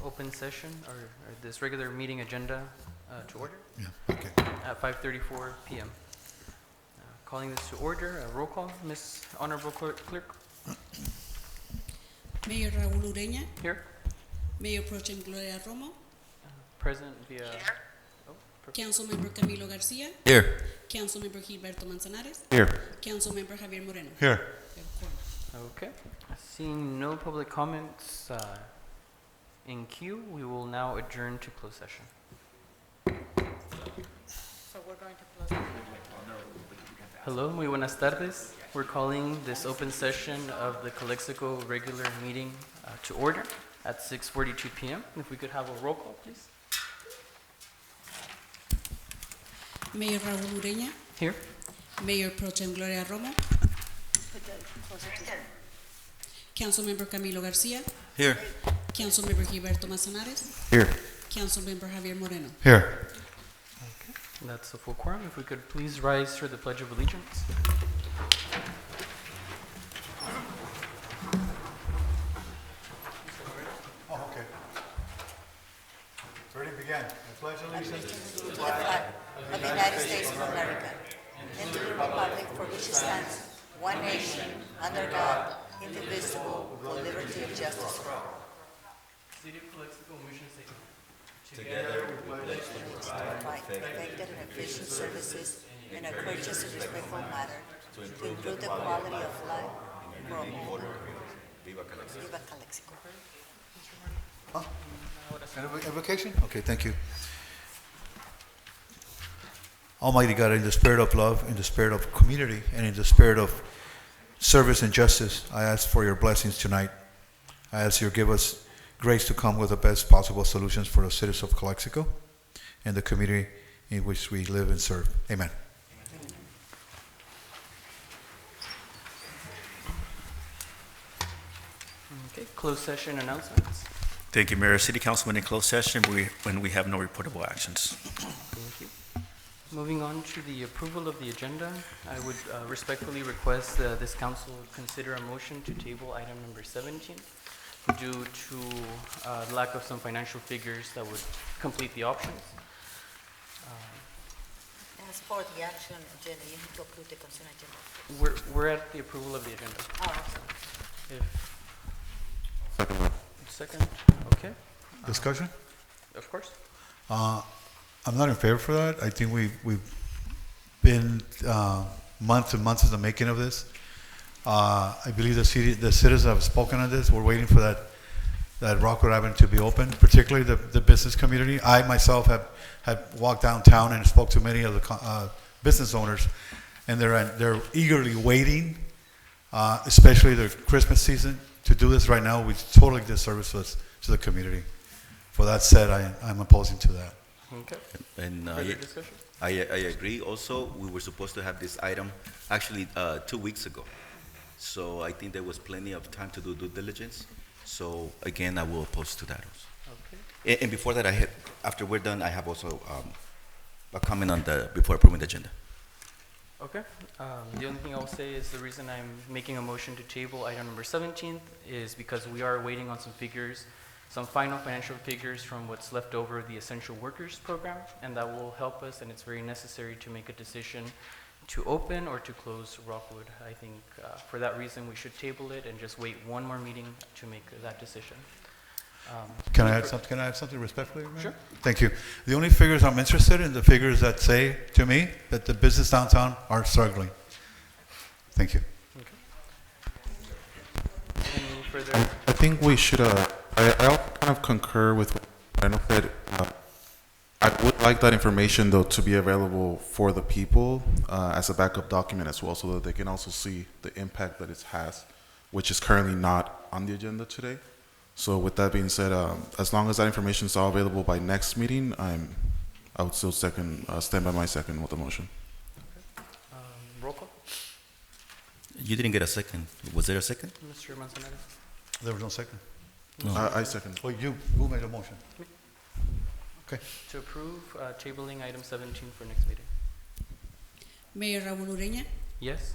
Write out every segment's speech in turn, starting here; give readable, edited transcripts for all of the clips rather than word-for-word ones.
open session or this regular meeting agenda to order Yeah, okay. at 5:34 p.m. Calling this to order, roll call. Ms. Honorable Clerk. Mayor Raúl Ureña, Here. Mayor Pro Tem Gloria Romo, Present via... Oh, perfect. Councilmember Camilo Garcia, Here. Councilmember Gilberto Manzanares, Here. Councilmember Javier Moreno. Here. Okay. Seeing no public comments in queue, we will now adjourn to closed session. So we're going to close. Hello, muy buenas tardes. We're calling this open session of the Calexico regular meeting to order at 6:42 p.m. If we could have a roll call, please. Mayor Raúl Ureña, Here. Mayor Pro Tem Gloria Romo, Councilmember Camilo Garcia, Here. Councilmember Gilberto Manzanares, Here. Councilmember Javier Moreno. Here. That's a full quorum. If we could please rise for the Pledge of Allegiance. Oh, okay. Ready to begin. I pledge allegiance To the flag of the United States of America and to the republic for which it stands, one nation, under God, indivisible, with liberty and justice for all. City of Calexico Mission Statement. Provide effective and efficient services in a courteous and respectful manner to improve the quality of life for all. Viva Calexico. Invocation? Okay, thank you. Almighty God, in the spirit of love, in the spirit of community, and in the spirit of service and justice, I ask for your blessings tonight. I ask you to give us grace to come with the best possible solutions for the citizens of Calexico and the community in which we live and serve. Amen. Okay, closed session announcements. Thank you, Mayor. City Councilman, in closed session when we have no reportable actions. Thank you. Moving on to the approval of the agenda, I would respectfully request this council consider a motion to table item number 17 due to lack of some financial figures that would complete the options. As for the action agenda, you need to approve the consent agenda. We're at the approval of the agenda. Second, okay. Discussion? Of course. I'm not in favor for that. I think we've been months and months in the making of this. I believe the citizens have spoken on this. We're waiting for that Rockwood Avenue to be open, particularly the business community. I myself have walked downtown and spoke to many of the business owners, and they're eagerly waiting, especially the Christmas season, to do this right now. We totally disservice to the community. For that said, I'm opposing to that. Okay. And Further discussion? I agree. Also, we were supposed to have this item actually 2 weeks ago. So I think there was plenty of time to do due diligence. So again, I will oppose to that also. Okay. And before that, after we're done, I have also a comment on before approving the agenda. Okay. The only thing I will say is the reason I'm making a motion to table item number 17 is because we are waiting on some figures, some final financial figures from what's left over of the Essential Workers Program, and that will help us, and it's very necessary to make a decision to open or to close Rockwood. I think for that reason, we should table it and just wait one more meeting to make that decision. Can I add something respectfully, Mayor? Sure. Thank you. The only figures I'm interested in, the figures that say to me that the business downtown are struggling. Thank you. Okay. Any further? I think we should, I kind of concur with what Moreno said. I would like that information, though, to be available for the people as a backup document as well, so that they can also see the impact that it has, which is currently not on the agenda today. So with that being said, as long as that information is all available by next meeting, I would still stand by my second with the motion. Okay. Roll call. You didn't get a second. Was there a second? Mr. Manzanares. There was no second. No. I second. Well, who made a motion? Okay. To approve tabling item 17 for next meeting. Mayor Raúl Ureña, Yes?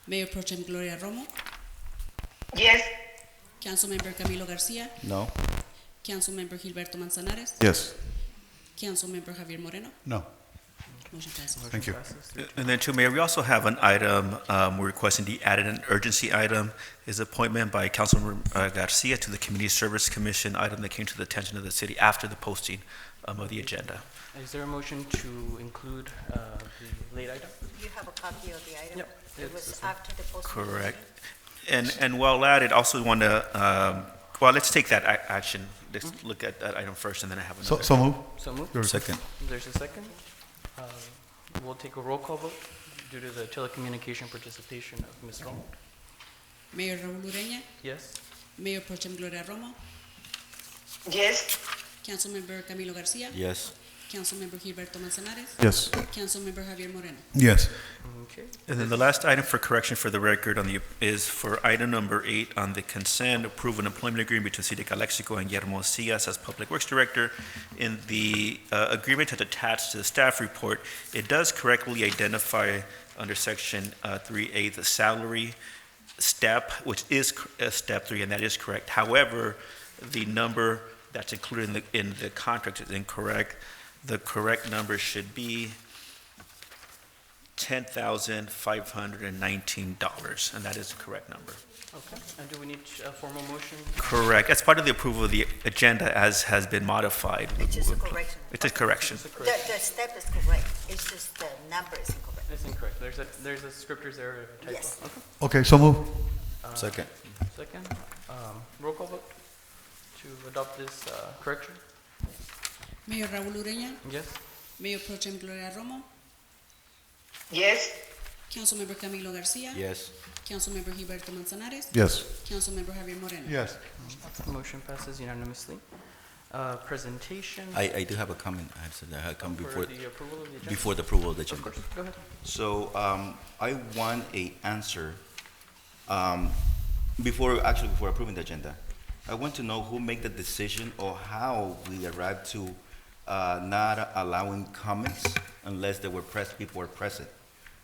Mayor Pro Tem Gloria Romo, Yes. Councilmember Camilo Garcia, No. Councilmember Gilberto Manzanares. Yes. Councilmember Javier Moreno. No, Motion passes. thank you. Passes 3-2. And then, too, Mayor, we also have an item, we're requesting the added an urgency item, is appointment by Councilmember Garcia to the Community Service Commission, item that came to the attention of the city after the posting of the agenda. Is there a motion to include the late item? You have a copy of the item? Yep, It it's was the same. after the posting. Correct. And while at it, also want to, well, let's take that action. Let's look at that item first, and then I have another. So move. So moved. Your- Second. There's a second. We'll take a roll call vote due to the telecommunication participation of Ms. Romo. Mayor Raul Ureña. Yes? Mayor Pro Tem Gloria Romo. Yes. Councilmember Camilo Garcia. Yes. Councilmember Gilberto Manzanares. Yes. Councilmember Javier Moreno. Yes, Okay. And then the last item for correction for the record is for item number 8 on the consent, approve an employment agreement between City of Calexico and Guillermo Cias as Public Works Director. In the agreement that's attached to the staff report, it does correctly identify under section 3A the salary step, which is step 3, and that is correct. However, the number that's included in the contract is incorrect. The correct number should be $10,519, and that is the correct number. Okay. And do we need a formal motion? Correct. As part of the approval of the agenda as has been modified. It's just a correction. It's a correction. It's a The correction. step is correct, it's just the number is incorrect. It's incorrect. There's a scripter's error typo. Yes. Okay. okay, so move. Second. Second. Roll call vote to adopt this correction. Mayor Raul Ureña. Yes? Mayor Pro Tem Gloria Romo. Yes. Councilmember Camilo Garcia. Yes. Councilmember Gilberto Manzanares. Yes. Councilmember Javier Moreno. Yes, Motion passes unanimously. Presentation. I do have a comment. I had come for before, the approval of the agenda. before the approval of the Of agenda. course. Go ahead. So I want a answer, before approving the agenda. I want to know who made the decision or how we arrived to not allowing comments unless people were present,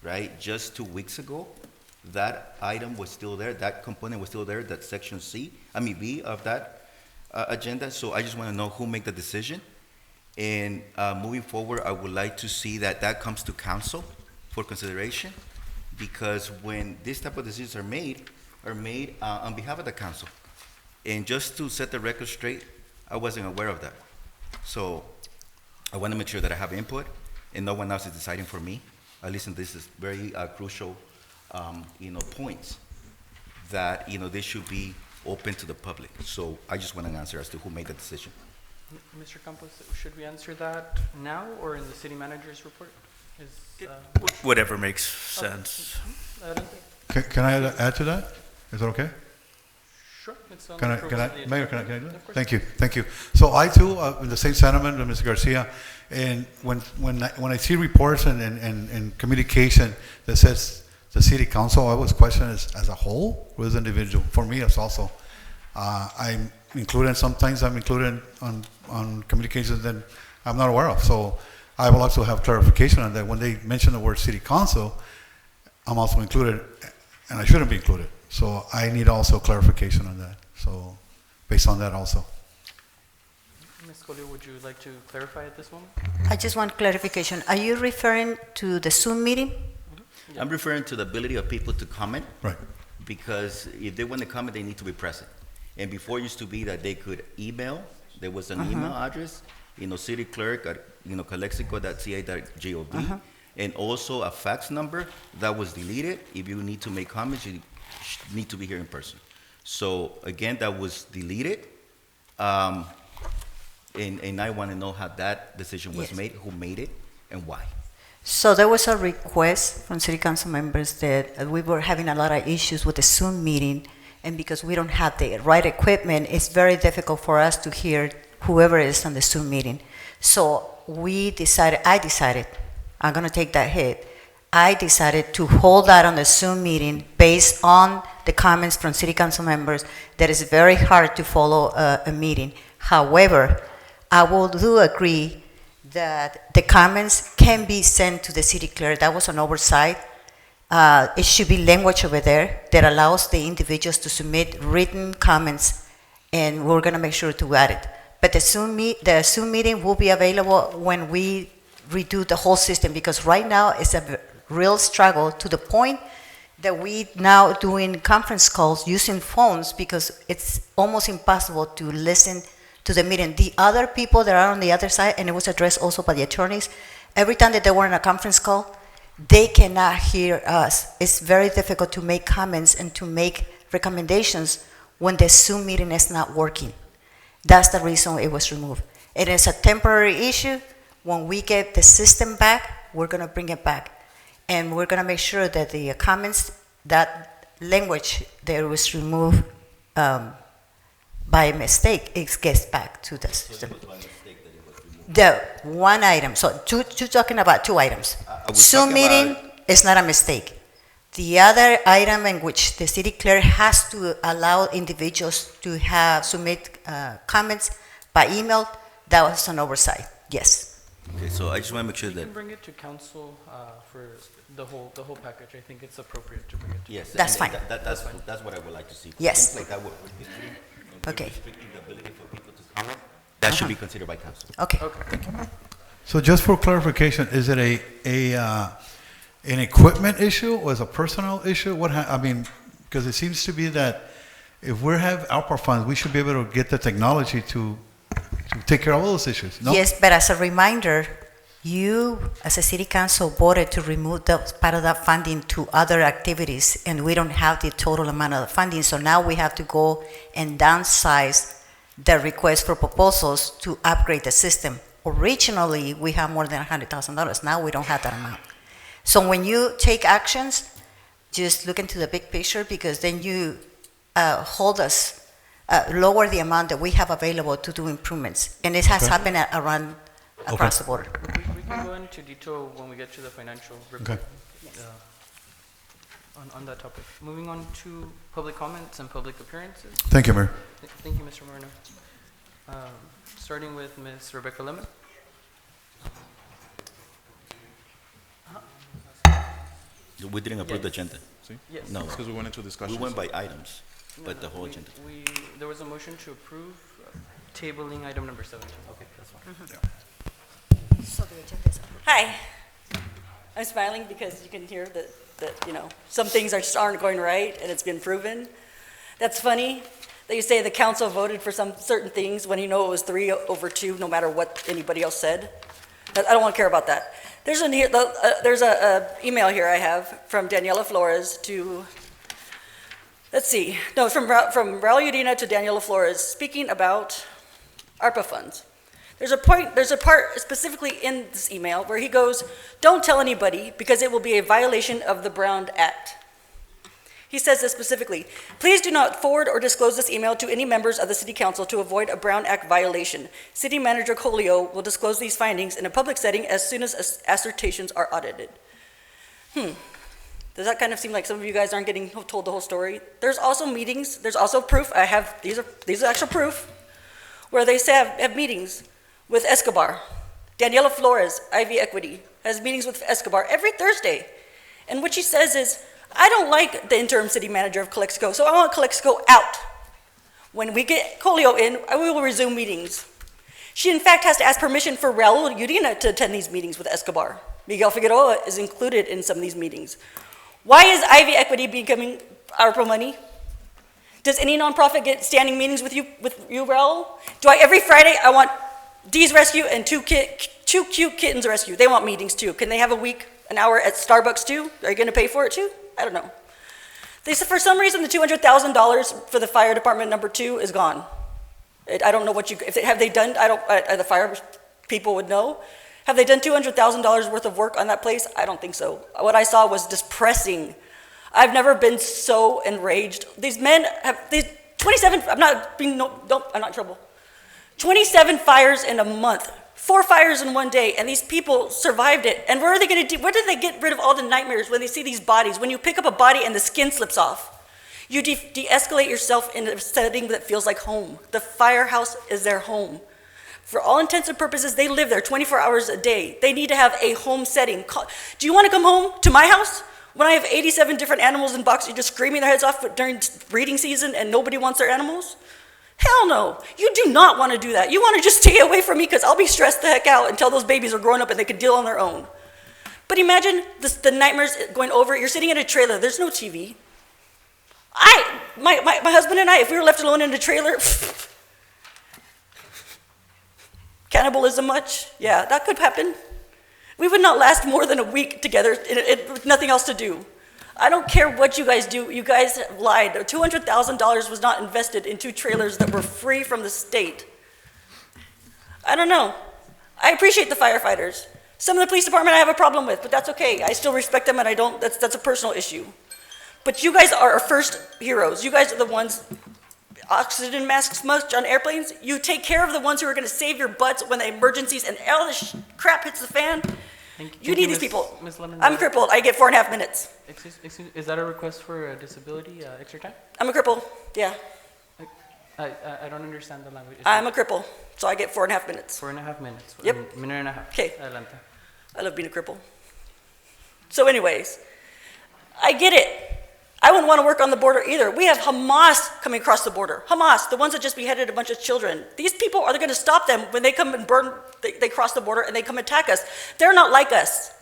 right? Just 2 weeks ago, that item was still there, that component was still there, that section B of that agenda. So I just want to know who made the decision. And moving forward, I would like to see that comes to council for consideration, because when this type of decisions are made on behalf of the council. And just to set the record straight, I wasn't aware of that. So I want to make sure that I have input and no one else is deciding for me. At least this is very crucial, points that, this should be open to the public. So I just want an answer as to who made the decision. Mr. Campos, should we answer that now or in the city manager's report? Whatever makes sense. Adelante. can I add to that? Is that okay? Sure. It's on Can the I, approval of the Mayor, agenda. can I do that? Of course. Thank you. So I too, in the same sentiment with Mr. Garcia, and when I see reports and communication that says the city council, I always question as a whole or as individual. For me, it's also, I'm included, sometimes I'm included on communications that I'm not aware of. So I will also have clarification on that. When they mention the word city council, I'm also included, and I shouldn't be included. So I need also clarification on that. So based on that also. Ms. Colio, would you like to clarify at this moment? I just want clarification. Are you referring to the Zoom meeting? I'm referring to the ability of people to comment, Right. because if they want to comment, they need to be present. And before it used to be that they could email, there was an email address, city clerk at, calexico.ca.gov, and also a fax number that was deleted. If you need to make comments, you need to be here in person. So again, that was deleted. And I want to know how that decision was Yes. made, who made it, and why. So there was a request from city council members that we were having a lot of issues with the Zoom meeting, and because we don't have the right equipment, it's very difficult for us to hear whoever is on the Zoom meeting. So I decided, I'm gonna take that hit. I decided to hold that on the Zoom meeting based on the comments from city council members that it's very hard to follow a meeting. However, I will do agree that the comments can be sent to the city clerk. That was an oversight. It should be language over there that allows the individuals to submit written comments, and we're gonna make sure to add it. But the Zoom meeting will be available when we redo the whole system, because right now it's a real struggle to the point that we now doing conference calls using phones because it's almost impossible to listen to the meeting. The other people that are on the other side, and it was addressed also by the attorneys, every time that they were in a conference call, they cannot hear us. It's very difficult to make comments and to make recommendations when the Zoom meeting is not working. That's the reason it was removed. It is a temporary issue. When we get the system back, we're going to bring it back. And we're going to make sure that the comments, that language that was removed by mistake, it gets back to the system. The one item, so two talking about two items. Zoom meeting is not a mistake. The other item in which the city clerk has to allow individuals to submit comments by email, that was an oversight, yes. Okay, so I just want to make sure You that, can bring it to council for the whole package. I think it's appropriate to bring it to. yes. That's and fine. That's what I would like to see. Yes. Things like that would history, and Okay. restricting the ability for people to comment, that should be considered by council. Okay. Okay. So just for clarification, is it an equipment issue or is it a personal issue? I mean, because it seems to be that if we have ARPA funds, we should be able to get the technology to take care of all those issues, no? Yes, but as a reminder, you, as a city council, voted to remove part of that funding to other activities, and we don't have the total amount of the funding, so now we have to go and downsize the request for proposals to upgrade the system. Originally, we have more than $100,000. Now we don't have that amount. So when you take actions, just look into the big picture, because then you lower the amount that we have available to do improvements. And it has Okay. happened around across the board. We can go into detail when we get to the financial report. On that topic. Moving on to public comments and public appearances. Thank you, Mayor. Thank you, Mr. Moreno. Starting with Ms. Rebecca Lemon. We didn't approve the agenda. See? Yes. No, Because we went into we discussion. went by items, but the whole we- agenda. There was a motion to approve tabling item number 17. Okay, that's fine. Hi. I'm smiling because you can hear that some things aren't going right, and it's been proven. That's funny that you say the council voted for some certain things when you know it was 3-2, no matter what anybody else said. I don't want to care about that. There's an email here I have from Daniela Flores to, let's see, no, from Raul Udina to Daniela Flores, speaking about ARPA funds. There's a part specifically in this email where he goes, "Don't tell anybody because it will be a violation of the Brown Act." He says this specifically, "Please do not forward or disclose this email to any members of the City Council to avoid a Brown Act violation. City Manager Colio will disclose these findings in a public setting as soon as assertions are audited." Does that kind of seem like some of you guys aren't getting told the whole story? There's also meetings, there's also proof, these are actual proof, where they say have meetings with Escobar. Daniela Flores, Ivy Equity, has meetings with Escobar every Thursday. And what she says is, "I don't like the interim city manager of Calexico, so I want Calexico out. When we get Colio in, we will resume meetings." She, in fact, has to ask permission for Raul Udina to attend these meetings with Escobar. Miguel Figueroa is included in some of these meetings. Why is Ivy Equity becoming ARPA money? Does any nonprofit get standing meetings with you, Raul? Every Friday, I want Dee's Rescue and two cute kittens rescue. They want meetings too. Can they have an hour at Starbucks too? Are you going to pay for it too? I don't know. They said for some reason the $200,000 for the fire department number 2 is gone. I don't know have they done, the fire people would know. Have they done $200,000 worth of work on that place? I don't think so. What I saw was depressing. I've never been so enraged. These men have, 27, I'm not in trouble. 27 fires in a month, 4 fires in one day, and these people survived it. And where are they going to do? Where did they get rid of all the nightmares when they see these bodies? When you pick up a body and the skin slips off, you de-escalate yourself in a setting that feels like home. The firehouse is their home. For all intents and purposes, they live there 24 hours a day. They need to have a home setting. Do you want to come home to my house when I have 87 different animals in boxes just screaming their heads off during breeding season and nobody wants their animals? Hell no. You do not want to do that. You want to just stay away from me because I'll be stressed the heck out until those babies are growing up and they can deal on their own. But imagine the nightmares going over. You're sitting in a trailer. There's no TV. My husband and I, if we were left alone in a trailer, cannibalism much? Yeah, that could happen. We would not last more than a week together with nothing else to do. I don't care what you guys do. You guys have lied. $200,000 was not invested in 2 trailers that were free from the state. I don't know. I appreciate the firefighters. Some of the police department I have a problem with, but that's okay. I still respect them, and I don't. That's a personal issue. But you guys are our first heroes. You guys are the ones, oxygen masks much on airplanes. You take care of the ones who are going to save your butts when the emergencies and all this crap hits the fan. You need these people. Ms. Lemon, I'm crippled. I get 4.5 minutes. Excuse, is that a request for disability, extra time? I'm a cripple. Yeah, I don't understand the language. I'm a cripple, so I get 4.5 minutes. 4.5 minutes. Yep. A minute and a half. Okay. Adelante. I love being a cripple. So anyways, I get it. I wouldn't want to work on the border either. We have Hamas coming across the border. Hamas, the ones that just beheaded a bunch of children. These people are going to stop them when they come and burn, they cross the border and they come attack us. They're not like us.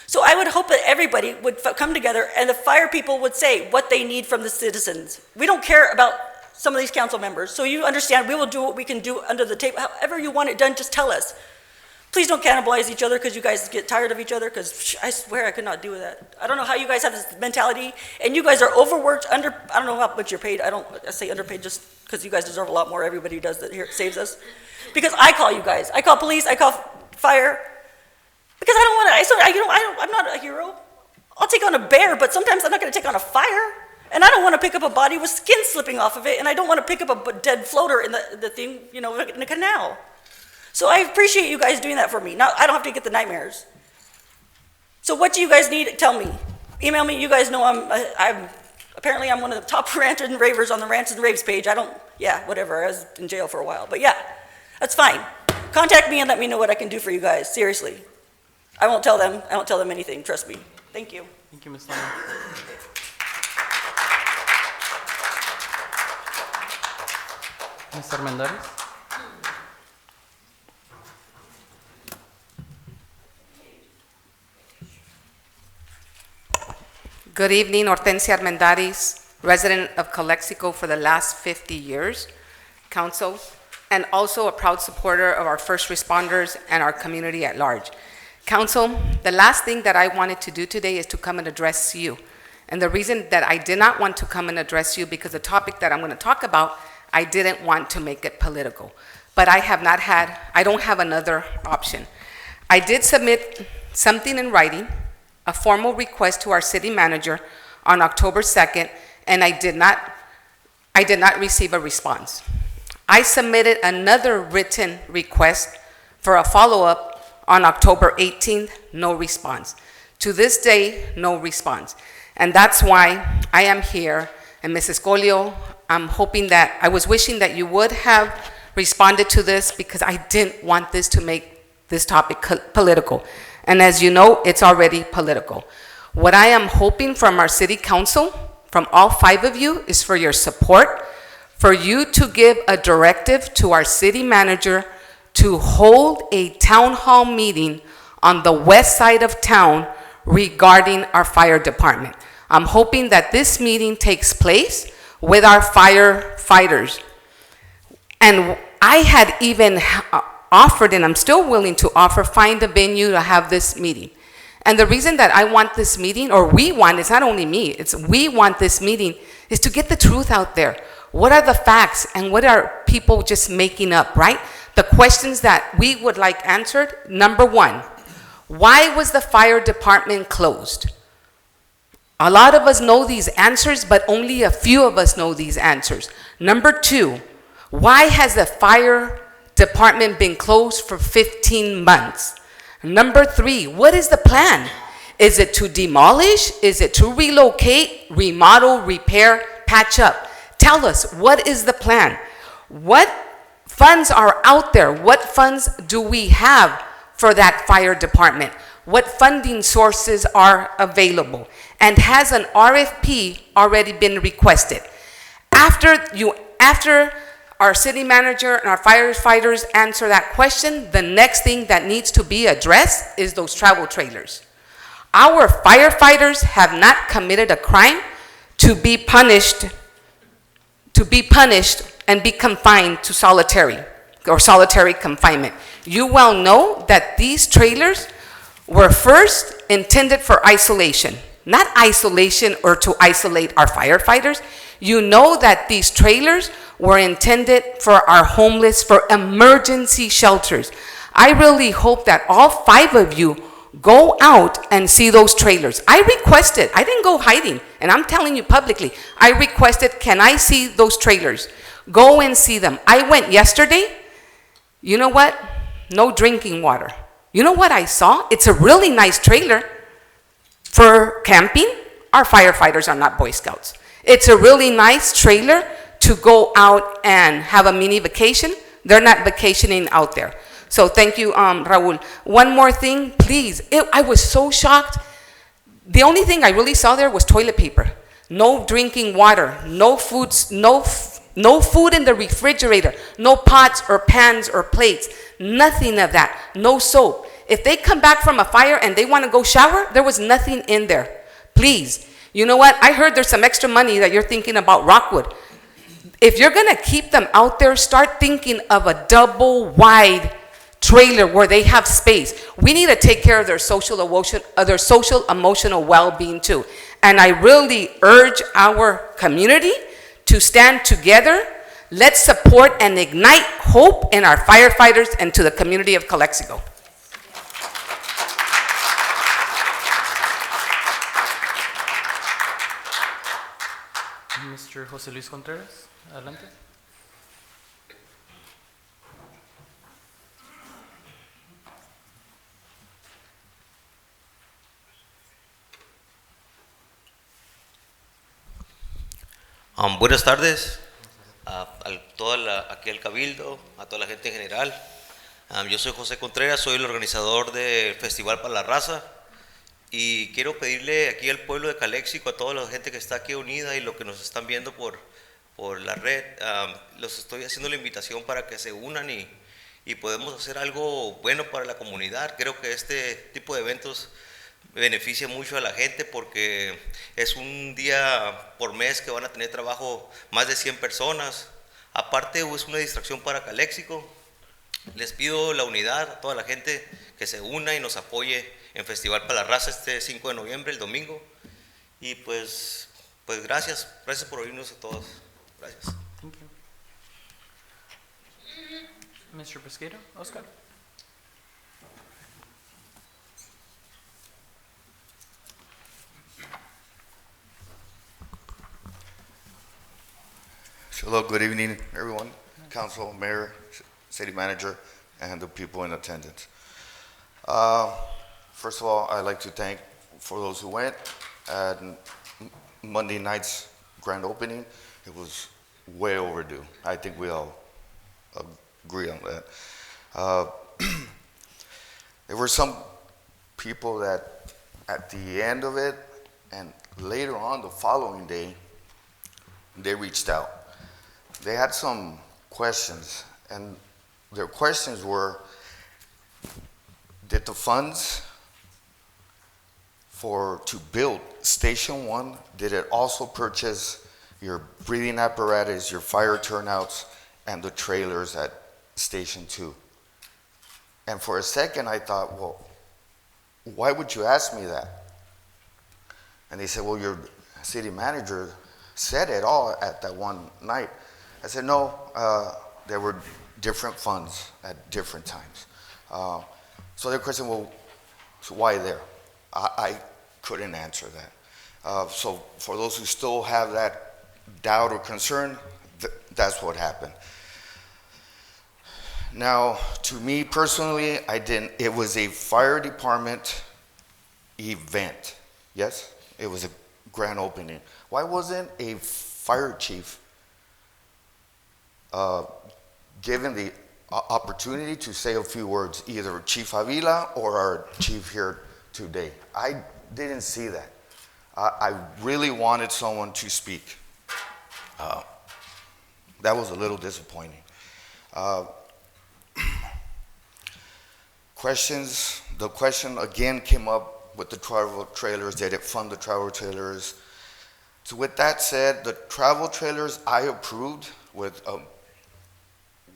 So I would hope that everybody would come together and the fire people would say what they need from the citizens. We don't care about some of these council members. So you understand, we will do what we can do under the table. However you want it done, just tell us. Please don't cannibalize each other because you guys get tired of each other, because I swear I could not do that. I don't know how you guys have this mentality, and you guys are overworked, I don't know how much you're paid. I say underpaid just because you guys deserve a lot more. Everybody does that here, saves us. Because I call you guys. I call police, I call fire. Because I don't want to, I'm not a hero. I'll take on a bear, but sometimes I'm not going to take on a fire. And I don't want to pick up a body with skin slipping off of it, and I don't want to pick up a dead floater in the thing, in the canal. So I appreciate you guys doing that for me. Now, I don't have to get the nightmares. So what do you guys need? Tell me. Email me. You guys know apparently I'm one of the top ranters and ravers on the Rants and Raves page. Whatever. I was in jail for a while. But yeah, that's fine. Contact me and let me know what I can do for you guys. Seriously. I won't tell them anything. Trust me. Thank you. Thank you, Ms. Lemon. Mr. Armendariz? Good evening, Hortensia Armendariz, resident of Calexico for the last 50 years, council, and also a proud supporter of our first responders and our community at large. Council, the last thing that I wanted to do today is to come and address you. And the reason that I did not want to come and address you, because the topic that I'm going to talk about, I didn't want to make it political. But I don't have another option. I did submit something in writing, a formal request to our city manager on October 2nd, and I did not receive a response. I submitted another written request for a follow-up on October 18th, no response. To this day, no response. And that's why I am here. And Mrs. Colio, I was wishing that you would have responded to this, because I didn't want this to make this topic political. And as you know, it's already political. What I am hoping from our city council, from all 5 of you, is for your support, for you to give a directive to our city manager to hold a town hall meeting on the west side of town regarding our fire department. I'm hoping that this meeting takes place with our firefighters. And I had even offered, and I'm still willing to offer, find a venue to have this meeting. And the reason that I want this meeting, or we want, it's not only me, it's we want this meeting, is to get the truth out there. What are the facts and what are people just making up, right? The questions that we would like answered. Number 1, why was the fire department closed? A lot of us know these answers, but only a few of us know these answers. Number 2, why has the fire department been closed for 15 months? Number 3, what is the plan? Is it to demolish? Is it to relocate, remodel, repair, patch up? Tell us, what is the plan? What funds are out there? What funds do we have for that fire department? What funding sources are available? And has an RFP already been requested? After our city manager and our firefighters answer that question, the next thing that needs to be addressed is those travel trailers. Our firefighters have not committed a crime to be punished and be confined to solitary confinement. You well know that these trailers were first intended for isolation, not isolation or to isolate our firefighters. You know that these trailers were intended for our homeless, for emergency shelters. I really hope that all 5 of you go out and see those trailers. I requested, I didn't go hiding, and I'm telling you publicly, I requested, can I see those trailers? Go and see them. I went yesterday. You know what? No drinking water. You know what I saw? It's a really nice trailer for camping. Our firefighters are not Boy Scouts. It's a really nice trailer to go out and have a mini vacation. They're not vacationing out there. So thank you, Raul. One more thing, please. I was so shocked. The only thing I really saw there was toilet paper. No drinking water, no foods, no food in the refrigerator, no pots or pans or plates, nothing of that, no soap. If they come back from a fire and they want to go shower, there was nothing in there. Please, you know what? I heard there's some extra money that you're thinking about Rockwood. If you're going to keep them out there, start thinking of a double wide trailer where they have space. We need to take care of their social emotional well-being too. And I really urge our community to stand together. Let's support and ignite hope in our firefighters and to the community of Calexico. Mr. José Luis Contreras, adelante. Buenas tardes aquí al Cabildo, a toda la gente en general. Yo soy José Contreras, soy el organizador del Festival para la Raza y quiero pedirle aquí al pueblo de Calexico, a toda la gente que está aquí unida y los que nos están viendo por la red, los estoy haciendo la invitación para que se unan y podemos hacer algo bueno para la comunidad. Creo que este tipo de eventos beneficia mucho a la gente porque es un día por mes que van a tener trabajo más de 100 personas. Aparte es una distracción para Calexico. Les pido la unidad a toda la gente que se una y nos apoye en Festival para la Raza este 5 de noviembre, el domingo. Y pues gracias por oírnos a todos. Gracias. Thank you. Mr. Pesqueira, Oscar. Hello, good evening, everyone, council, mayor, city manager, and the people in attendance. First of all, I'd like to thank for those who went at Monday night's grand opening. It was way overdue. I think we all agree on that. There were some people that at the end of it and later on the following day, they reached out. They had some questions, and their questions were, did the funds to build Station 1, did it also purchase your breathing apparatus, your fire turnouts, and the trailers at Station 2? And for a second I thought, well, why would you ask me that? And they said, well, your city manager said it all at that one night. I said, no, there were different funds at different times. So their question, well, so why there? I couldn't answer that. So for those who still have that doubt or concern, that's what happened. Now, to me personally, it was a fire department event. Yes, it was a grand opening. Why wasn't a fire chief given the opportunity to say a few words, either Chief Avila or our chief here today? I didn't see that. I really wanted someone to speak. That was a little disappointing. Uh, the question again came up with the travel trailers. Did it fund the travel trailers? So with that said, the travel trailers I approved with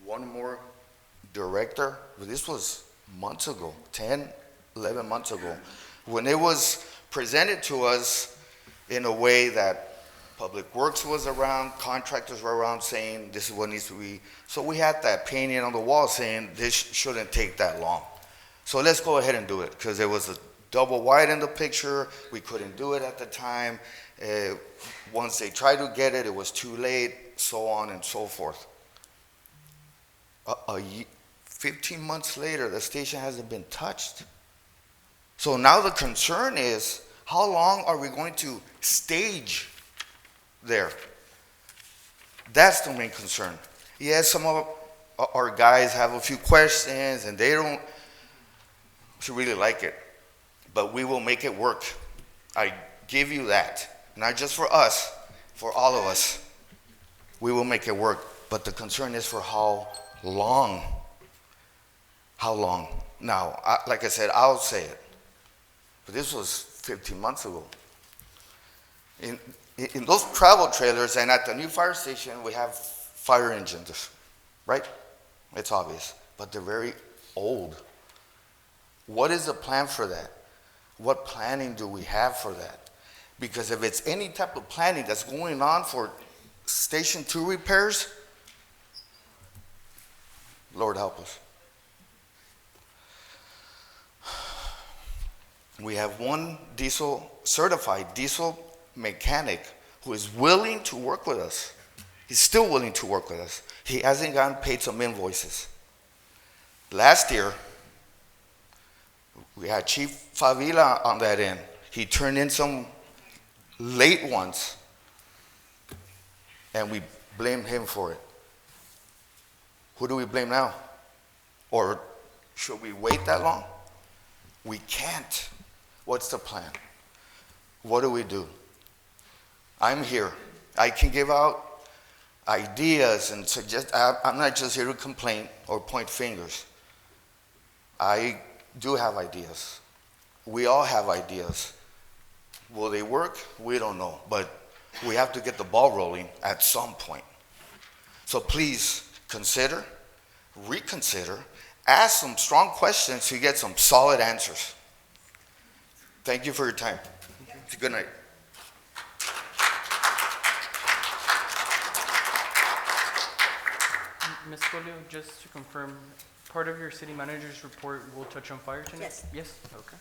one more director. This was months ago, 10, 11 months ago, when it was presented to us in a way that Public Works was around, contractors were around saying this is what needs to be. So we had that painting on the wall saying this shouldn't take that long. So let's go ahead and do it, because there was a double wide in the picture. We couldn't do it at the time. Once they tried to get it, it was too late, so on and so forth. 15 months later, the station hasn't been touched. So now the concern is, how long are we going to stage there? That's the main concern. Yes, some of our guys have a few questions and they don't really like it, but we will make it work. I give you that. Not just for us, for all of us. We will make it work, but the concern is for how long. How long? Now, like I said, I'll say it, but this was 15 months ago. In those travel trailers and at the new fire station, we have fire engines, right? It's obvious, but they're very old. What is the plan for that? What planning do we have for that? Because if it's any type of planning that's going on for Station 2 repairs, Lord help us. We have one certified diesel mechanic who is willing to work with us. He's still willing to work with us. He hasn't gotten paid some invoices. Last year, we had Chief Favila on that end. He turned in some late ones, and we blame him for it. Who do we blame now? Or should we wait that long? We can't. What's the plan? What do we do? I'm here. I can give out ideas and suggest. I'm not just here to complain or point fingers. I do have ideas. We all have ideas. Will they work? We don't know. But we have to get the ball rolling at some point. So please consider, reconsider, ask some strong questions to get some solid answers. Thank you for your time. Good night. Ms. Folio, just to confirm, part of your city manager's report will touch on fire tonight? Yes. Yes, okay.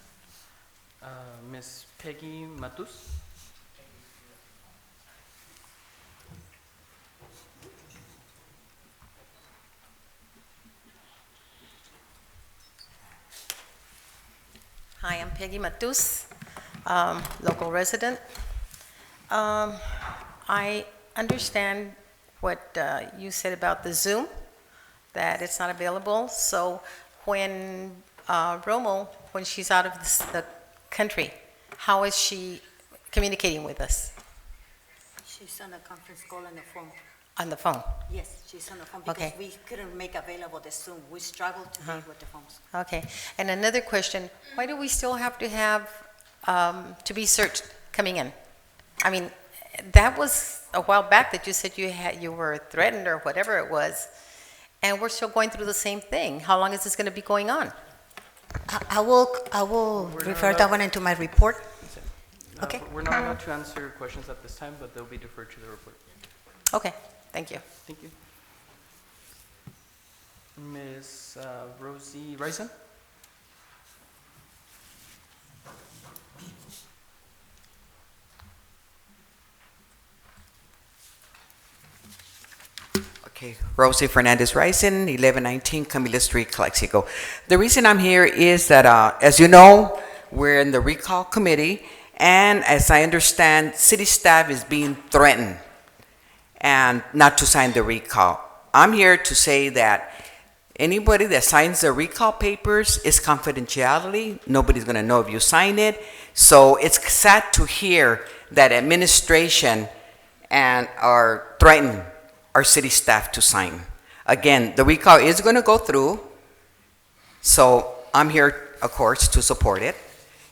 Ms. Peggy Matus? Hi, I'm Peggy Matus, local resident. I understand what you said about the Zoom, that it's not available. So when Romo, when she's out of the country, how is she communicating with us? She's on a conference call on the phone. On the phone? Yes, she's on the phone because Okay. we couldn't make available the Zoom. We struggled to meet with the phones. Okay. And another question, why do we still have to be searched coming in? I mean, that was a while back that you said you were threatened or whatever it was, and we're still going through the same thing. How long is this going to be going on? I will refer that one into my report. Okay. We're not allowed to answer questions at this time, but they'll be deferred to the report. Okay, thank you. Thank you. Ms. Rosie Rison? Okay, Rosie Fernandez Rison, 1119 Camila Street, Calexico. The reason I'm here is that, as you know, we're in the recall committee, and as I understand, city staff is being threatened and not to sign the recall. I'm here to say that anybody that signs the recall papers is confidentiality. Nobody's going to know if you sign it. So it's sad to hear that administration and are threatened our city staff to sign. Again, the recall is going to go through, so I'm here, of course, to support it.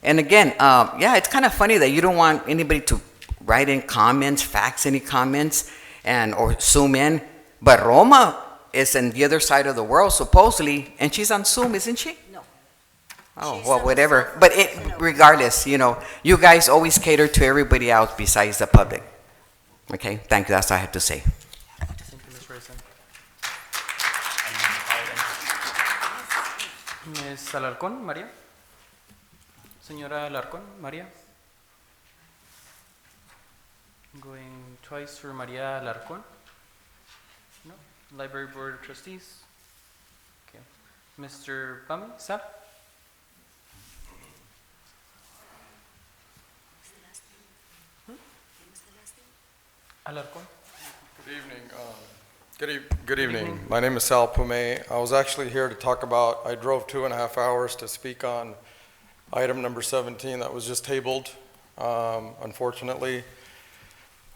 And again, yeah, it's kind of funny that you don't want anybody to write in comments, fax any comments, or zoom in. But Roma is on the other side of the world, supposedly, and she's on Zoom, isn't she? No. Oh, She's well, on whatever. Zoom. But regardless, you guys always cater to everybody else besides the public. Okay, thank you. That's all I have to say. Thank you, Ms. Reyes. Ms. Alarcón, María. Señora Alarcón, María. Going twice for María Alarcón. No. Library Board of Trustees. Okay. Mr. Pami, Sal. Alarcón. Good evening. Good evening. My name is Sal Pume. I was actually here to talk about, I drove 2.5 hours to speak on item number 17 that was just tabled, unfortunately.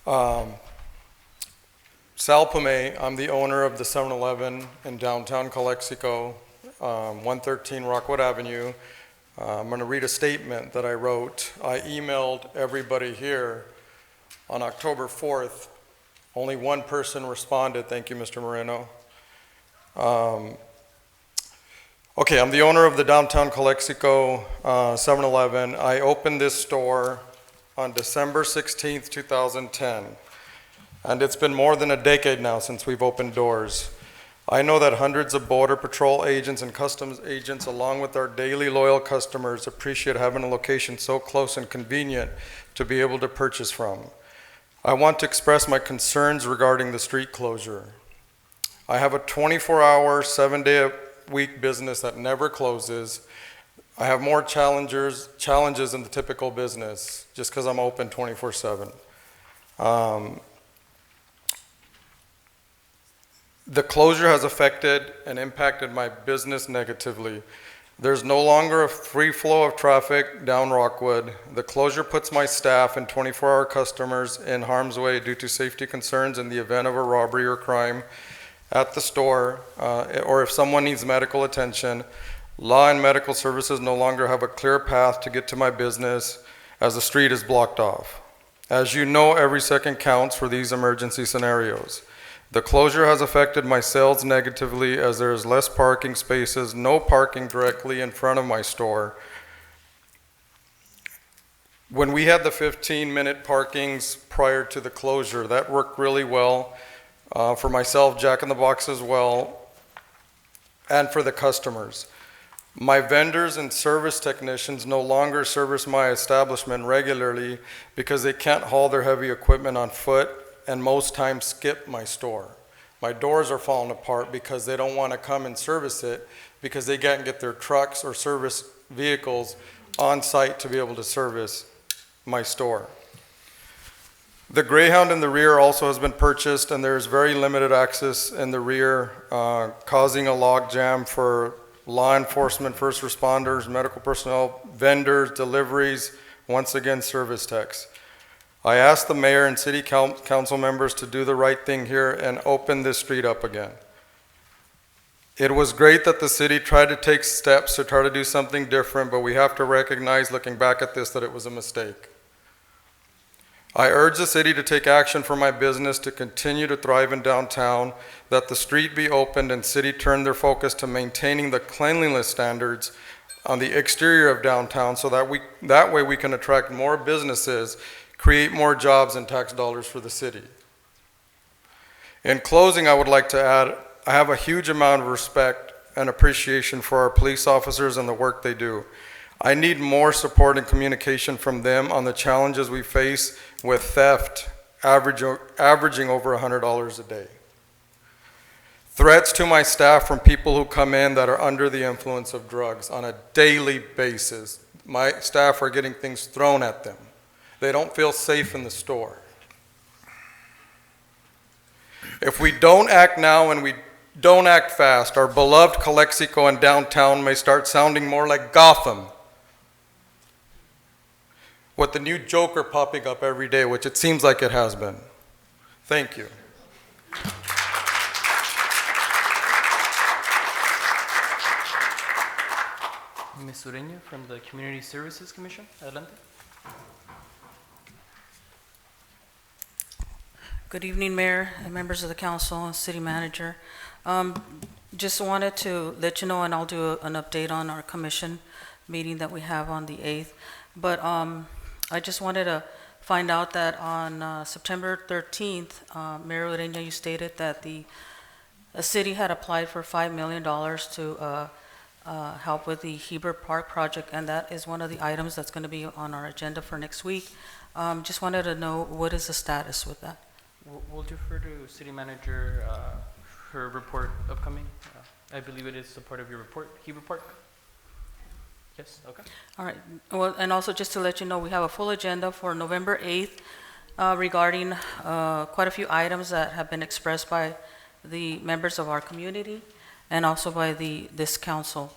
Sal Pume, I'm the owner of the 7-Eleven in downtown Calexico, 113 Rockwood Avenue. I'm going to read a statement that I wrote. I emailed everybody here on October 4th. Only one person responded. Thank you, Mr. Moreno. Okay, I'm the owner of the downtown Calexico 7-Eleven. I opened this store on December 16th, 2010. And it's been more than a decade now since we've opened doors. I know that hundreds of Border Patrol agents and customs agents, along with our daily loyal customers, appreciate having a location so close and convenient to be able to purchase from. I want to express my concerns regarding the street closure. I have a 24-hour, 7-day-a-week business that never closes. I have more challenges than the typical business, just because I'm open 24/7. The closure has affected and impacted my business negatively. There's no longer a free flow of traffic down Rockwood. The closure puts my staff and 24-hour customers in harm's way due to safety concerns in the event of a robbery or crime at the store, or if someone needs medical attention. Law and medical services no longer have a clear path to get to my business as the street is blocked off. As you know, every second counts for these emergency scenarios. The closure has affected my sales negatively as there is less parking spaces, no parking directly in front of my store. When we had the 15-minute parkings prior to the closure, that worked really well for myself, Jack in the Box as well, and for the customers. My vendors and service technicians no longer service my establishment regularly because they can't haul their heavy equipment on foot and most times skip my store. My doors are falling apart because they don't want to come and service it because they can't get their trucks or service vehicles on site to be able to service my store. The Greyhound in the rear also has been purchased, and there's very limited access in the rear, causing a log jam for law enforcement, first responders, medical personnel, vendors, deliveries, once again service techs. I asked the mayor and city council members to do the right thing here and open this street up again. It was great that the city tried to take steps to try to do something different, but we have to recognize, looking back at this, that it was a mistake. I urge the city to take action for my business to continue to thrive in downtown, that the street be opened and city turn their focus to maintaining the cleanliness standards on the exterior of downtown so that way we can attract more businesses, create more jobs and tax dollars for the city. In closing, I would like to add, I have a huge amount of respect and appreciation for our police officers and the work they do. I need more support and communication from them on the challenges we face with theft, averaging over $100 a day. Threats to my staff from people who come in that are under the influence of drugs on a daily basis. My staff are getting things thrown at them. They don't feel safe in the store. If we don't act now and we don't act fast, our beloved Calexico and downtown may start sounding more like Gotham, with the new Joker popping up every day, which it seems like it has been. Thank you. Ms. Ureña from the Community Services Commission. Adelante. Good evening, Mayor and members of the council and city manager. Just wanted to let you know, and I'll do an update on our commission meeting that we have on the 8th. But I just wanted to find out that on September 13th, Mayor Ureña, you stated that the city had applied for $5 million to help with the Heber Park project, and that is one of the items that's going to be on our agenda for next week. Just wanted to know what is the status with that. We'll defer to City Manager, her report upcoming. I believe it is a part of your report, Heber Park? Yes, okay. All right. Well, and also just to let you know, we have a full agenda for November 8th regarding quite a few items that have been expressed by the members of our community and also by this council.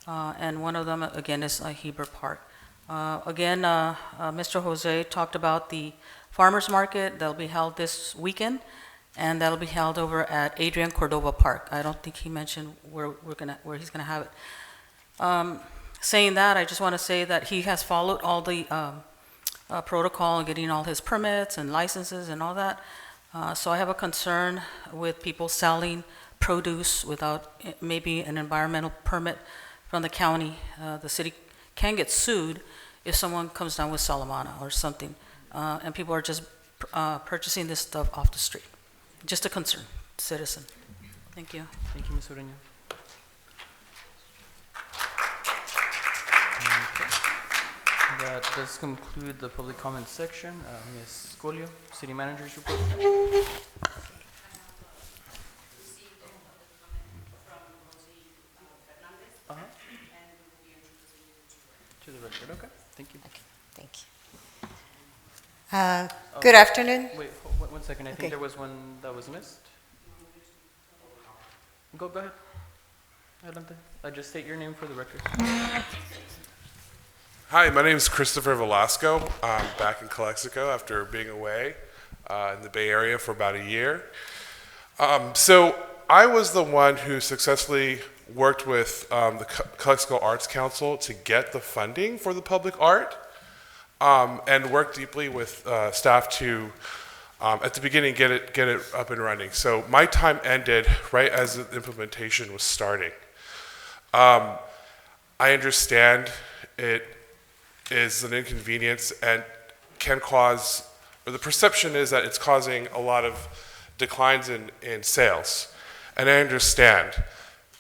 And one of them, again, is Heber Park. Again, Mr. Jose talked about the farmers market that'll be held this weekend, and that'll be held over at Adrian Cordova Park. I don't think he mentioned where he's gonna have it. Saying that, I just want to say that he has followed all the protocol and getting all his permits and licenses and all that. So I have a concern with people selling produce without maybe an environmental permit from the county. The city can get sued if someone comes down with Salamana or something, and people are just purchasing this stuff off the street. Just a concern, citizen. Thank you. Thank you, Ms. Ureña. Okay. That does conclude the public comment section. Ms. Scolio, City Manager's report. To the record, okay. Thank you. Okay, thank you. Good afternoon. Wait, one second. I think there was one that was missed. Go ahead. Adelante. Just state your name for the record. Hi, my name is Christopher Velasco. I'm back in Calexico after being away in the Bay Area for about a year. So I was the one who successfully worked with the Calexico Arts Council to get the funding for the public art, and worked deeply with staff to, at the beginning, get it up and running. So my time ended right as the implementation was starting. I understand it is an inconvenience and can cause, or the perception is that it's causing a lot of declines in sales. And I understand.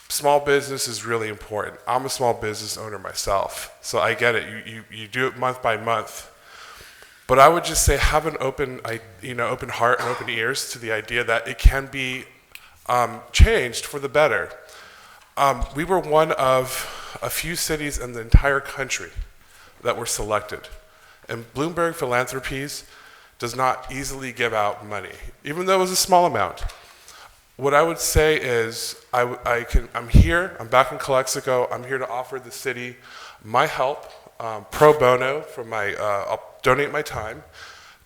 Small business is really important. I'm a small business owner myself, so I get it. You do it month by month. But I would just say have an open heart and open ears to the idea that it can be changed for the better. We were one of a few cities in the entire country that were selected. And Bloomberg Philanthropies does not easily give out money, even though it was a small amount. What I would say is I'm here, I'm back in Calexico, I'm here to offer the city my help, pro bono, I'll donate my time,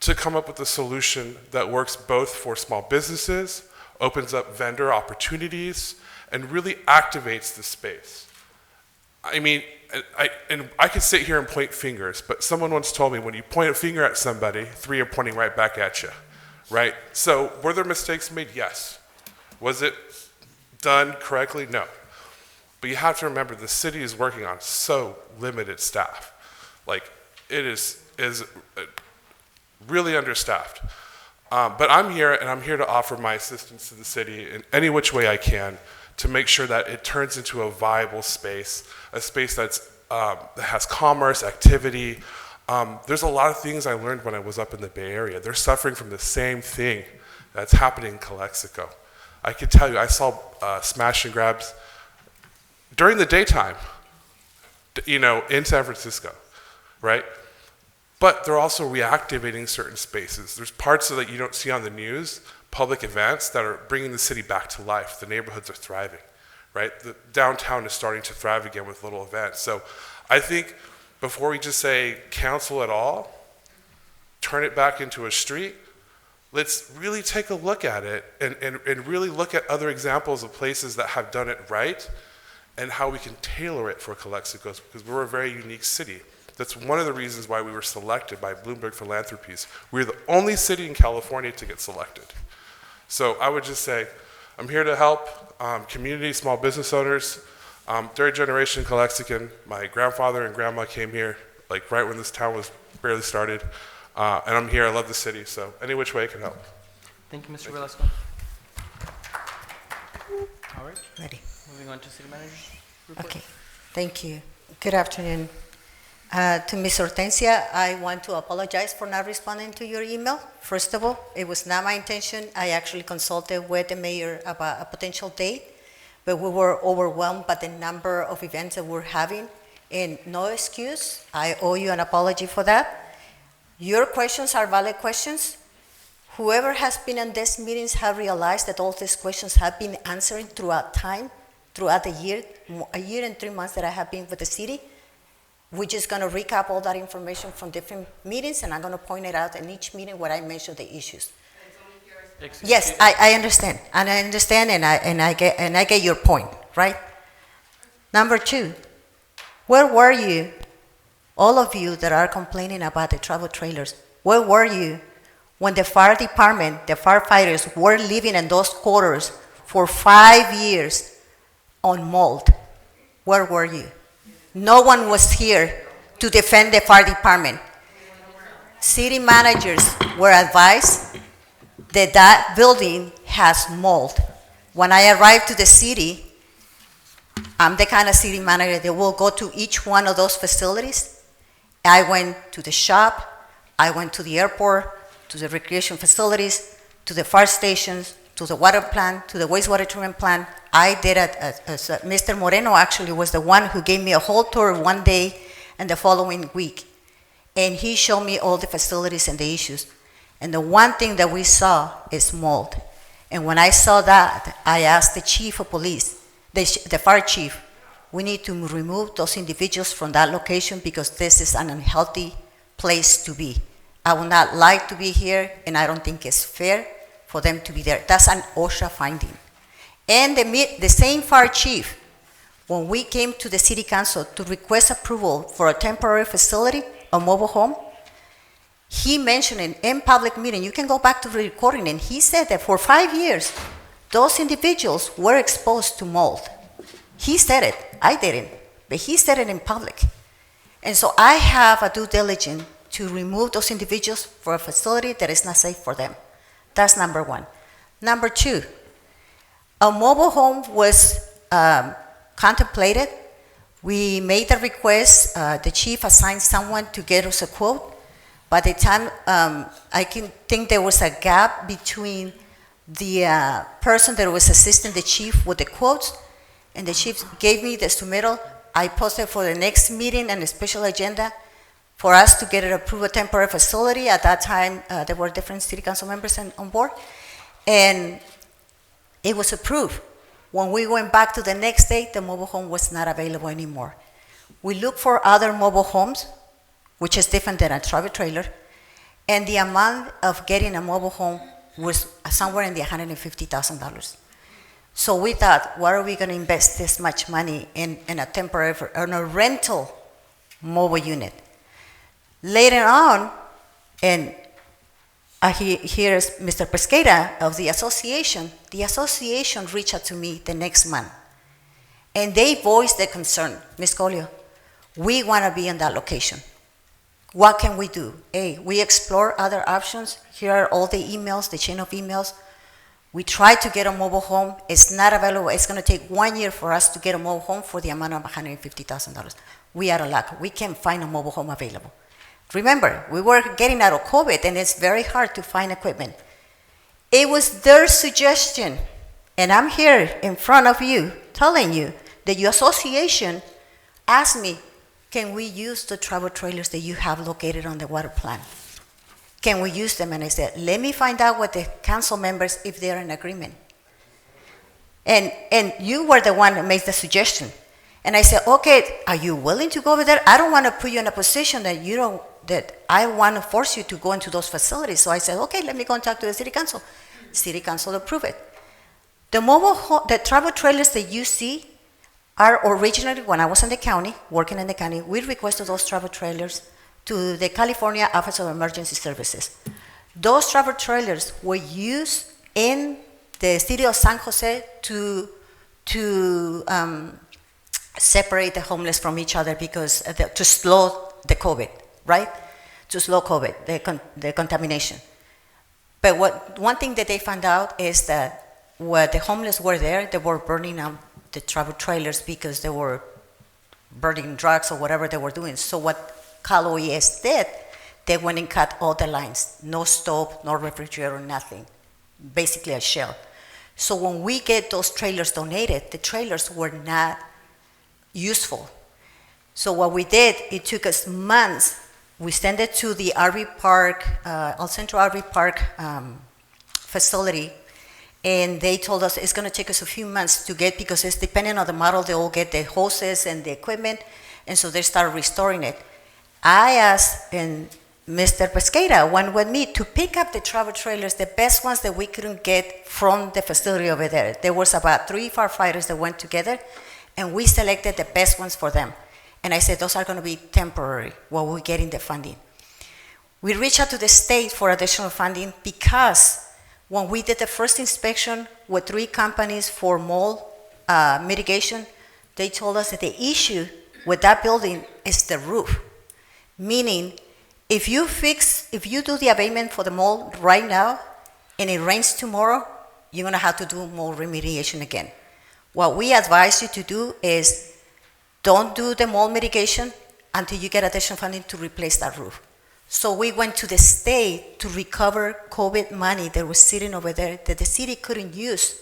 to come up with a solution that works both for small businesses, opens up vendor opportunities, and really activates the space. I mean, I could sit here and point fingers, but someone once told me when you point a finger at somebody, 3 are pointing right back at you, right? So were there mistakes made? Yes. Was it done correctly? No. But you have to remember the city is working on so limited staff. Like, it is really understaffed. But I'm here, and I'm here to offer my assistance to the city in any which way I can to make sure that it turns into a viable space, a space that has commerce, activity. There's a lot of things I learned when I was up in the Bay Area. They're suffering from the same thing that's happening in Calexico. I can tell you, I saw smash and grabs during the daytime, in San Francisco, right? But they're also reactivating certain spaces. There's parts that you don't see on the news, public events that are bringing the city back to life. The neighborhoods are thriving, right? The downtown is starting to thrive again with little events. So I think before we just say cancel it all, turn it back into a street, let's really take a look at it and really look at other examples of places that have done it right and how we can tailor it for Calexico, because we're a very unique city. That's one of the reasons why we were selected by Bloomberg Philanthropies. We're the only city in California to get selected. So I would just say, I'm here to help community, small business owners. Third generation Calexican. My grandfather and grandma came here like right when this town was barely started. And I'm here, I love the city, so any which way I can help. Thank you, Mr. Velasco. All right. Ready. Moving on to city manager's report. Okay, thank you. Good afternoon. To Ms. Hortensia, I want to apologize for not responding to your email. First of all, it was not my intention. I actually consulted with the mayor about a potential date, but we were overwhelmed by the number of events that we're having, and no excuse. I owe you an apology for that. Your questions are valid questions. Whoever has been in these meetings have realized that all these questions have been answered throughout time, throughout the year, a year and 3 months that I have been with the city. We're just going to recap all that information from different meetings, and I'm going to point it out in each meeting where I mention the issues. Yes, I understand, and I get your point, right? Number two, where were you, all of you that are complaining about the travel trailers? Where were you when the fire department, the firefighters were living in those quarters for 5 years on mold? Where were you? No one was here to defend the fire department. City managers were advised that that building has mold. When I arrived to the city, I'm the kind of city manager that will go to each one of those facilities. I went to the shop, I went to the airport, to the recreation facilities, to the fire stations, to the water plant, to the wastewater treatment plant. I did it, Mr. Moreno actually was the one who gave me a whole tour one day and the following week. And he showed me all the facilities and the issues. And the one thing that we saw is mold. And when I saw that, I asked the chief of police, the fire chief, we need to remove those individuals from that location because this is an unhealthy place to be. I would not like to be here, and I don't think it's fair for them to be there. That's an OSHA finding. And the same fire chief, when we came to the city council to request approval for a temporary facility, a mobile home, he mentioned in public meeting, you can go back to the recording, and he said that for 5 years, those individuals were exposed to mold. He said it, I didn't, but he said it in public. And so I have a due diligence to remove those individuals for a facility that is not safe for them. That's number one. Number two, a mobile home was contemplated. We made the request, the chief assigned someone to get us a quote. By the time, I can think there was a gap between the person that was assisting the chief with the quotes, and the chief gave me the submittal. I posted for the next meeting and a special agenda for us to get it approved, a temporary facility. At that time, there were different city council members on board, and it was approved. When we went back to the next day, the mobile home was not available anymore. We looked for other mobile homes, which is different than a travel trailer, and the amount of getting a mobile home was somewhere in the $150,000. So we thought, why are we going to invest this much money in a temporary, in a rental mobile unit? Later on, and here's Mr. Pesqueira of the association reached out to me the next month, and they voiced their concern. Ms. Colio, we want to be in that location. What can we do? A, we explore other options. Here are all the emails, the chain of emails. We tried to get a mobile home. It's not available. It's going to take 1 year for us to get a mobile home for the amount of $150,000. We are a luck. We can't find a mobile home available. Remember, we were getting out of COVID, and it's very hard to find equipment. It was their suggestion, and I'm here in front of you telling you that your association asked me, can we use the travel trailers that you have located on the water plant? Can we use them? And I said, let me find out with the council members if they're in agreement. And you were the one that made the suggestion. And I said, okay, are you willing to go over there? I don't want to put you in a position that that I want to force you to go into those facilities. So I said, okay, let me go and talk to the city council. City council approved it. The travel trailers that you see, originally, when I was in the county, working in the county, we requested those travel trailers to the California Office of Emergency Services. Those travel trailers were used in the city of San Jose to separate the homeless from each other because to slow the COVID, right? To slow COVID, the contamination. But one thing that they found out is that when the homeless were there, they were burning out the travel trailers because they were burning drugs or whatever they were doing. So what Cal OES did, they went and cut all the lines. No stove, no refrigerator, nothing. Basically a shell. So when we get those trailers donated, the trailers were not useful. So what we did, it took us months. We sent it to the RV Park, El Centro RV Park facility, and they told us it's going to take us a few months to get, because it's depending on the model, they all get the hoses and the equipment, and so they started restoring it. I asked, and Mr. Pesqueira went with me to pick up the travel trailers, the best ones that we couldn't get from the facility over there. There was about 3 firefighters that went together, and we selected the best ones for them. And I said, those are going to be temporary while we're getting the funding. We reached out to the state for additional funding because when we did the first inspection with 3 companies for mold mitigation, they told us that the issue with that building is the roof. Meaning, if you do the abatement for the mold right now and it rains tomorrow, you're going to have to do mold remediation again. What we advise you to do is don't do the mold mitigation until you get additional funding to replace that roof. So we went to the state to recover COVID money that was sitting over there that the city couldn't use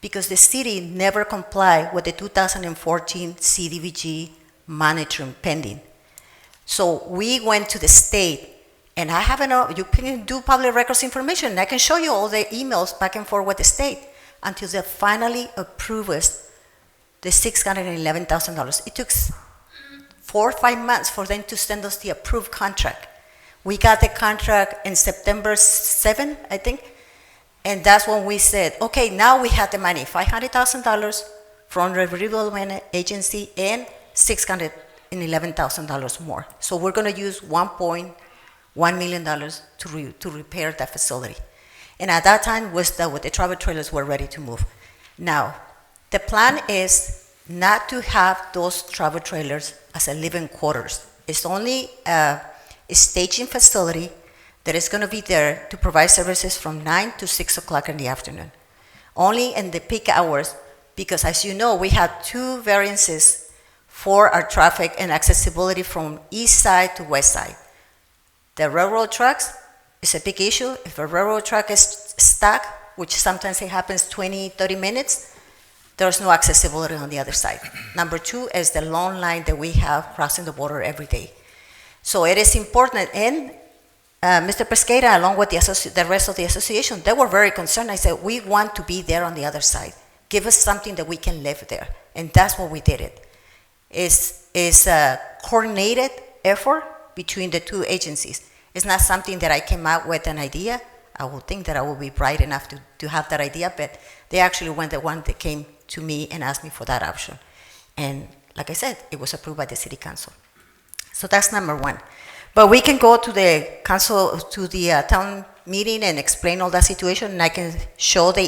because the city never complied with the 2014 CDBG monitoring pending. So we went to the state, and I have you can do public records information, and I can show you all the emails back and forth with the state until they finally approved us the $611,000. It took 4 or 5 months for them to send us the approved contract. We got the contract in September 7, I think, and that's when we said, okay, now we have the money, $500,000 from the Redevelopment Agency and $611,000 more. So we're going to use $1.1 million to repair that facility. And at that time, the travel trailers were ready to move. Now, the plan is not to have those travel trailers as a living quarters. It's only a staging facility that is going to be there to provide services from 9 to 6 o'clock in the afternoon. Only in the peak hours, because as you know, we have 2 variances for our traffic and accessibility from east side to west side. The railroad trucks is a big issue. If a railroad truck is stuck, which sometimes it happens 20, 30 minutes, there's no accessibility on the other side. Number 2 is the long line that we have crossing the border every day. So it is important, and Mr. Pesqueira, along with the rest of the association, they were very concerned. I said, we want to be there on the other side. Give us something that we can live there. And that's what we did it. It's a coordinated effort between the 2 agencies. It's not something that I came out with an idea. I would think that I would be bright enough to have that idea, but they actually were the one that came to me and asked me for that option. And like I said, it was approved by the city council. So that's number 1. But we can go to the council, to the town meeting and explain all that situation, and I can show the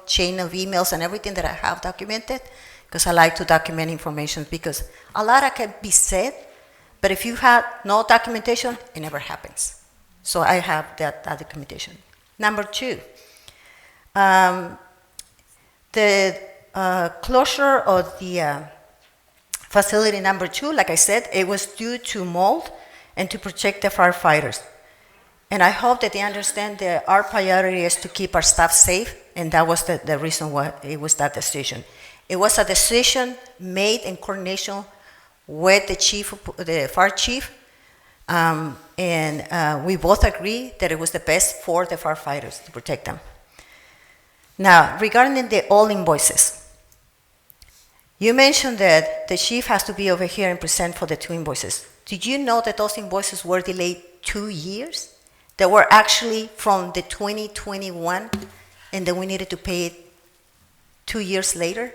chain of emails and everything that I have documented, because I like to document information, because a lot can be said, but if you have no documentation, it never happens. So I have that documentation. Number 2, the closure of the facility number 2, like I said, it was due to mold and to protect the firefighters. And I hope that they understand that our priority is to keep our staff safe, and that was the reason why it was that decision. It was a decision made in coordination with the fire chief, and we both agree that it was the best for the firefighters to protect them. Now, regarding the all invoices, you mentioned that the chief has to be over here and present for the 2 invoices. Did you know that those invoices were delayed 2 years? They were actually from the 2021, and then we needed to pay it 2 years later.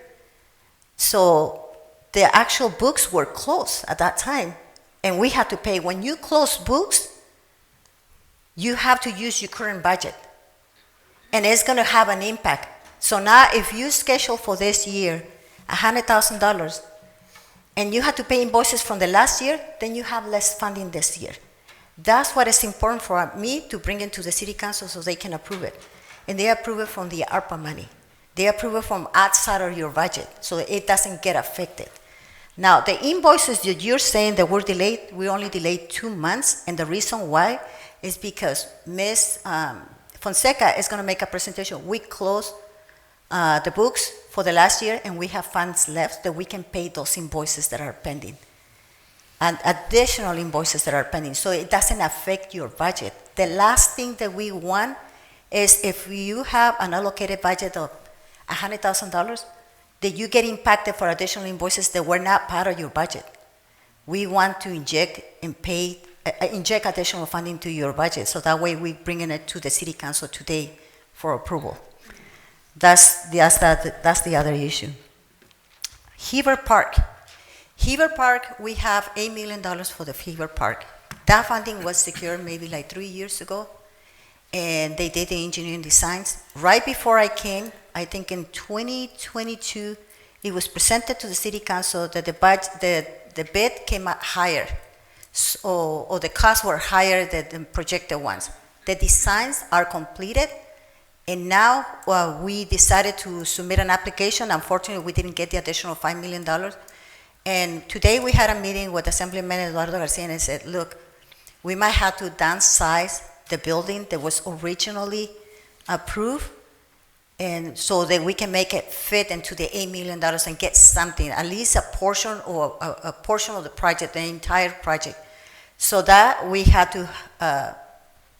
So the actual books were closed at that time, and we had to pay. When you close books, you have to use your current budget, and it's going to have an impact. So now if you schedule for this year $100,000 and you have to pay invoices from the last year, then you have less funding this year. That's what is important for me to bring it to the city council so they can approve it. And they approve it from the ARPA money. They approve it from outside of your budget so it doesn't get affected. Now, the invoices that you're saying that were delayed, we only delayed 2 months, and the reason why is because Ms. Fonseca is going to make a presentation. We closed the books for the last year, and we have funds left that we can pay those invoices that are pending, and additional invoices that are pending, so it doesn't affect your budget. The last thing that we want is if you have an allocated budget of $100,000, that you get impacted for additional invoices that were not part of your budget. We want to inject additional funding to your budget, so that way we bringing it to the city council today for approval. That's the other issue. Heber Park. Heber Park, we have $8 million for the Heber Park. That funding was secured maybe like 3 years ago, and they did the engineering designs. Right before I came, I think in 2022, it was presented to the city council that the bid came out higher, or the costs were higher than the projected ones. The designs are completed, and now we decided to submit an application. Unfortunately, we didn't get the additional $5 million. And today we had a meeting with Assemblyman Eduardo Garcia, and I said, look, we might have to downsize the building that was originally approved, and so that we can make it fit into the $8 million and get something, at least a portion or a portion of the project, the entire project. So that we had to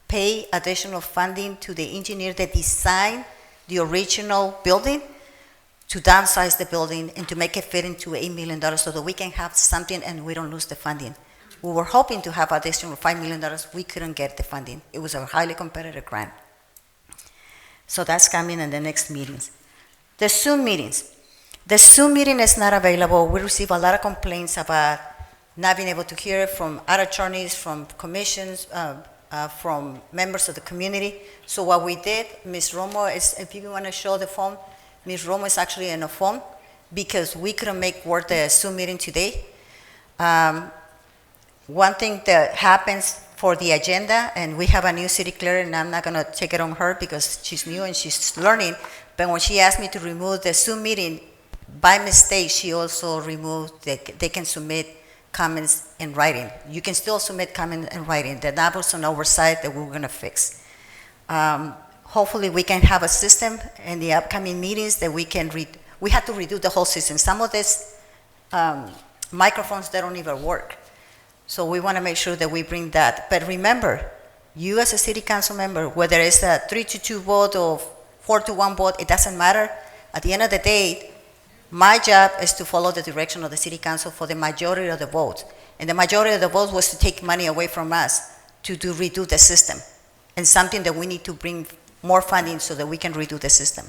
pay additional funding to the engineer that designed the original building to downsize the building and to make it fit into $8 million so that we can have something and we don't lose the funding. We were hoping to have additional $5 million. We couldn't get the funding. It was a highly competitive grant. So that's coming in the next meetings. The Zoom meetings. The Zoom meeting is not available. We receive a lot of complaints about not being able to hear it from other attorneys, from commissions, from members of the community. So what we did, Ms. Romo, is, if you want to show the phone, Ms. Romo is actually in a phone because we couldn't make work the Zoom meeting today. One thing that happens for the agenda, and we have a new city clerk, and I'm not going to take it on her because she's new and she's learning, but when she asked me to remove the Zoom meeting, by mistake, she also removed, they can submit comments in writing. You can still submit comments in writing. That was an oversight that we were going to fix. Hopefully we can have a system in the upcoming meetings that we can we have to redo the whole system. Some of these microphones, they don't even work. So we want to make sure that we bring that. But remember, you as a city council member, whether it's a 3-2 vote or 4-1 vote, it doesn't matter. At the end of the day, my job is to follow the direction of the city council for the majority of the votes. And the majority of the votes was to take money away from us to redo the system. And something that we need to bring more funding so that we can redo the system.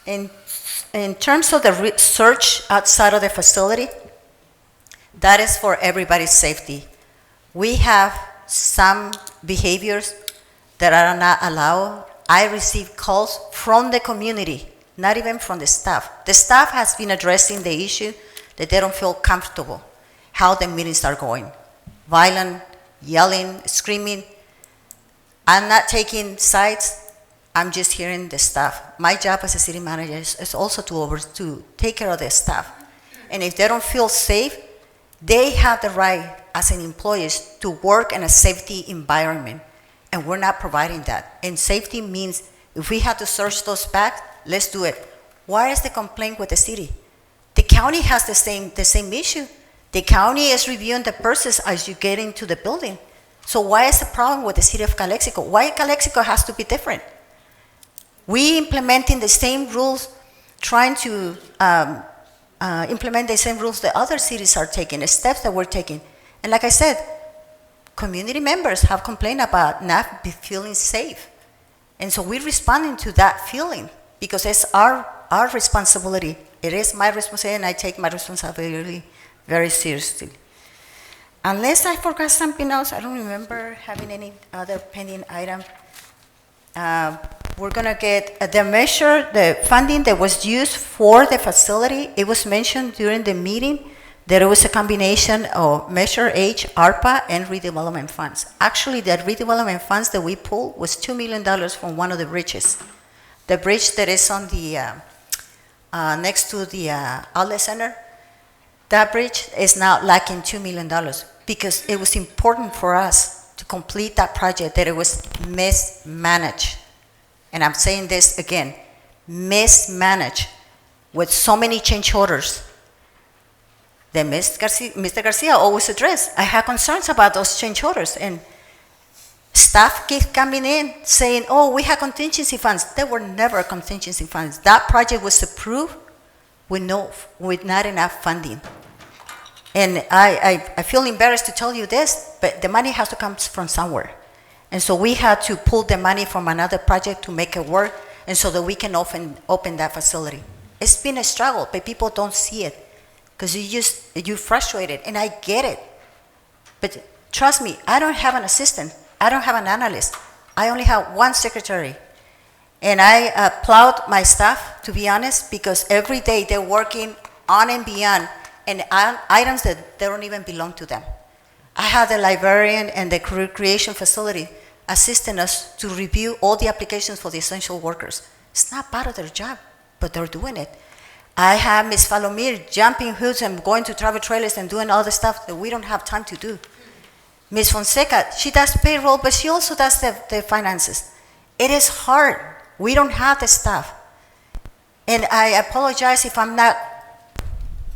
In terms of the research outside of the facility, that is for everybody's safety. We have some behaviors that are not allowed. I receive calls from the community, not even from the staff. The staff has been addressing the issue that they don't feel comfortable how the meetings are going. Violent, yelling, screaming. I'm not taking sides. I'm just hearing the staff. My job as a city manager is also to take care of the staff. And if they don't feel safe, they have the right as an employees to work in a safety environment, and we're not providing that. And safety means if we have to search those bags, let's do it. Why is the complaint with the city? The county has the same issue. The county is reviewing the purses as you get into the building. So why is the problem with the city of Calexico? Why Calexico has to be different? We implementing the same rules, trying to implement the same rules that other cities are taking, the steps that we're taking. And like I said, community members have complained about not feeling safe. And so we're responding to that feeling because it's our responsibility It is my responsibility, and I take my responsibility very seriously. Unless I forgot something else, I don't remember having any other pending item. We're gonna get the funding that was used for the facility. It was mentioned during the meeting that it was a combination of Measure H, ARPA, and redevelopment funds. Actually, the redevelopment funds that we pulled was $2 million from one of the bridges. The bridge that is on the, next to the outlet center, that bridge is now lacking $2 million because it was important for us to complete that project, that it was mismanaged. And I'm saying this again, mismanaged with so many change orders that Mr. Garcia always addressed. I had concerns about those change orders, and staff keep coming in saying, oh, we have contingency funds. There were never contingency funds. That project was approved with not enough funding. And I feel embarrassed to tell you this, but the money has to come from somewhere. And so we had to pull the money from another project to make it work, and so that we can open that facility. It's been a struggle, but people don't see it because you're frustrated, and I get it. But trust me, I don't have an assistant. I don't have an analyst. I only have one secretary. And I applaud my staff, to be honest, because every day they're working on and beyond, and items that they don't even belong to them. I have the librarian and the recreation facility assisting us to review all the applications for the essential workers. It's not part of their job, but they're doing it. I have Ms. Falomir jumping hoods and going to travel trailers and doing all the stuff that we don't have time to do. Ms. Fonseca, she does payroll, but she also does the finances. It is hard. We don't have the staff. And I apologize if I'm not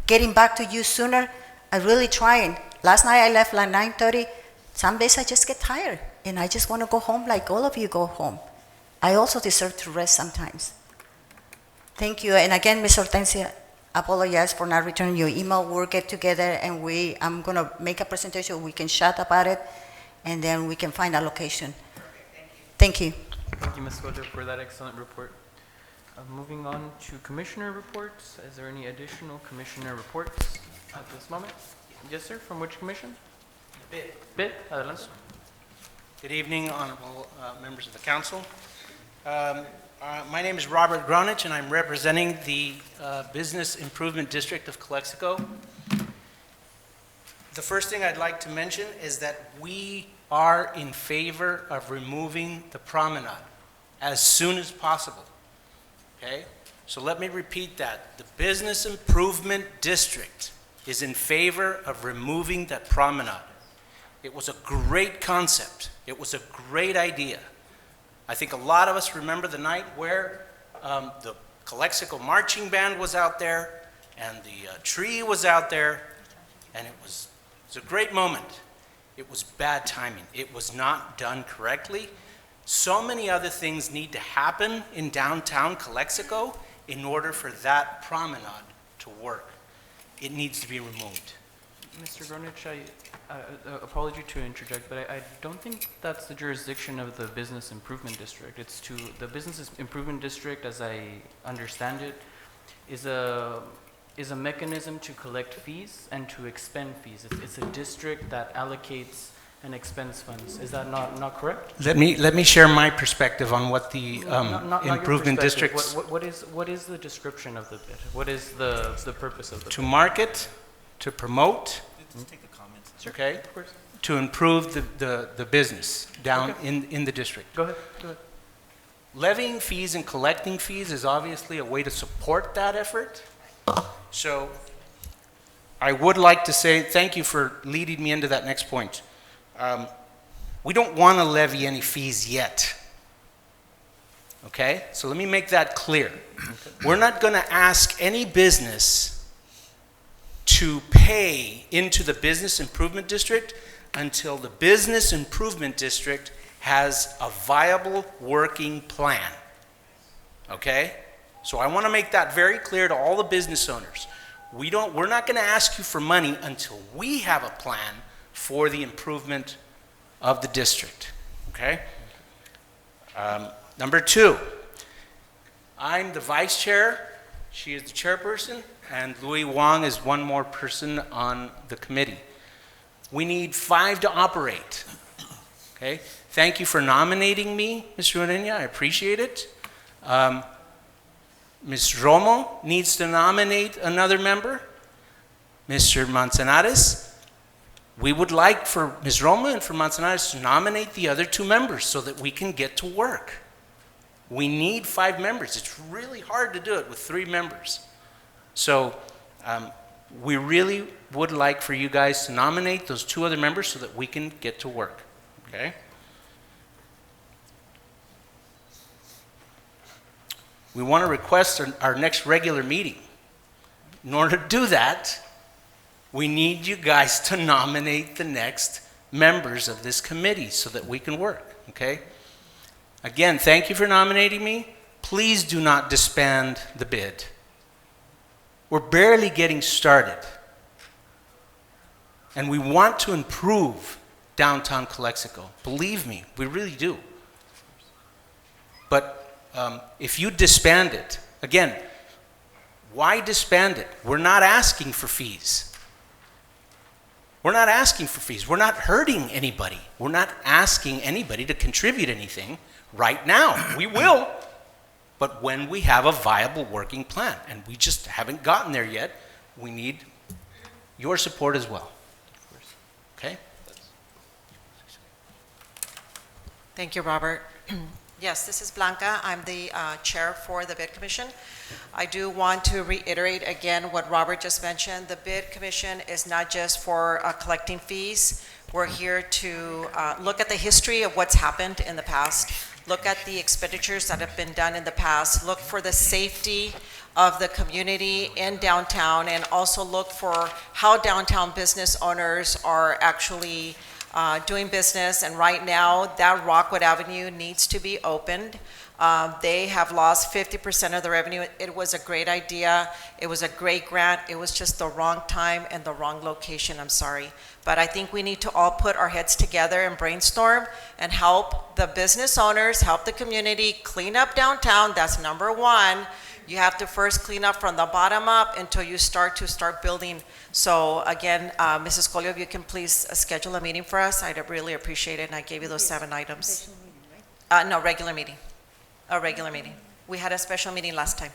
getting back to you sooner. I'm really trying. Last night I left like 9:30. Some days I just get tired, and I just want to go home like all of you go home. I also deserve to rest sometimes. Thank you. And again, Ms. Hortensia, apologize for not returning your email. We'll get together, and I'm going to make a presentation. We can chat about it, and then we can find a location. Thank you. Thank you, Ms. Gojo, for that excellent report. Moving on to commissioner reports. Is there any additional commissioner reports at this moment? Yes, sir. From which commission? BID. Adelante. Good evening, honorable members of the council. My name is Robert Gronich, and I'm representing the Business Improvement District of Calexico. The first thing I'd like to mention is that we are in favor of removing the promenade as soon as possible. Okay? So let me repeat that. The Business Improvement District is in favor of removing that promenade. It was a great concept. It was a great idea. I think a lot of us remember the night where the Calexico marching band was out there and the tree was out there, and it was a great moment. It was bad timing. It was not done correctly. So many other things need to happen in downtown Calexico in order for that promenade to work. It needs to be removed. Mr. Gronich, apology to interject, but I don't think that's the jurisdiction of the Business Improvement District. It's to the Business Improvement District, as I understand it, is a mechanism to collect fees and to expend fees. It's a district that allocates and expends funds. Is that not correct? Let me share my perspective on what the Not your improvement perspective. districts. What is the description of the bid? What is the purpose of the bid? To market, to promote, okay, Of course. to improve the business down Okay. in the district. Go ahead. Levying fees and collecting fees is obviously a way to support that effort. So I would like to say thank you for leading me into that next point. We don't want to levy any fees yet. Okay? So let me make that clear. We're not going to ask any business to pay into the Business Improvement District until the Business Improvement District has a viable working plan. Okay? So I want to make that very clear to all the business owners. We're not going to ask you for money until we have a plan for the improvement of the district. Okay? Number two, I'm the vice chair She is the chairperson, and Louis Wong is one more person on the committee. We need 5 to operate. Okay? Thank you for nominating me, Mr. Ureña. I appreciate it. Ms. Romo needs to nominate another member. Mr. Manzanares, we would like for Ms. Romo and for Manzanares to nominate the other 2 members so that we can get to work. We need 5 members. It's really hard to do it with 3 members. So we really would like for you guys to nominate those 2 other members so that we can get to work. Okay? We want to request our next regular meeting. In order to do that, we need you guys to nominate the next members of this committee so that we can work. Okay? Again, thank you for nominating me. Please do not disband the bid. We're barely getting started. And we want to improve downtown Calexico. Believe me, we really do. But if you disband it, again, why disband it? We're not asking for fees. We're not asking for fees. We're not hurting anybody. We're not asking anybody to contribute anything right now. We will, but when we have a viable working plan, and we just haven't gotten there yet, we need your support as well. Okay? Thank you, Robert. Yes, this is Blanca. I'm the chair for the bid commission. I do want to reiterate again what Robert just mentioned. The bid commission is not just for collecting fees. We're here to look at the history of what's happened in the past, look at the expenditures that have been done in the past, look for the safety of the community in downtown, and also look for how downtown business owners are actually doing business. And right now, that Rockwood Avenue needs to be opened. They have lost 50% of the revenue. It was a great idea. It was a great grant. It was just the wrong time and the wrong location, I'm sorry. But I think we need to all put our heads together and brainstorm and help the business owners, help the community clean up downtown. That's number 1. You have to first clean up from the bottom up until you start building. So again, Mrs. Colio, if you can please schedule a meeting for us, I'd really appreciate it. And I gave you those 7 items. No, regular meeting. A regular meeting. We had a special meeting last time.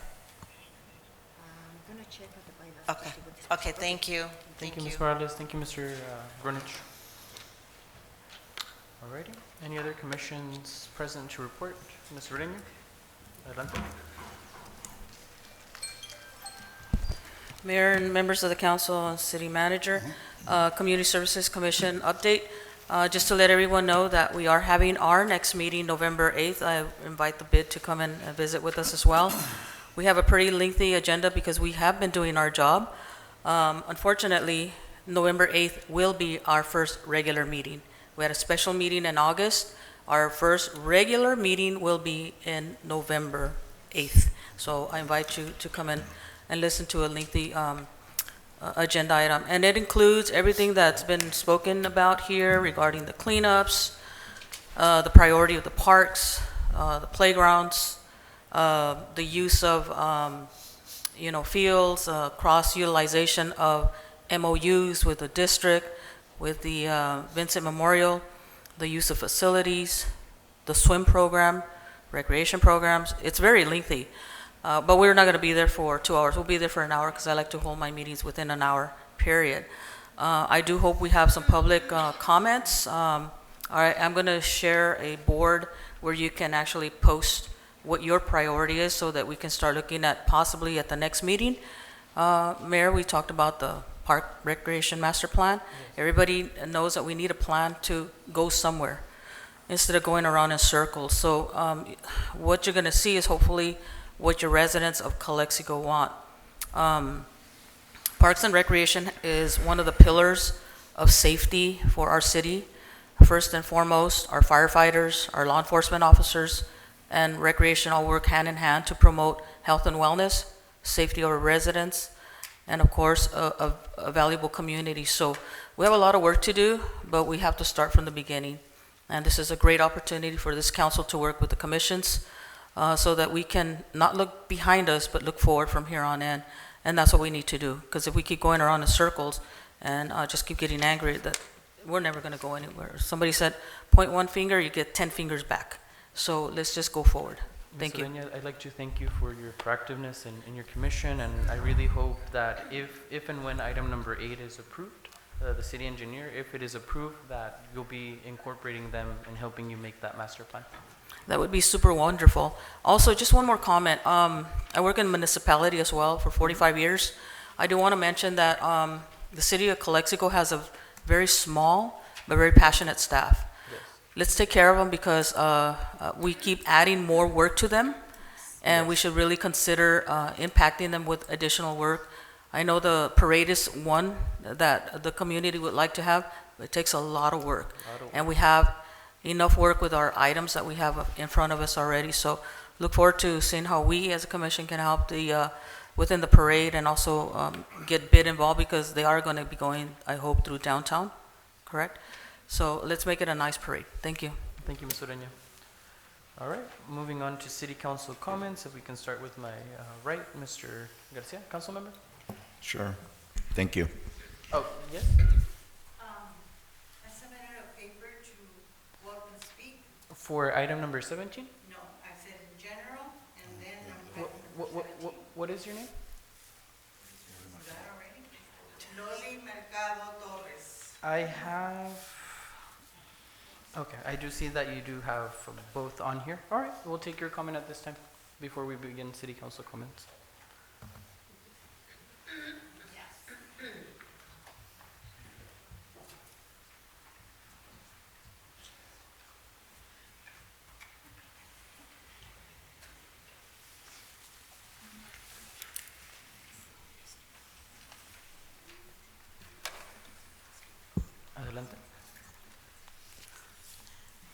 Okay. Okay, thank you. Thank you, Ms. Morales. Thank you, Mr. Grunich. Alrighty. Any other commissions present to report? Ms. Ureña? Adelante. Mayor and members of the council and city manager, Community Services Commission update. Just to let everyone know that we are having our next meeting November 8th. I invite the bid to come and visit with us as well. We have a pretty lengthy agenda because we have been doing our job. Unfortunately, November 8th will be our first regular meeting. We had a special meeting in August. Our first regular meeting will be in November 8th. So I invite you to come in and listen to a lengthy agenda item. And it includes everything that's been spoken about here regarding the cleanups, the priority of the parks, the playgrounds, the use of fields, cross-utilization of MOUs with the district, with the Vincent Memorial, the use of facilities, the swim program, recreation programs. It's very lengthy. But we're not going to be there for 2 hours. We'll be there for an hour because I like to hold my meetings within an hour period. I do hope we have some public comments. I'm going to share a board where you can actually post what your priority is so that we can start looking at possibly at the next meeting. Mayor, we talked about the park recreation master plan. Everybody knows that we need a plan to go somewhere instead of going around in circles. So what you're going to see is hopefully what your residents of Calexico want. Parks and Recreation is one of the pillars of safety for our city. First and foremost, our firefighters, our law enforcement officers, and recreation all work hand in hand to promote health and wellness, safety of our residents, and of course, a valuable community. So we have a lot of work to do, but we have to start from the beginning. And this is a great opportunity for this council to work with the commissions so that we can not look behind us, but look forward from here on in. And that's what we need to do, because if we keep going around in circles and just keep getting angry, that we're never going to go anywhere. Somebody said, point one finger, you get 10 fingers back. So let's just go forward. Thank you. Sylvania, I'd like to thank you for your proactiveness in your commission, and I really hope that if and when item number 8 is approved, the city engineer, if it is approved, that you'll be incorporating them and helping you make that master plan. That would be super wonderful. Also, just one more comment. I work in municipality as well for 45 years. I do want to mention that the city of Calexico has a very small but very passionate staff. Yes. Let's take care of them, because we keep adding more work to them, and we should really consider impacting them with additional work. I know the parade is one that the community would like to have, but it takes a lot of work. And we have enough work with our items that we have in front of us already. So look forward to seeing how we as a commission can help within the parade, and also get BID involved, because they are going to be going, I hope, through downtown, correct? So let's make it a nice parade. Thank you. Thank you, Ms. Ureña. All right, moving on to city council comments. If we can start with my right, Mr. Garcia, council member. Sure. Thank you. Oh, yes? I submitted a paper to go up and speak. For item number 17? No, I said in general, and then What is your name? Is that already? Loli Mercado Torres. I have, okay, I do see that you do have both on here. All right, we'll take your comment at this time before we begin city council comments. Adelante.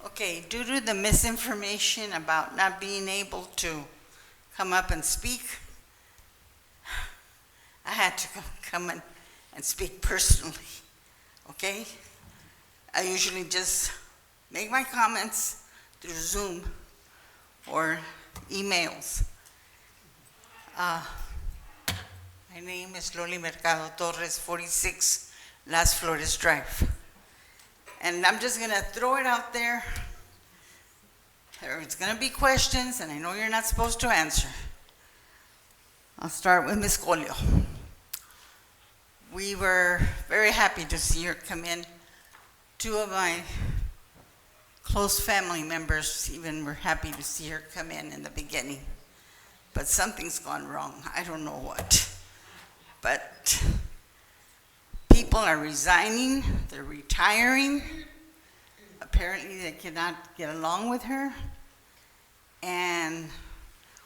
Okay, due to the misinformation about not being able to come up and speak, I had to come in and speak personally, okay? I usually just make my comments through Zoom or emails. My name is Loli Mercado Torres, 46 Las Flores Drive. And I'm just gonna throw it out there. There's gonna be questions, and I know you're not supposed to answer. I'll start with Ms. Colio. We were very happy to see her come in. Two of my close family members even were happy to see her come in the beginning. But something's gone wrong. I don't know what. But people are resigning, they're retiring. Apparently they cannot get along with her.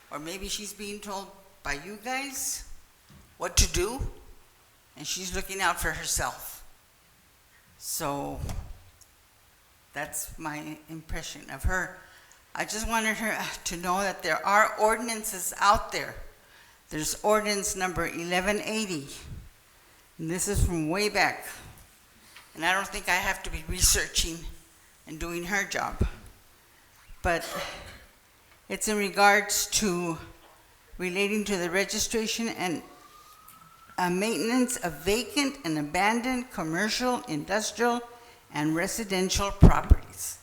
Or maybe she's being told by you guys what to do, and she's looking out for herself. So that's my impression of her. I just wanted her to know that there are ordinances out there. There's ordinance number 1180. And this is from way back. And I don't think I have to be researching and doing her job. But it's in regards to relating to the registration and maintenance of vacant and abandoned commercial, industrial, and residential properties.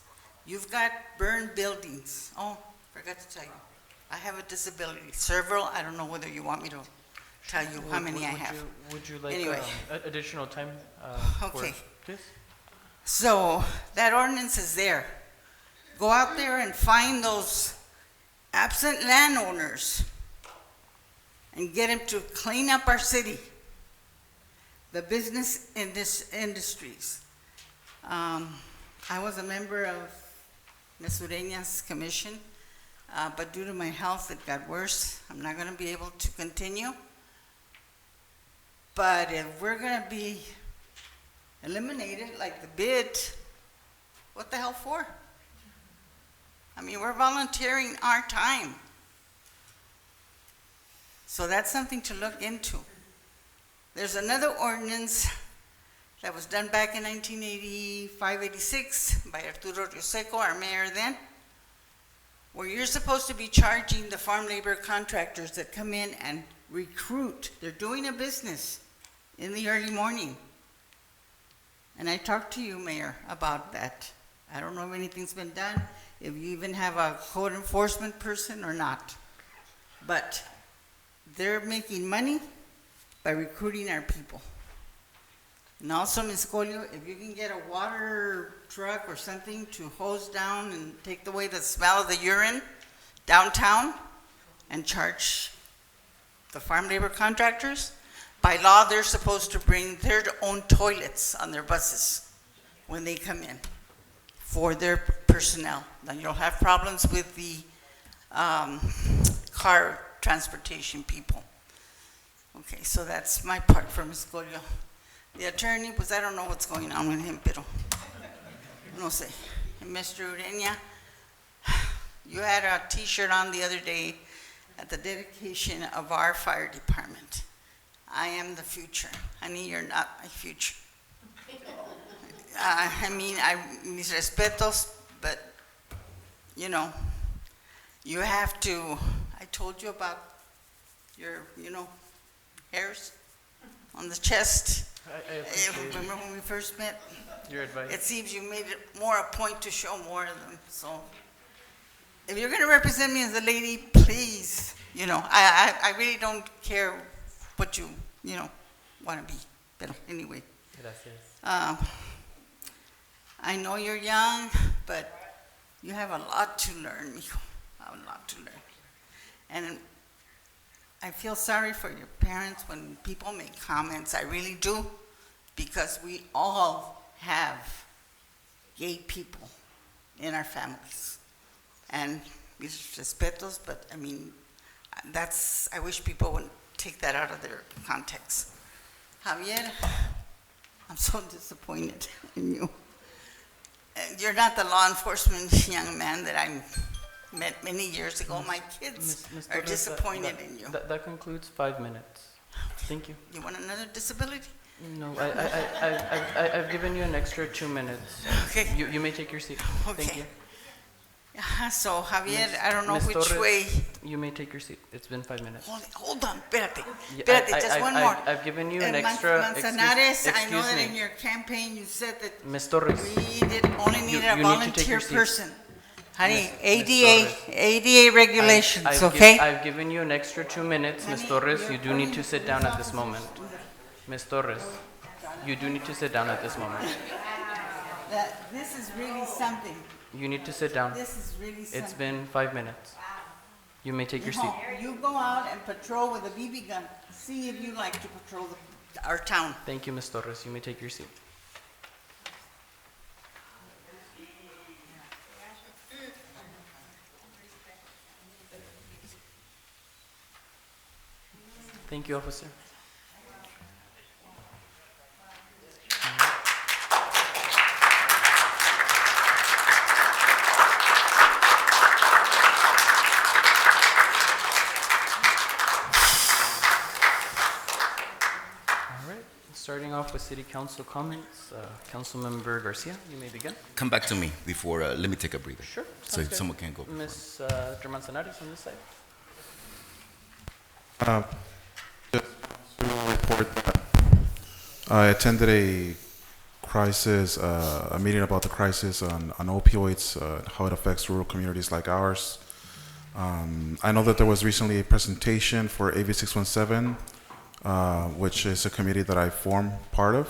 You've got burned buildings. Oh, forgot to tell you. I have a disability, several. I don't know whether you want me to tell you how many I have. Would you like Anyway. additional time? Okay. Please? So that ordinance is there. Go out there and find those absent landowners and get them to clean up our city, the business in this industries. I was a member of Ms. Ureña's commission, but due to my health, it got worse. I'm not going to be able to continue. But if we're going to be eliminated like the bid, what the hell for? I mean, we're volunteering our time. So that's something to look into. There's another ordinance that was done back in 1985, 86 by Arturo Rioseco, our mayor then. where you're supposed to be charging the farm labor contractors that come in and recruit. They're doing a business in the early morning. And I talked to you, Mayor, about that. I don't know if anything's been done, if you even have a code enforcement person or not. But they're making money by recruiting our people. And also, Ms. Colio, if you can get a water truck or something to hose down and take away the smell of the urine downtown and charge the farm labor contractors, by law, they're supposed to bring their own toilets on their buses when they come in for their personnel. Then you'll have problems with the car transportation people. Okay, so that's my part for Ms. Colio. The attorney, pues I don't know what's going on with him, pero no sé. And Mr. Ureña, you had a t-shirt on the other day at the dedication of our fire department. I am the future. Honey, you're not my future. I mean, mis respetos, but, you know, you have to, I told you about your, hairs on the chest. I appreciate it. Remember when we first met? Your advice. It seems you made it more a point to show more of them, so. If you're gonna represent me as a lady, please, I really don't care what you want to be, but anyway. Gracias. I know you're young, but you have a lot to learn, mijo, a lot to learn. And I feel sorry for your parents when people make comments, I really do, because we all have gay people in our families. And mis respetos, but I mean, I wish people wouldn't take that out of their context. Javier, I'm so disappointed in you. You're not the law enforcement young man that I met many years ago. My kids Ms. are Torres, disappointed in you. That concludes 5 minutes. Thank you. You want another disability? No, I've given you an extra 2 minutes. Okay. You may take your seat. Thank Okay. you. So Javier, I don't know Ms. which Torres, way. You may take your seat. It's been 5 minutes. Hold on, espérate. Yeah, Espérate, just one more. I've given you an extra. Manzanares, I know excuse that me. in your campaign you said that Ms. Torres. we only needed a you need to take volunteer your seat. person. Honey, Ms. ADA regulations, I've okay? I've given you an extra 2 minutes, Ms. Torres. You do need to sit down at this moment. Ms. Torres, you do need to sit down at this moment. This is really something. You need to sit down. This is really something. It's been 5 minutes. You may take your seat. You go out and patrol with a BB gun. See if you like to patrol our town. Thank you, Ms. Torres. You may take your seat. Thank you, officer. All right, starting off with city council comments, Councilmember Garcia, you may begin. Come back to me before, let me take a breather. Sure. So sounds good. someone can go. Ms. Manzanares on this side. Just to report that I attended a crisis, a meeting about the crisis on opioids, how it affects rural communities like ours. I know that there was recently a presentation for AB 617, which is a committee that I form part of,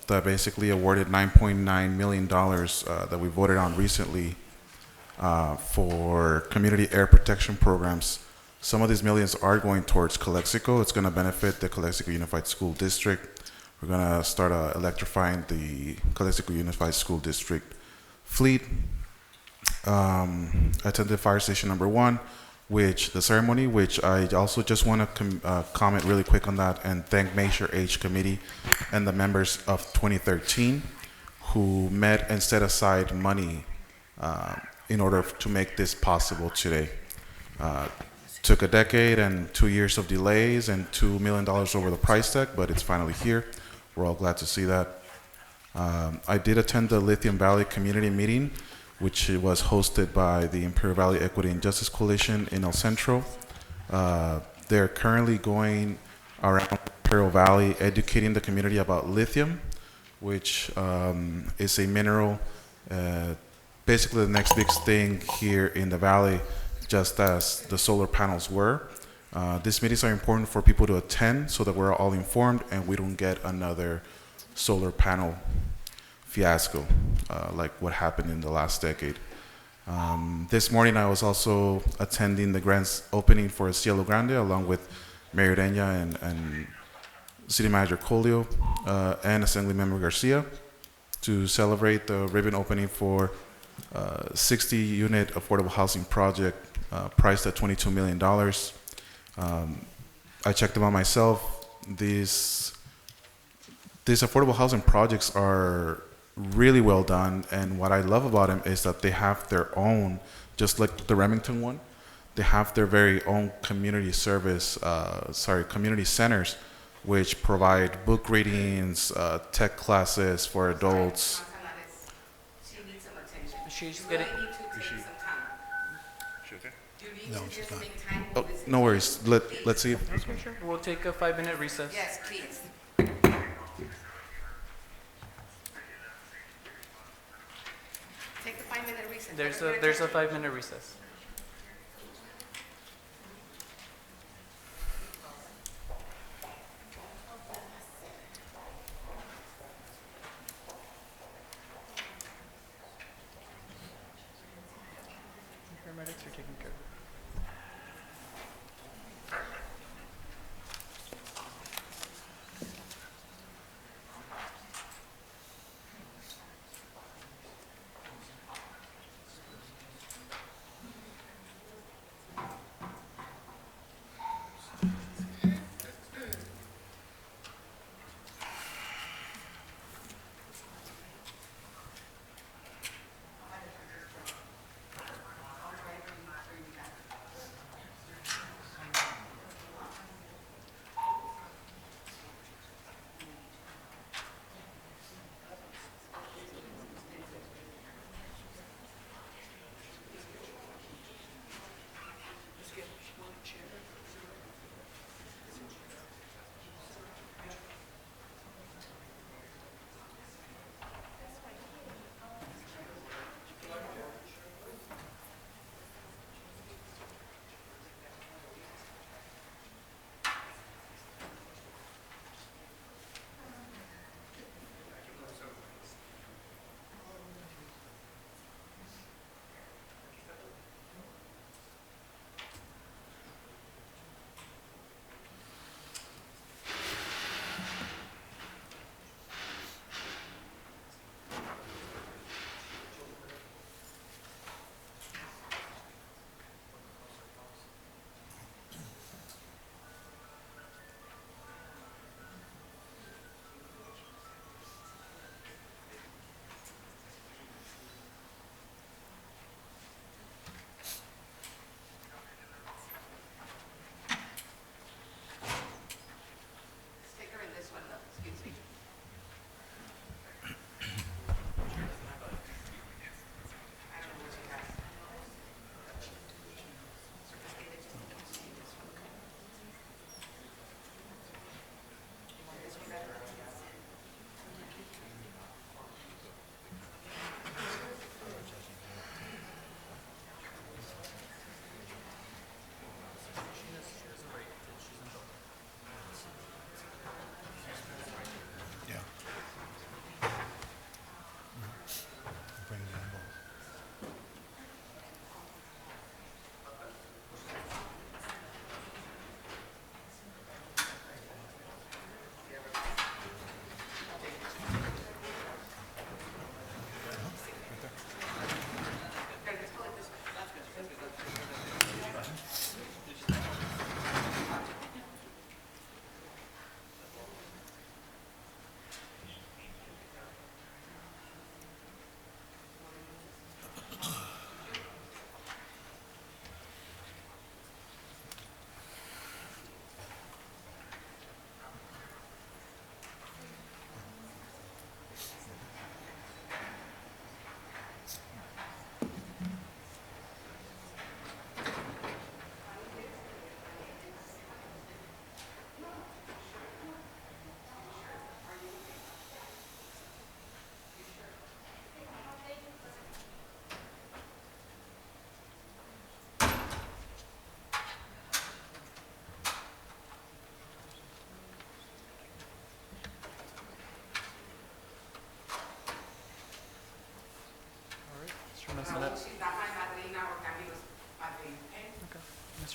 that basically awarded $9.9 million that we voted on recently for community air protection programs. Some of these millions are going towards Calexico. It's going to benefit the Calexico Unified School District. We're going to start electrifying the Calexico Unified School District fleet. I attended fire station number 1, which the ceremony, which I also just want to comment really quick on that and thank Measure H Committee and the members of 2013 who met and set aside money in order to make this possible today. Took a decade and 2 years of delays and $2 million over the price tag, but it's finally here. We're all glad to see that. I did attend the Lithium Valley community meeting, which was hosted by the Imperial Valley Equity and Justice Coalition in El Centro. They're currently going around Imperial Valley educating the community about lithium, which is a mineral, basically the next big thing here in the valley, just as the solar panels were. These meetings are important for people to attend so that we're all informed and we don't get another solar panel fiasco like what happened in the last decade. This morning I was also attending the grand opening for Cielo Grande along with Mayor Ureña and City Manager Colio and Assembly Member Garcia to celebrate the ribbon opening for 60-unit affordable housing project priced at $22 million. I checked them out myself. These affordable housing projects are really well done, and what I love about them is that they have their own, just like the Remington one, they have their very own community service, community centers, which provide book readings, tech classes for adults. She's getting. No, she's not. Oh, no worries. Let's see. Okay, sure. We'll take a 5-minute recess. Yes, please. Take a 5-minute recess. There's a 5-minute recess. Paramedics are taking care of it.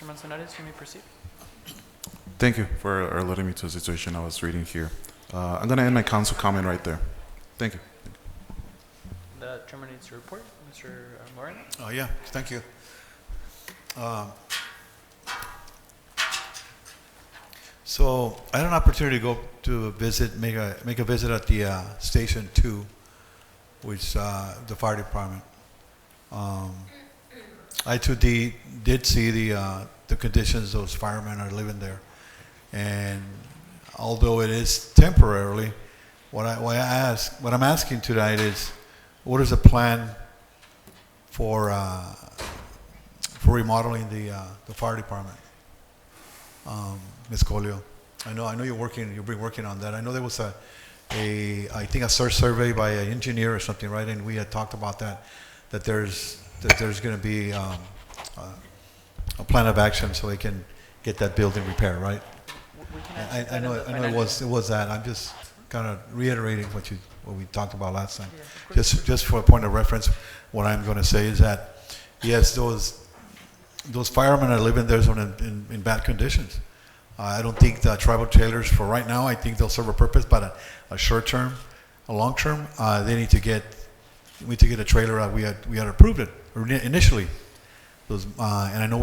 Mr. Manzanares, you may proceed. Thank you for alerting me to the situation I was reading here. I'm going to end my council comment right there. Thank you. That terminates your report, Mr. Moreno. Oh, yeah, thank you. So I had an opportunity to go to visit, make a visit at the Station 2, which the fire department. I too did see the conditions those firemen are living there, and although it is temporarily, what I'm asking tonight is, what is the plan for remodeling the fire department? Ms. Colio, I know you've been working on that. I know there was I think a search survey by an engineer or something, right? And we had talked about that there's going to be a plan of action so we can get that building repaired, right? I know it was that. I'm just kind of reiterating what we talked about last time. Yeah, just for a point of reference, what I'm going to say is that yes, those firemen are living there in bad conditions. I don't think the tribal trailers for right now, I think they'll serve a purpose, but a short term, a long term, we need to get a trailer. We had approved it initially. And I know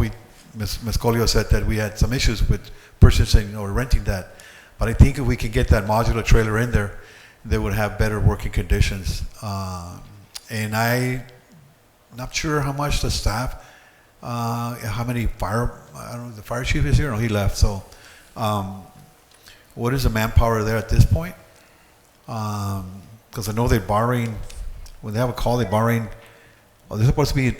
Ms. Colio said that we had some issues with purchasing or renting that. But I think if we can get that modular trailer in there, they would have better working conditions. And I'm not sure how much the staff, how many I don't know, the fire chief is here? No, he left. So what is the manpower there at this point? Because I know they're borrowing, when they have a call, they're borrowing, they're supposed to be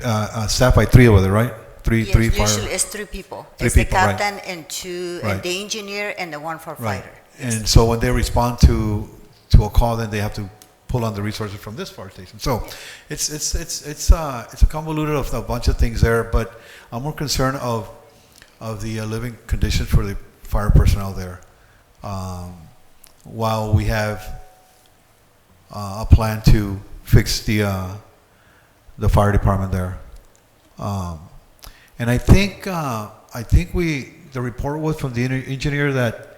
staffed by 3 over there, right? Three fire. Usually it's 3 people. It's the captain and 2, and the engineer and the 1 for fighter. And so when they respond to a call, then they have to pull on the resources from this fire station. So it's a convoluted of a bunch of things there, but I'm more concerned of the living conditions for the fire personnel there. While we have a plan to fix the fire department there. And I think the report was from the engineer that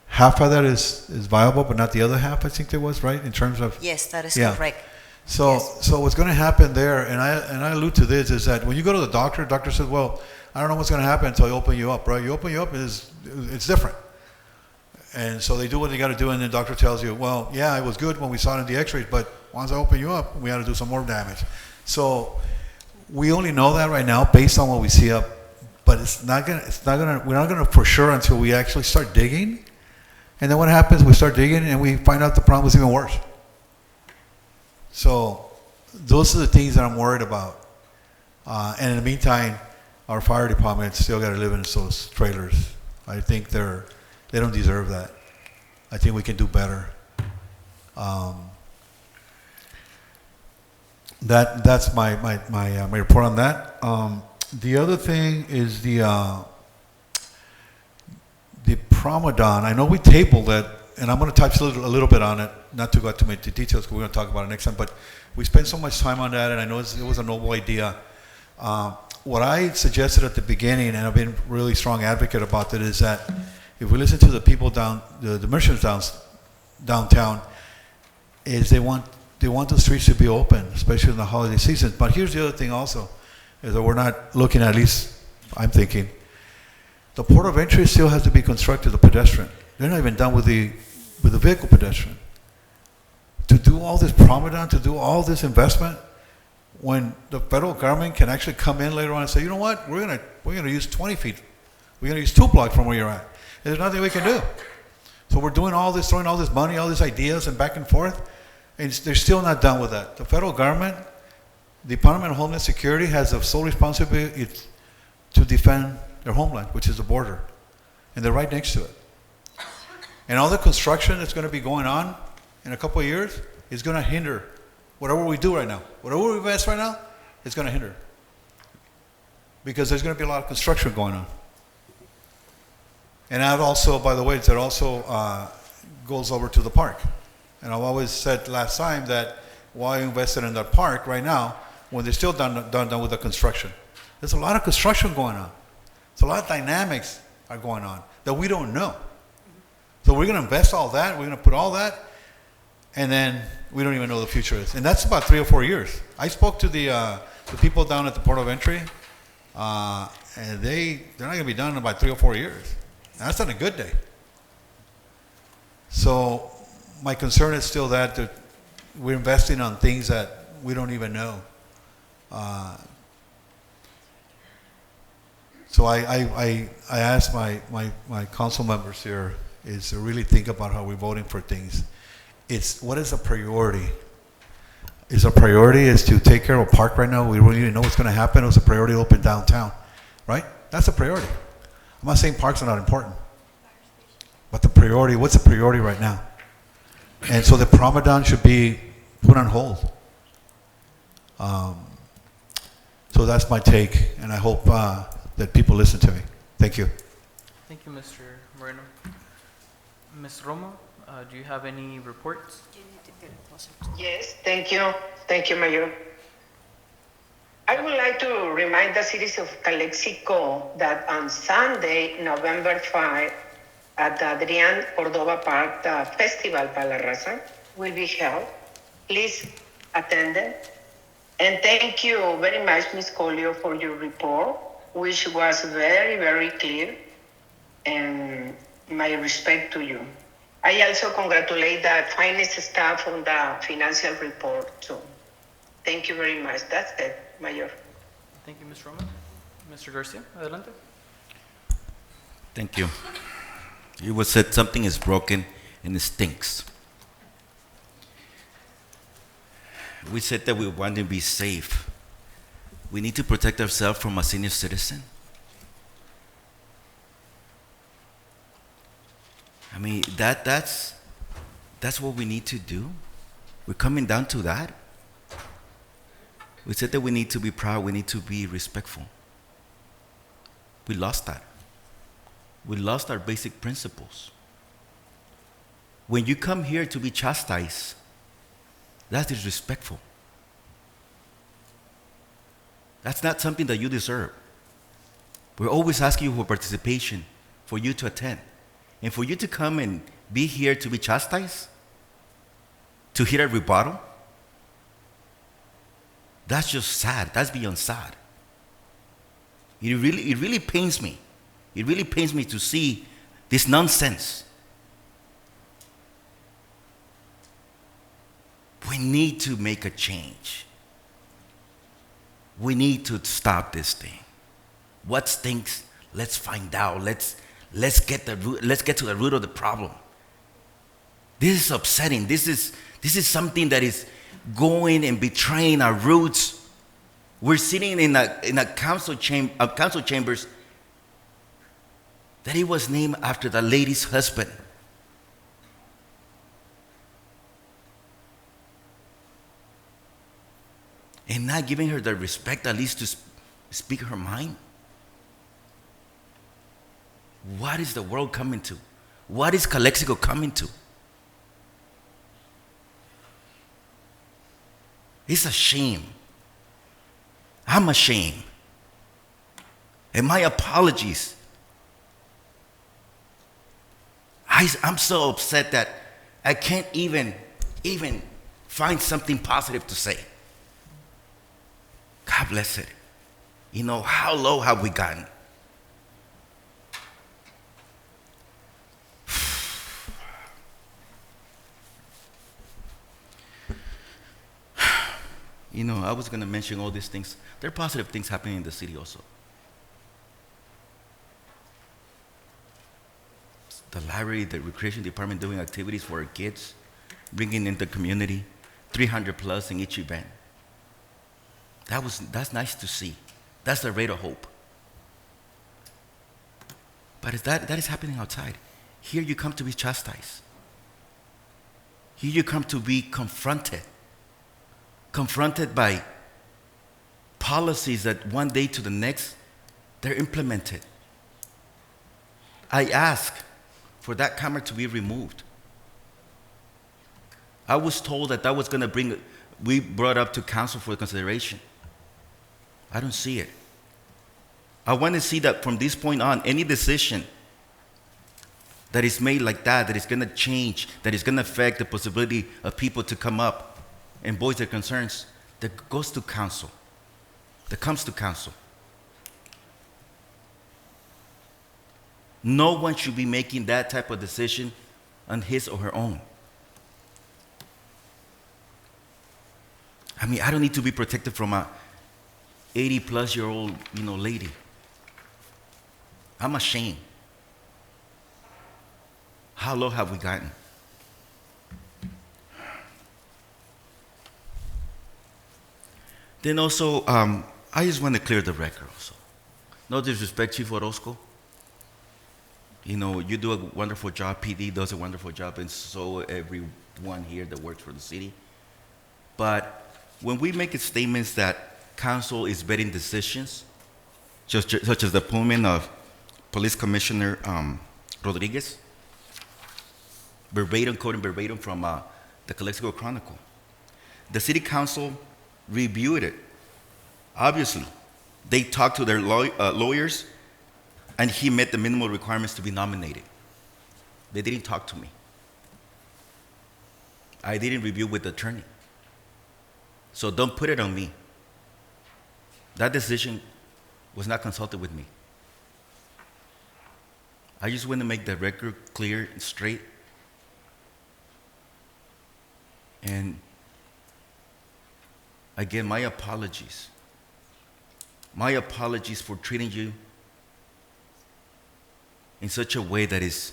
half of that is viable, but not the other half. I think there was, right, in terms of. Yes, that is correct. So what's going to happen there, and I allude to this, is that when you go to the doctor says, well, I don't know what's going to happen until I open you up, right? You open you up, it's different. And so they do what they got to do, and the doctor tells you, well, yeah, it was good when we saw it in the x-rays, but once I open you up, we had to do some more damage. So we only know that right now based on what we see up, but we're not gonna for sure until we actually start digging. And then what happens, we start digging and we find out the problem is even worse. So those are the things that I'm worried about. And in the meantime, our fire department still got to live in those trailers. I think they don't deserve that. I think we can do better. That's my report on that. The other thing is the Promadon. I know we tabled that, and I'm going to touch a little bit on it, not to go too many details because we're going to talk about it next time, but we spent so much time on that, and I know it was a noble idea. What I suggested at the beginning, and I've been really strong advocate about it, is that if we listen to the people the merchants downtown, is they want the streets to be open, especially in the holiday season. But here's the other thing also, is that we're not looking, at least I'm thinking, the port of entry still has to be constructed, the pedestrian. They're not even done with the vehicle pedestrian. To do all this promenade, to do all this investment, when the federal government can actually come in later on and say, you know what, we're gonna use 20 feet. We're gonna use 2 blocks from where you're at. There's nothing we can do. So we're doing all this, throwing all this money, all these ideas and back and forth, and they're still not done with that. The federal government, the Department of Homeland Security has a sole responsibility to defend their homeland, which is the border. And they're right next to it. And all the construction that's going to be going on in a couple of years is going to hinder whatever we do right now. Whatever we invest right now, it's going to hinder. Because there's going to be a lot of construction going on. And that also, by the way, that also goes over to the park. And I've always said last time that why invested in that park right now when they're still done with the construction. There's a lot of construction going on. So a lot of dynamics are going on that we don't know. So we're going to invest all that, we're going to put all that, and then we don't even know the future is. And that's about 3 or 4 years. I spoke to the people down at the port of entry, and they're not going to be done in about 3 or 4 years. And that's on a good day. So my concern is still that we're investing on things that we don't even know. So I asked my council members here is to really think about how we're voting for things. What is a priority? Is a priority is to take care of a park right now? We don't even know what's going to happen. It was a priority to open downtown, right? That's a priority. I'm not saying parks are not important, but the priority, what's the priority right now? And so the Promenade should be put on hold. So that's my take, and I hope that people listen to me. Thank you. Thank you, Mr. Moreno. Ms. Romo, do you have any reports? Yes, thank you. Thank you, Mayor. I would like to remind the citizens of Calexico that on Sunday, November 5, at the Adrian Cordova Park, the Festival para la Raza will be held. Please attend it. And thank you very much, Ms. Colio, for your report, which was very, very clear. And my respect to you. I also congratulate the finance staff on the financial report too. Thank you very much. That's it, Mayor. Thank you, Ms. Romo. Mr. Garcia, adelante. Thank you. It was said something is broken and it stinks. We said that we want to be safe. We need to protect ourselves from a senior citizen. I mean, that's what we need to do. We're coming down to that. We said that we need to be proud, we need to be respectful. We lost that. We lost our basic principles. When you come here to be chastised, that's disrespectful. That's not something that you deserve. We're always asking you for participation, for you to attend. And for you to come and be here to be chastised, to hear a rebuttal, that's just sad. That's beyond sad. It really pains me. It really pains me to see this nonsense. We need to make a change. We need to stop this thing. What stinks? Let's find out. Let's get to the root of the problem. This is upsetting. This is something that is going and betraying our roots. We're sitting in a council chambers that it was named after the lady's husband. And not giving her the respect at least to speak her mind. What is the world coming to? What is Calexico coming to? It's a shame. I'm ashamed. And my apologies. I'm so upset that I can't even find something positive to say. God bless it. You know, how low have we gotten? You know, I was going to mention all these things. There are positive things happening in the city also. The library, the recreation department doing activities for our kids, bringing in the community, 300 plus in each event. That's nice to see. That's the rate of hope. But that is happening outside. Here you come to be chastised. Here you come to be confronted by policies that one day to the next, they're implemented. I ask for that camera to be removed. I was told that was going to we brought up to council for consideration. I don't see it. I want to see that from this point on, any decision that is made like that is going to change, that is going to affect the possibility of people to come up and voice their concerns, that goes to council, that comes to council. No one should be making that type of decision on his or her own. I mean, I don't need to be protected from a 80-plus-year-old, lady. I'm ashamed. How low have we gotten? Then also, I just want to clear the record also. No disrespect, Chief Orozco. You do a wonderful job, PD does a wonderful job, and so everyone here that works for the city. But when we make statements that council is vetting decisions, such as the appointment of Police Commissioner Rodriguez, quoting verbatim from the Calexico Chronicle, the city council reviewed it. Obviously, they talked to their lawyers, and he met the minimal requirements to be nominated. They didn't talk to me. I didn't review with the attorney. So don't put it on me. That decision was not consulted with me. I just want to make the record clear and straight. And again, my apologies. My apologies for treating you in such a way that is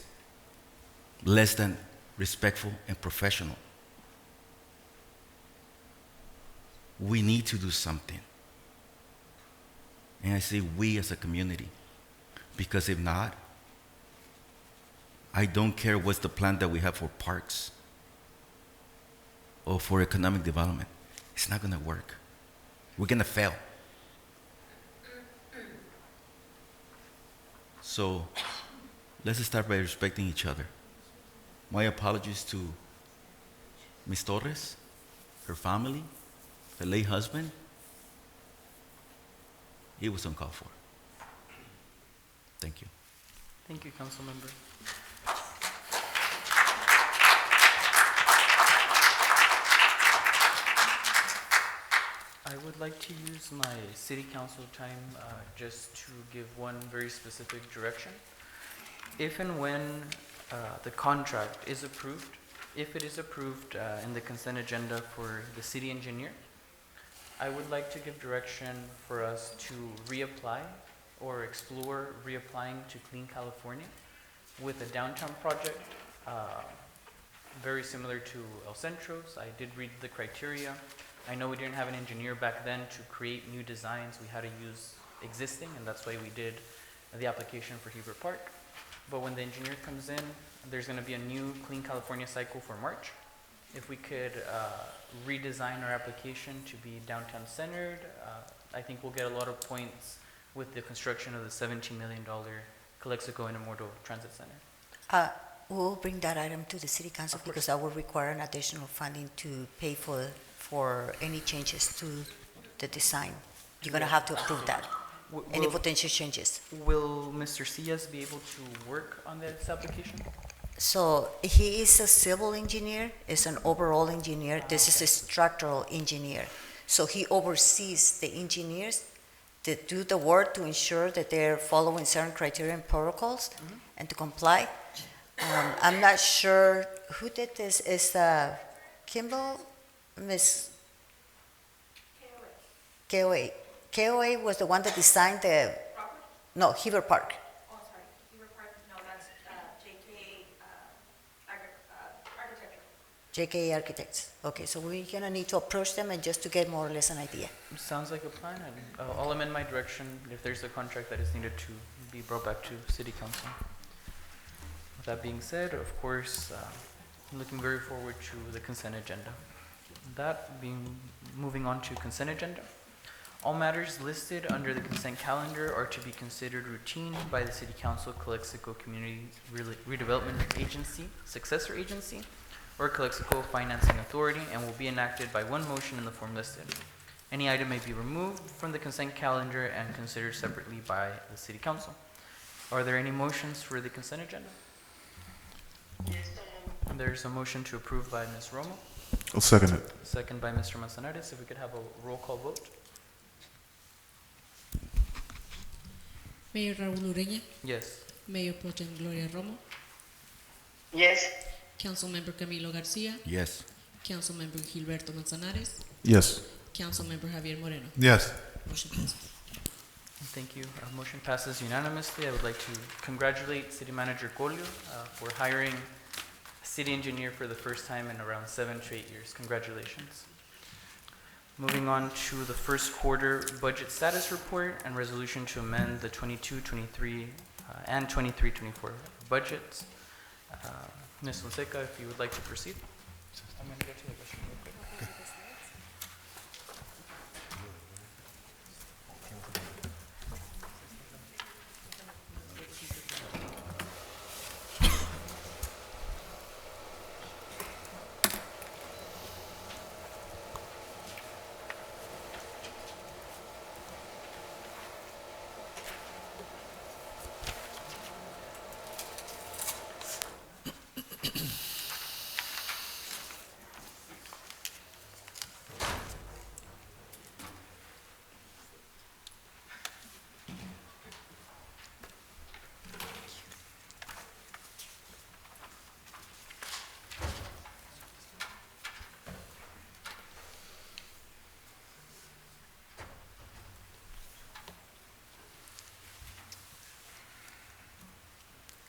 less than respectful and professional. We need to do something. And I say we as a community, because if not, I don't care what's the plan that we have for parks or for economic development. It's not going to work. We're going to fail. So let's start by respecting each other. My apologies to Ms. Torres, her family, her late husband. It was uncalled for. Thank you. Thank you, Council Member. I would like to use my city council time just to give one very specific direction. If and when the contract is approved, if it is approved in the consent agenda for the city engineer, I would like to give direction for us to reapply or explore reapplying to Clean California with a downtown project very similar to El Centro's. I did read the criteria. I know we didn't have an engineer back then to create new designs. We had to use existing, and that's why we did the application for Heber Park. But when the engineer comes in, there's going to be a new Clean California cycle for March. If we could redesign our application to be downtown centered, I think we'll get a lot of points with the construction of the $17 million Calexico Intermodal Transit Center. We'll bring that item to the city council because that will require an additional funding to pay for any changes to the design. You're going to have to approve that. Any potential changes. Will Mr. Cias be able to work on this application? So he is a civil engineer, is an overall engineer. This is a structural engineer. So he oversees the engineers that do the work to ensure that they're following certain criteria and protocols and to comply. I'm not sure who did this. Is Kimball, Miss KOA. KOA was the one that designed the, no, Heber Park. Oh, sorry, Heber Park, no, that's JK Architecture. JK Architects. Okay, so we're gonna need to approach them and just to get more or less an idea. Sounds like a plan, and I'll amend my direction if there's a contract that is needed to be brought back to City Council. With that being said, of course, I'm looking very forward to the consent agenda. That being, moving on to consent agenda. All matters listed under the consent calendar are to be considered routine by the City Council, Calexico Community Redevelopment Agency, successor agency, or Calexico Financing Authority, and will be enacted by one motion in the form listed. Any item may be removed from the consent calendar and considered separately by the City Council. Are there any motions for the consent agenda? There's a motion to approve by Ms. Romo, I'll second it. second by Mr. Manzanares. If we could have a roll call vote. Mayor Raúl Ureña, Yes. Mayor Pro Tem Gloria Romo, Yes. Councilmember Camilo Garcia, Yes. Councilmember Gilberto Manzanares, Yes. Councilmember Javier Moreno. Yes. Motion passes. Thank you. Motion passes unanimously. I would like to congratulate City Manager Colio for hiring a city engineer for the first time in around 7 to 8 years. Congratulations. Moving on to the first quarter budget status report and resolution to amend the 22-23 and 23-24 budgets. Ms. Fonseca, if you would like to proceed. I'm going to go to the restroom real quick.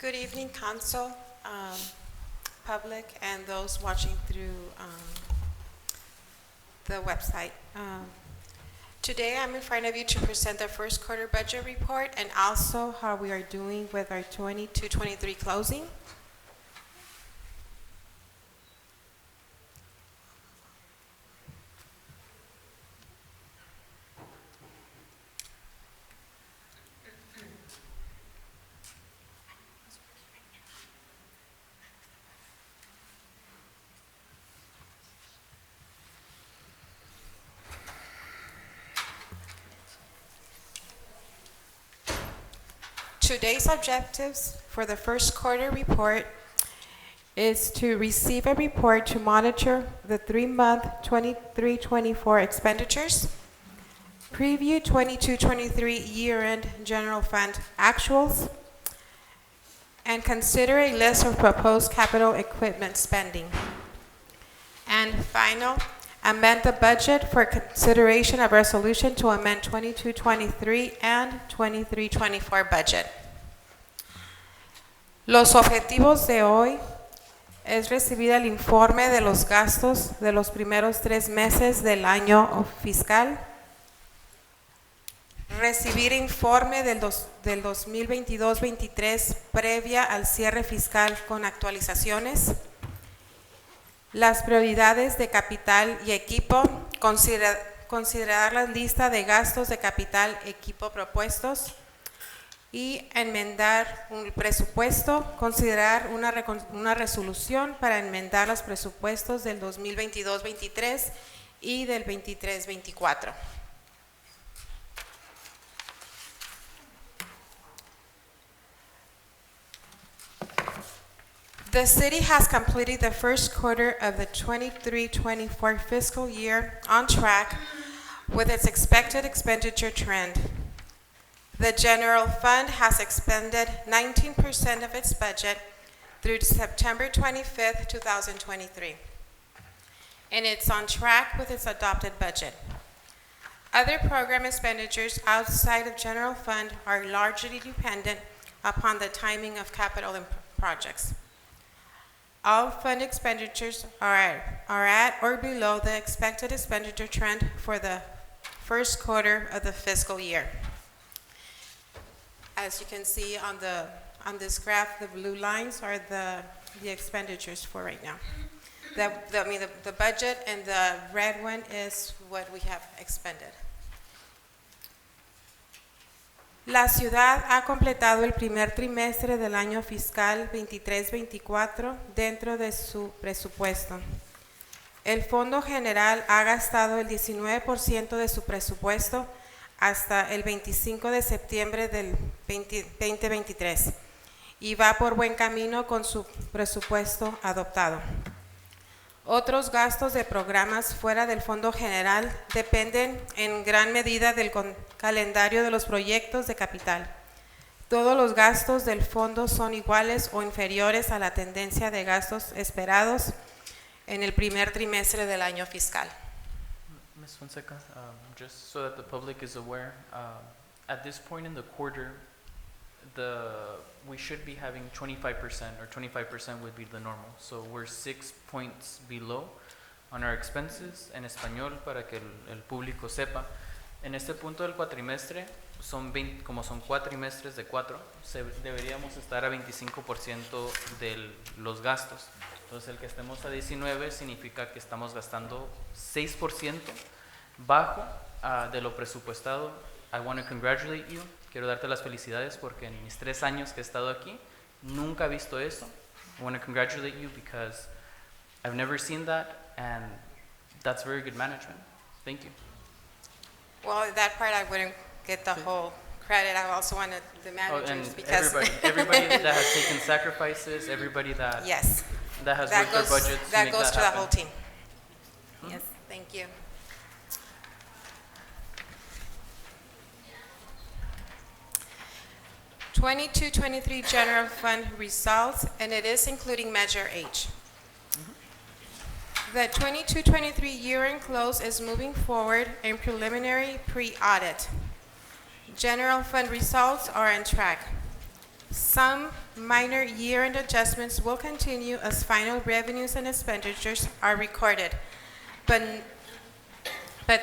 Good evening, Council, public, and those watching through the website. Today, I'm in front of you to present the first quarter budget report and also how we are doing with our 22-23 closing. Today's objectives for the first quarter report is to receive a report to monitor the 3-month 23-24 expenditures, preview 22-23 year-end general fund actuals, and consider a list of proposed capital equipment spending. And final, amend the budget for consideration of resolution to amend 22-23 and 23-24 budget. Los objetivos de hoy es recibir el informe de los gastos de los primeros 3 meses del año fiscal, recibir informe del 2022-23 previa al cierre fiscal con actualizaciones, las prioridades de capital y equipo, considerar la lista de gastos de capital equipo propuestos y enmendar un presupuesto, considerar una resolución para enmendar los presupuestos del 2022-23 y del 23-24. The city has completed the first quarter of the 23-24 fiscal year on track with its expected expenditure trend. The general fund has expended 19% of its budget through September 25th, 2023, and it's on track with its adopted budget. Other program expenditures outside of general fund are largely dependent upon the timing of capital projects. All fund expenditures are at or below the expected expenditure trend for the first quarter of the fiscal year. As you can see on this graph, the blue lines are the expenditures for right now. The budget, and the red one is what we have expended. La ciudad ha completado el primer trimestre del año fiscal 23-24 dentro de su presupuesto. El Fondo General ha gastado el 19% de su presupuesto hasta el 25 de septiembre del 2023 y va por buen camino con su presupuesto adoptado. Otros gastos de programas fuera del Fondo General dependen en gran medida del calendario de los proyectos de capital. Todos los gastos del fondo son iguales o inferiores a la tendencia de gastos esperados en el primer trimestre del año fiscal. Miss Fonseca, just so that the public is aware, at this point in the quarter, we should be having 25%, or 25% would be the normal. So we're 6 points below on our expenses. En español, para que el público sepa, en este punto del cuatrimestre, como son cuatrimestres de 4, deberíamos estar a 25% de los gastos. Entonces, el que estemos a 19 significa que estamos gastando 6% bajo de lo presupuestado. I want to congratulate you. Quiero darte las felicidades porque en mis 3 años que he estado aquí, nunca he visto eso. I want to congratulate you because I've never seen that, and that's very good management. Thank you. Well, that part I wouldn't get the whole credit. I also wanted the managers And because everybody that has taken sacrifices, everybody that yes, that has that worked their goes budgets that make goes that to happen. the whole team. Yes, thank you. 22-23 general fund results, and it is including Measure H. The 22-23 year-end close is moving forward in preliminary pre-audit. General fund results are on track. Some minor year-end adjustments will continue as final revenues and expenditures are recorded, but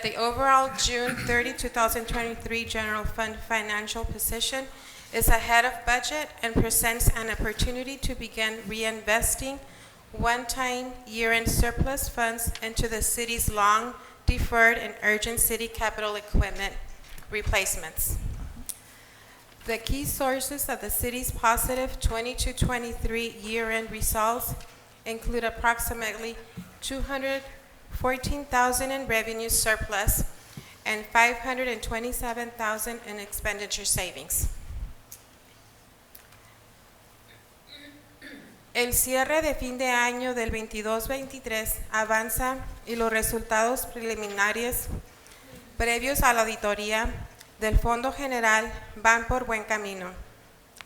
the overall June 30, 2023 general fund financial position is ahead of budget and presents an opportunity to begin reinvesting one-time year-end surplus funds into the city's long-deferred and urgent city capital equipment replacements. The key sources of the city's positive 22-23 year-end results include approximately $214,000 in revenue surplus and $527,000 in expenditure savings. El cierre de fin de año del 22-23 avanza y los resultados preliminares previos a la auditoría del Fondo General van por buen camino.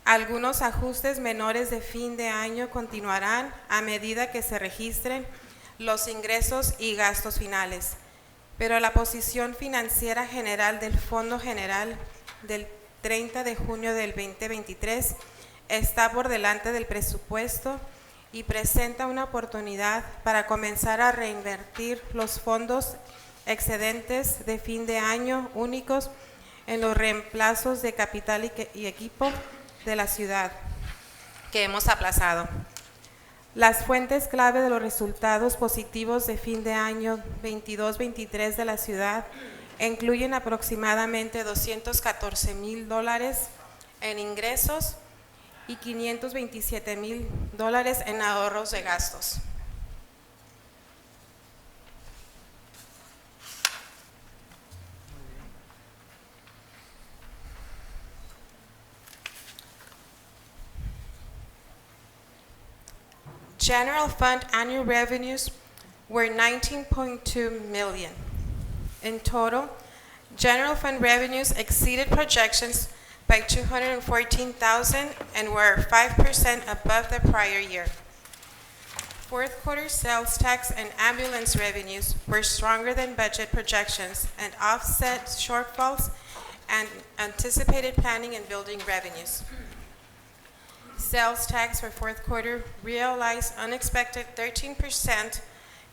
Algunos ajustes menores de fin de año continuarán a medida que se registren los ingresos y gastos finales, pero la posición financiera general del Fondo General del 30 de junio del 2023 está por delante del presupuesto y presenta una oportunidad para comenzar a reinvertir los fondos excedentes de fin de año únicos en los reemplazos de capital y equipo de la ciudad que hemos aplazado. Las fuentes clave de los resultados positivos de fin de año 22-23 de la ciudad incluyen aproximadamente $214,000 en ingresos y $527,000 en ahorros de gastos. General fund annual revenues were $19.2 million. In total, general fund revenues exceeded projections by $214,000 and were 5% above the prior year. Fourth quarter sales tax and ambulance revenues were stronger than budget projections and offset shortfalls and anticipated planning and building revenues. Sales tax for fourth quarter realized unexpected 13%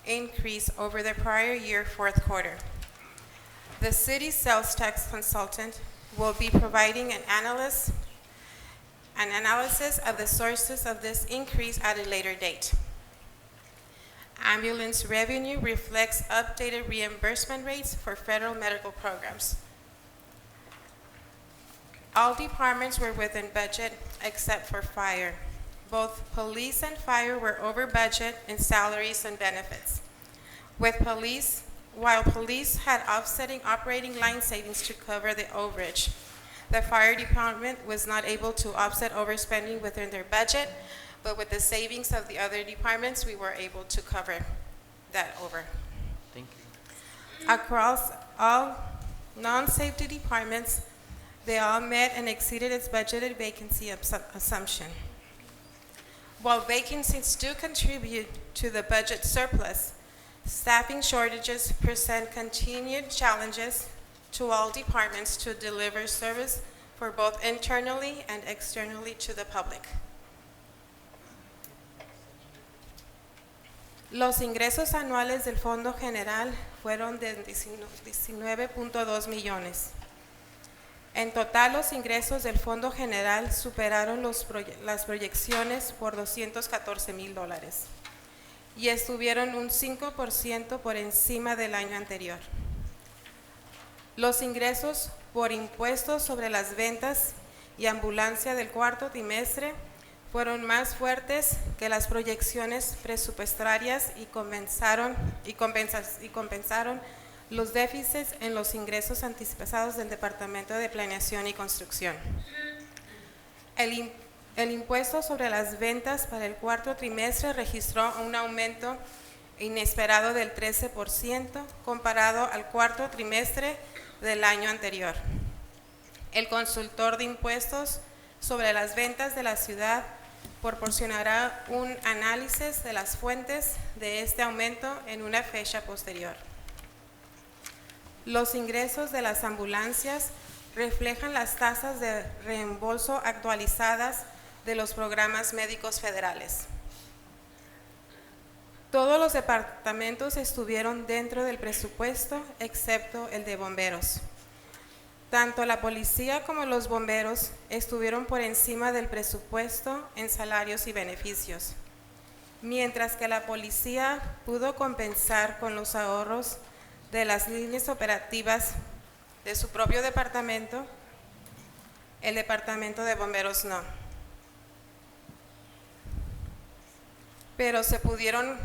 increase over the prior year fourth quarter. The city's sales tax consultant will be providing an analysis of the sources of this increase at a later date. Ambulance revenue reflects updated reimbursement rates for federal medical programs. All departments were within budget except for fire. Both police and fire were over budget in salaries and benefits. while police had offsetting operating line savings to cover the overage. The fire department was not able to offset overspending within their budget, but with the savings of the other departments, we were able to cover that over. Thank you. Across all non-safety departments, they all met and exceeded its budgeted vacancy assumption. While vacancies do contribute to the budget surplus, staffing shortages present continued challenges to all departments to deliver service for both internally and externally to the public. Los ingresos anuales del Fondo General fueron de 19.2 millones. En total, los ingresos del Fondo General superaron las proyecciones por $214,000 y estuvieron un 5% por encima del año anterior. Los ingresos por impuestos sobre las ventas y ambulancia del cuarto trimestre fueron más fuertes que las proyecciones presupuestarias y compensaron los déficits en los ingresos anticipados del Departamento de Planeación y Construcción. El impuesto sobre las ventas para el cuarto trimestre registró un aumento inesperado del 13% comparado al cuarto trimestre del año anterior. El consultor de impuestos sobre las ventas de la ciudad proporcionará un análisis de las fuentes de este aumento en una fecha posterior. Los ingresos de las ambulancias reflejan las tasas de reembolso actualizadas de los programas médicos federales. Todos los departamentos estuvieron dentro del presupuesto, excepto el de bomberos. Tanto la policía como los bomberos estuvieron por encima del presupuesto en salarios y beneficios, mientras que la policía pudo compensar con los ahorros de las líneas operativas de su propio departamento, el departamento de bomberos no. Pero se pudieron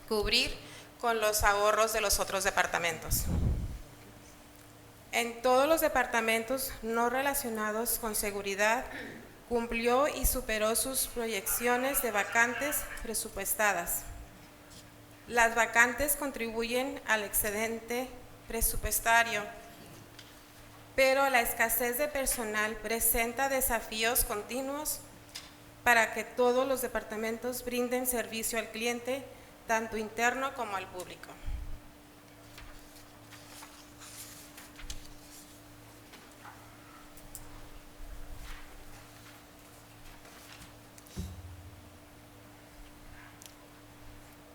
cubrir con los ahorros de los otros departamentos. En todos los departamentos no relacionados con seguridad, cumplió y superó sus proyecciones de vacantes presupuestadas. Las vacantes contribuyen al excedente presupuestario, pero la escasez de personal presenta desafíos continuos para que todos los departamentos brinden servicio al cliente, tanto interno como al público.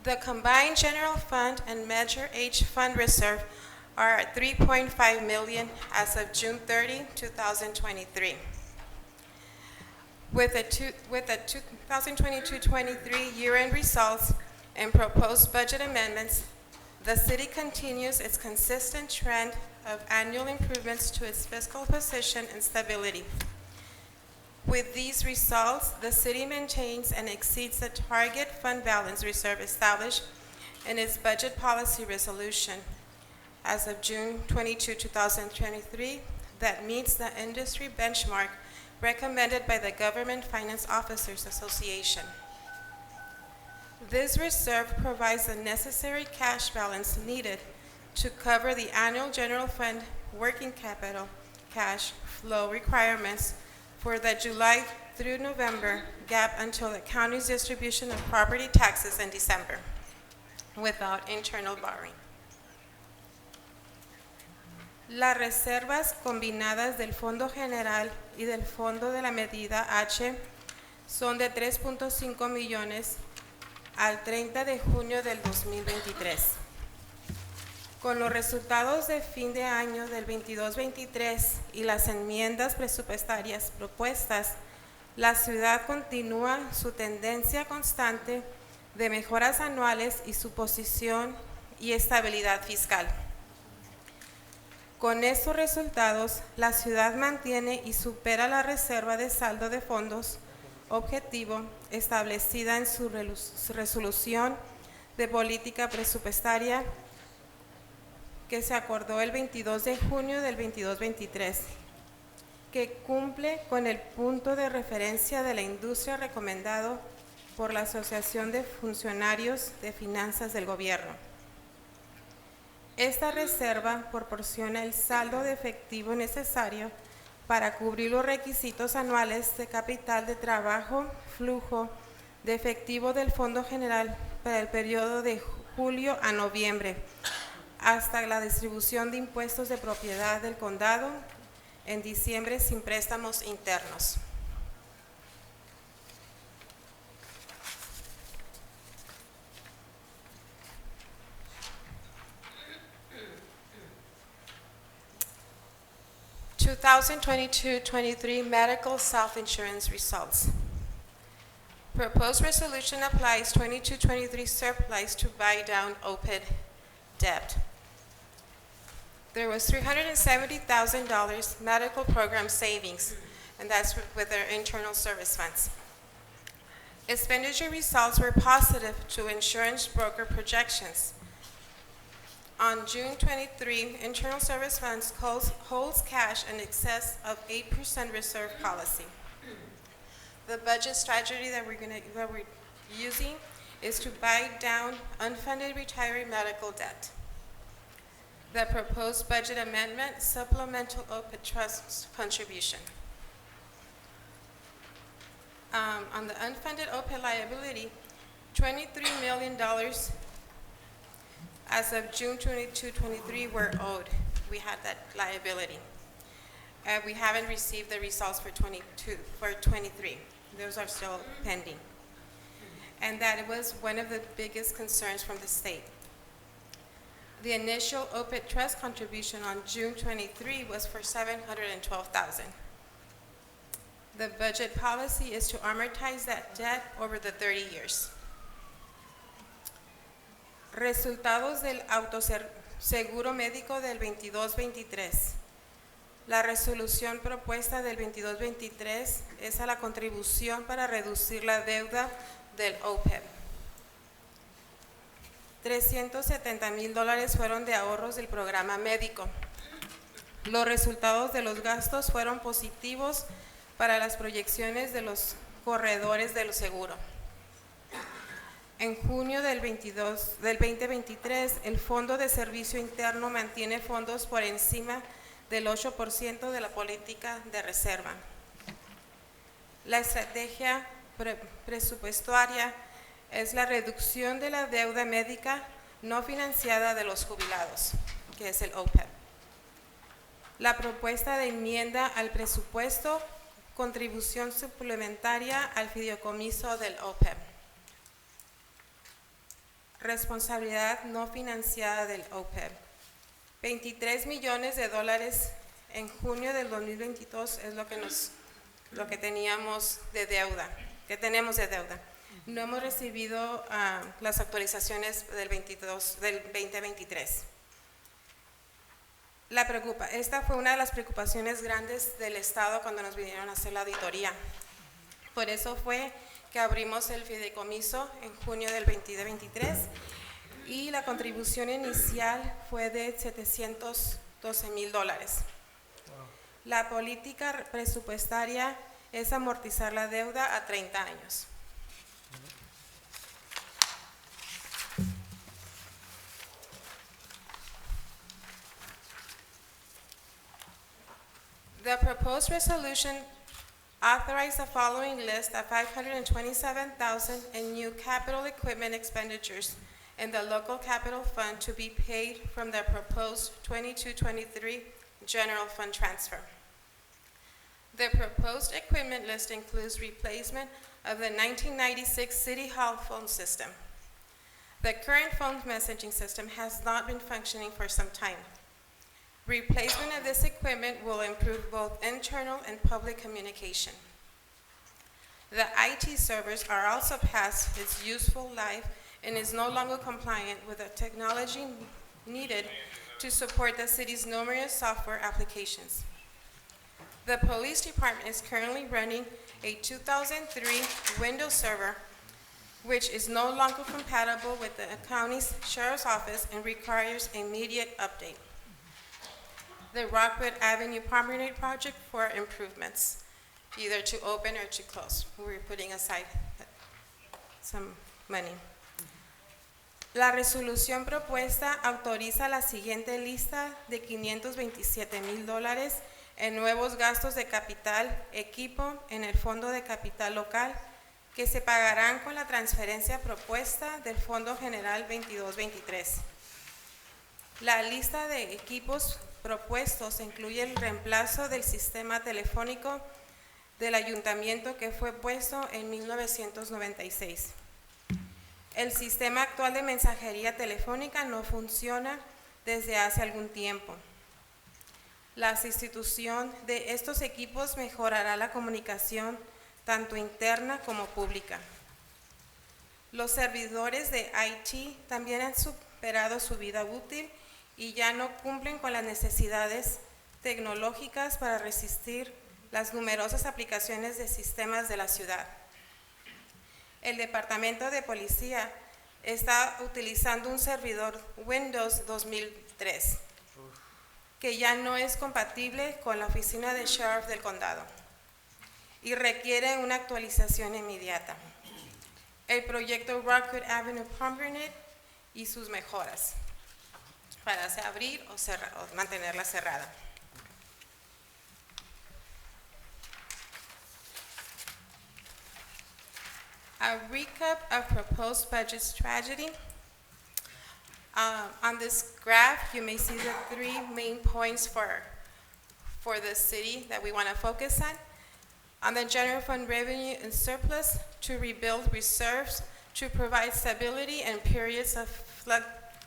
The combined general fund and Measure H fund reserve are at $3.5 million as of June 30, 2023. With the 2022-23 year-end results and proposed budget amendments, the city continues its consistent trend of annual improvements to its fiscal position and stability. With these results, the city maintains and exceeds the target fund balance reserve established in its budget policy resolution as of June 22, 2023, that meets the industry benchmark recommended by the Government Finance Officers Association. This reserve provides the necessary cash balance needed to cover the annual general fund working capital cash flow requirements for the July through November gap until the county's distribution of property taxes in December, without internal borrowing. Las reservas combinadas del Fondo General y del Fondo de la Medida H son de 3.5 millones al 30 de junio del 2023. Con los resultados de fin de año del 22-23 y las enmiendas presupuestarias propuestas, la ciudad continúa su tendencia constante de mejoras anuales y su posición y estabilidad fiscal. Con estos resultados, la ciudad mantiene y supera la reserva de saldo de fondos objetivo establecida en su resolución de política presupuestaria que se acordó el 22 de junio del 22-23, que cumple con el punto de referencia de la industria recomendado por la Asociación de Funcionarios de Finanzas del Gobierno. Esta reserva proporciona el saldo de efectivo necesario para cubrir los requisitos anuales de capital de trabajo, flujo de efectivo del Fondo General para el periodo de julio a noviembre, hasta la distribución de impuestos de propiedad del condado en diciembre sin préstamos internos. (2022-23) medical self-insurance results. Proposed resolution applies 22-23 surplus to buy down OPED debt. There was $370,000 medical program savings, and that's with their internal service funds. Expenditure results were positive to insurance broker projections. On June 23, internal service funds holds cash in excess of 8% reserve policy. The budget strategy that we're using is to buy down unfunded retiree medical debt. The proposed budget amendment, supplemental OPED trust contribution. On the unfunded OPED liability, $23 million as of June 22, 23 were owed. We had that liability. We haven't received the results for 23. Those are still pending. And that was one of the biggest concerns from the state. The initial OPED trust contribution on June 23 was for $712,000. The budget policy is to amortize that debt over the 30 years. Resultados del autoseguro médico del 22-23. La resolución propuesta del 22-23 es a la contribución para reducir la deuda del OPEB. $370,000 fueron de ahorros del programa médico. Los resultados de los gastos fueron positivos para las proyecciones de los corredores del seguro. En junio del 2023, el Fondo de Servicio Interno mantiene fondos por encima del 8% de la política de reserva. La estrategia presupuestaria es la reducción de la deuda médica no financiada de los jubilados, que es el OPEB. La propuesta de enmienda al presupuesto, contribución suplementaria al fideicomiso del OPEB. Responsabilidad no financiada del OPEB. $23 millones en junio del 2022 es lo que teníamos de deuda, que tenemos de deuda. No hemos recibido las actualizaciones del 2023. Esta fue una de las preocupaciones grandes del Estado cuando nos vinieron a hacer la auditoría. Por eso fue que abrimos el fideicomiso en junio del 2023 y la contribución inicial fue de $712,000. La política presupuestaria es amortizar la deuda a 30 años. The proposed resolution authorized the following list of $527,000 in new capital equipment expenditures in the local capital fund to be paid from the proposed 22-23 general fund transfer. The proposed equipment list includes replacement of the 1996 City Hall phone system. The current phone messaging system has not been functioning for some time. Replacement of this equipment will improve both internal and public communication. The IT servers are also past its useful life and is no longer compliant with the technology needed to support the city's numerous software applications. The police department is currently running a 2003 Windows server which is no longer compatible with the county's sheriff's office and requires immediate update. The Rockwood Avenue Promenade project for improvements, either to open or to close. We're putting aside some money. La resolución propuesta autoriza la siguiente lista de $527,000 en nuevos gastos de capital, equipo en el Fondo de Capital Local que se pagarán con la transferencia propuesta del Fondo General 22-23. La lista de equipos propuestos incluye el reemplazo del sistema telefónico del ayuntamiento que fue puesto en 1996. El sistema actual de mensajería telefónica no funciona desde hace algún tiempo. La sustitución de estos equipos mejorará la comunicación tanto interna como pública. Los servidores de IT también han superado su vida útil y ya no cumplen con las necesidades tecnológicas para resistir las numerosas aplicaciones de sistemas de la ciudad. El Departamento de Policía está utilizando un servidor Windows 2003 que ya no es compatible con la oficina del sheriff del condado y requiere una actualización inmediata. El proyecto Rockwood Avenue Pomegranate y sus mejoras para abrir o mantenerla cerrada. A recap of proposed budget strategy. On this graph, you may see the three main points for the city that we want to focus on. On the general fund revenue and surplus, to rebuild reserves, to provide stability in periods of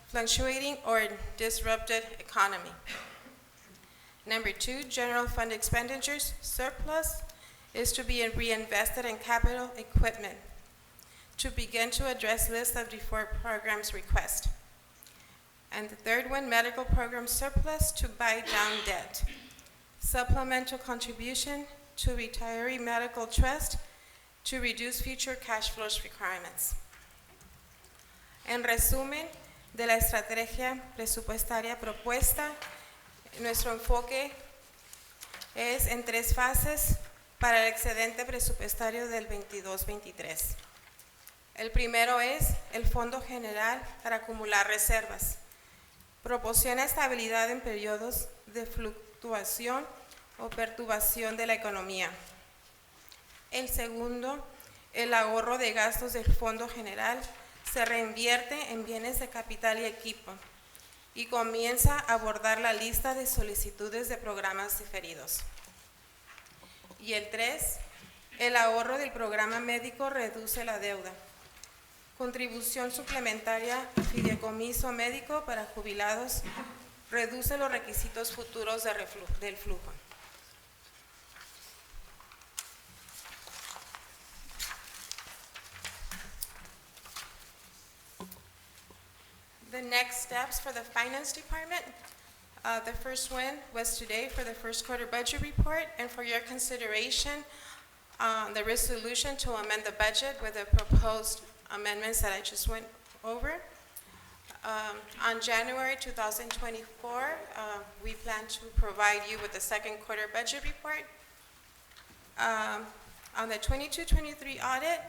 fluctuating or disrupted economy. Number two, general fund expenditures, surplus, is to be reinvested in capital equipment, to begin to address list of deferred programs request. And the third one, medical program surplus, to buy down debt. Supplemental contribution to retiree medical trust to reduce future cash flows requirements. En resumen de la estrategia presupuestaria propuesta, nuestro enfoque es en tres fases para el excedente presupuestario del 22-23. El primero es el Fondo General para acumular reservas. Proporciona estabilidad en periodos de fluctuación o perturbación de la economía. El segundo, el ahorro de gastos del Fondo General se reinvierte en bienes de capital y equipo y comienza a abordar la lista de solicitudes de programas diferidos. Y el 3, el ahorro del programa médico reduce la deuda. Contribución suplementaria a fideicomiso médico para jubilados reduce los requisitos futuros del flujo. The next steps for the finance department. The first one was today for the first quarter budget report and for your consideration, the resolution to amend the budget with the proposed amendments that I just went over. On January 2024, we plan to provide you with the second quarter budget report. On the 22-23 audit,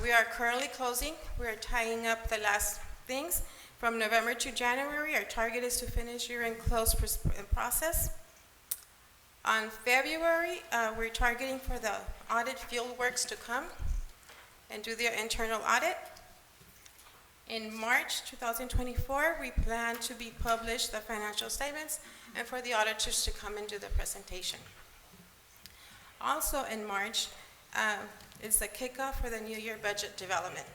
we are currently closing. We are tying up the last things. From November to January, our target is to finish year-end close process. On February, we're targeting for the audit field works to come and do their internal audit. In March 2024, we plan to be published the financial statements and for the auditors to come and do the presentation. Also in March, is the kickoff for the new year budget development.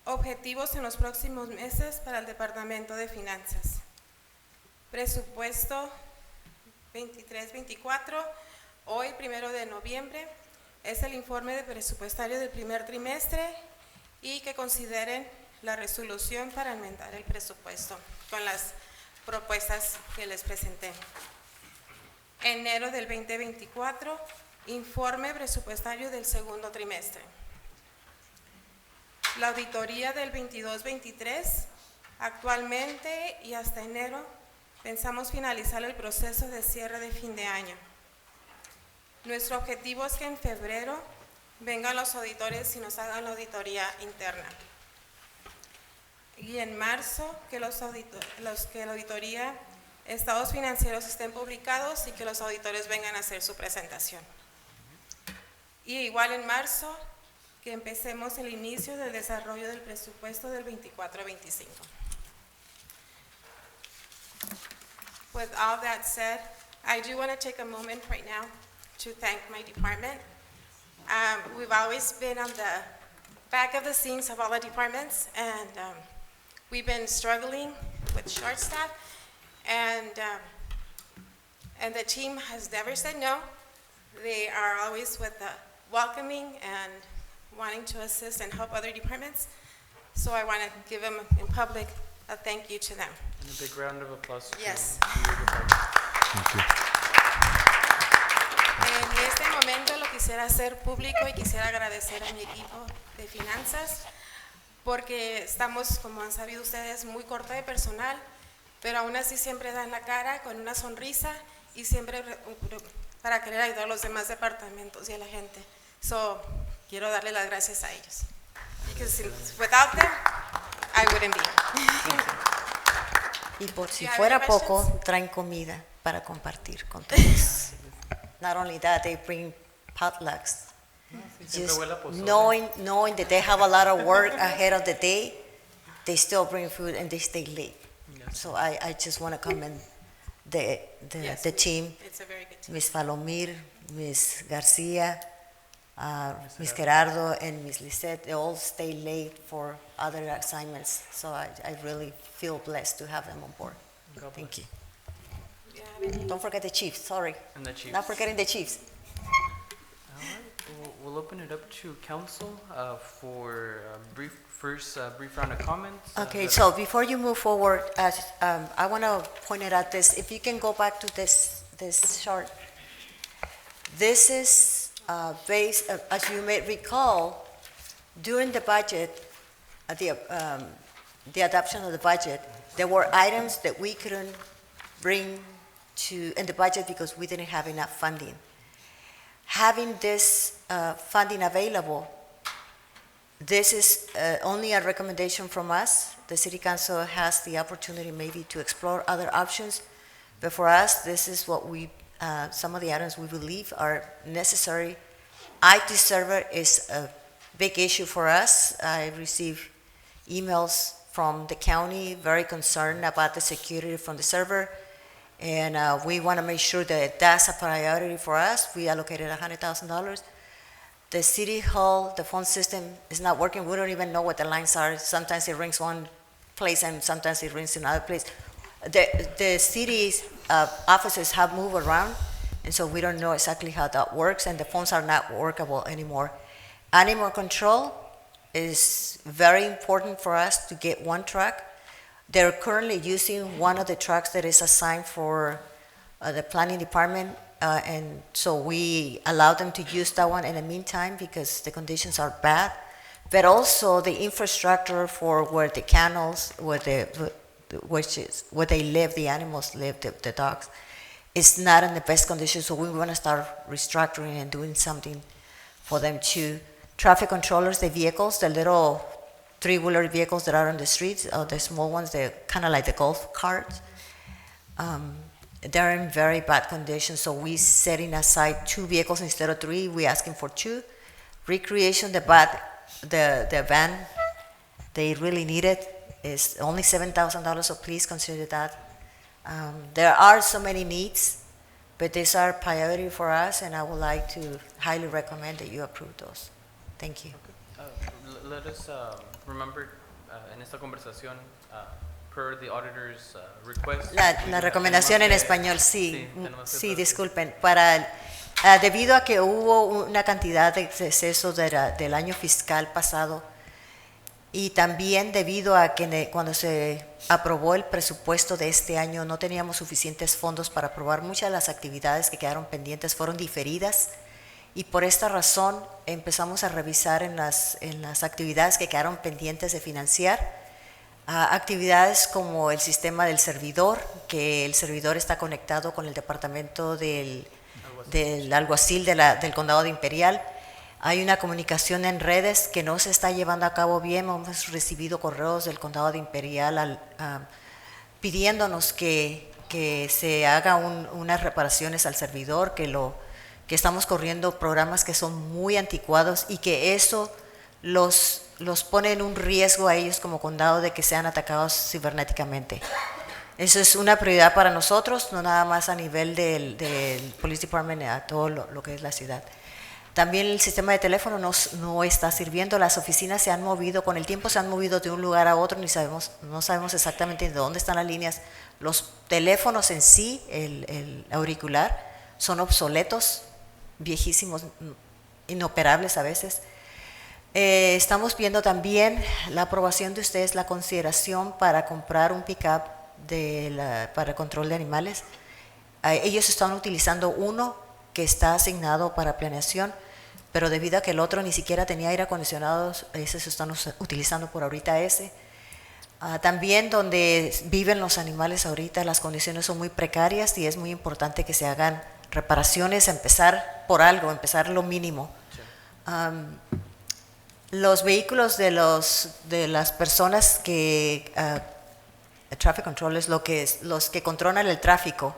Objetivos en los próximos meses para el Departamento de Finanzas. Presupuesto 23-24, hoy 1 de noviembre, es el informe de presupuestario del primer trimestre y que consideren la resolución para aumentar el presupuesto con las propuestas que les presenté. Enero del 2024, informe presupuestario del segundo trimestre. la auditoría del 22-23. Actualmente y hasta enero pensamos finalizar el proceso de cierre de fin de año. Nuestro objetivo es que en febrero vengan los auditores y nos hagan la auditoría interna. Y en marzo que la auditoría, estados financieros estén publicados y que los auditores vengan a hacer su presentación. Y igual en marzo que empecemos el inicio del desarrollo del presupuesto del 24-25. With all that said, I do want to take a moment right now to thank my department. We've always been on the back of the scenes of all the departments, and we've been struggling with short staff, and the team has never said no. They are always with the welcoming and wanting to assist and help other departments. So I want to give them in public a thank you to them. And a big round of applause to Yes. to your department. Thank you. En este momento lo quisiera hacer público y quisiera agradecer a mi equipo de finanzas porque estamos, como han sabido ustedes, muy corto de personal, pero aún así siempre dan la cara con una sonrisa y siempre para querer ayudar a los demás departamentos y a la gente. So, quiero darle las gracias a ellos. Because without them, I wouldn't be here. Y por si Do you have fuera any poco, questions? traen comida para compartir con todos. Not only that, they bring potlucks. Siempre Just huele a pozole. knowing that they have a lot of work ahead of the day, they still bring food and they stay late. Yes. So I just want to commend the Yes, the team, It's a very good team. Ms. Falomir, Ms. Garcia, Ms. Gerardo, and Ms. Lisette. They all stay late for other assignments. So I really feel blessed to have them on board. God Thank you. Do you have any- Don't forget the Chiefs, sorry. And the Chiefs. Not forgetting the Chiefs. All right, we'll open it up to council for a brief round of comments. Okay, so before you move forward, I want to point it out this, if you can go back to this chart. This is based, as you may recall, during the budget, the adoption of the budget, there were items that we couldn't bring in the budget because we didn't have enough funding. Having this funding available, this is only a recommendation from us. The City Council has the opportunity maybe to explore other options, but for us, this is what some of the items we believe are necessary. IT server is a big issue for us. I receive emails from the county very concerned about the security from the server, and we want to make sure that that's a priority for us. We allocated $100,000. The city hall, the phone system is not working. We don't even know what the lines are. Sometimes it rings one place and sometimes it rings another place. The city's offices have moved around, and so we don't know exactly how that works, and the phones are not workable anymore. Animal control is very important for us to get one truck. They're currently using one of the trucks that is assigned for the planning department, and so we allow them to use that one in the meantime because the conditions are bad. But also the infrastructure for where the kennels, where they live, the animals live, the dogs, is not in the best condition. So we want to start restructuring and doing something for them too. Traffic controllers, the vehicles, the little three-wheeler vehicles that are on the streets, or the small ones, they're kind of like the golf carts. They're in very bad condition, so we setting aside 2 vehicles instead of 3. We asking for 2. Recreation, the van, they really need it. It's only $7,000, so please consider that. There are so many needs, but these are priority for us, and I would like to highly recommend that you approve those. Thank you. Let us remember en esta conversación, per the auditor's request. La recomendación en español, sí, sí, disculpen. Debido a que hubo una cantidad de excesos del año fiscal pasado y también debido a que cuando se aprobó el presupuesto de este año no teníamos suficientes fondos para aprobar muchas de las actividades que quedaron pendientes, fueron diferidas y por esta razón empezamos a revisar en las actividades que quedaron pendientes de financiar, actividades como el sistema del servidor, que el servidor está conectado con el departamento del alguacil del condado de Imperial. Hay una comunicación en redes que no se está llevando a cabo bien. Hemos recibido correos del condado de Imperial pidiéndonos que se haga unas reparaciones al servidor, que estamos corriendo programas que son muy anticuados y que eso los pone en un riesgo a ellos como condado de que sean atacados cibernéticamente. Eso es una prioridad para nosotros, no nada más a nivel del Police Department, a todo lo que es la ciudad. También el sistema de teléfono no está sirviendo, las oficinas se han movido, con el tiempo se han movido de un lugar a otro, no sabemos exactamente de dónde están las líneas. Los teléfonos en sí, el auricular, son obsoletos, viejísimos, inoperables a veces. Estamos viendo también la aprobación de ustedes, la consideración para comprar un pick-up para control de animales. Ellos están utilizando uno que está asignado para planeación, pero debido a que el otro ni siquiera tenía aire acondicionado, ese se están utilizando por ahorita ese. También donde viven los animales ahorita, las condiciones son muy precarias y es muy importante que se hagan reparaciones, empezar por algo, empezar lo mínimo. Los vehículos de las personas que, traffic controllers, los que controlan el tráfico,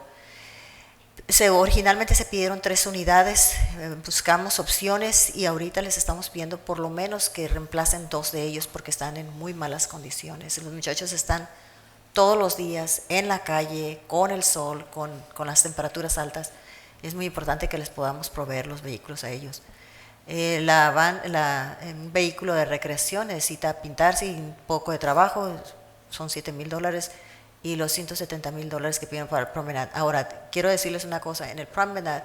originalmente se pidieron 3 unidades, buscamos opciones y ahorita les estamos pidiendo por lo menos que reemplacen 2 de ellos porque están en muy malas condiciones. Los muchachos están todos los días en la calle, con el sol, con las temperaturas altas. Es muy importante que les podamos proveer los vehículos a ellos. Un vehículo de recreación necesita pintarse y un poco de trabajo, son $7,000 y los $170,000 que piden para el promenade. Ahora, quiero decirles una cosa, en el promenade,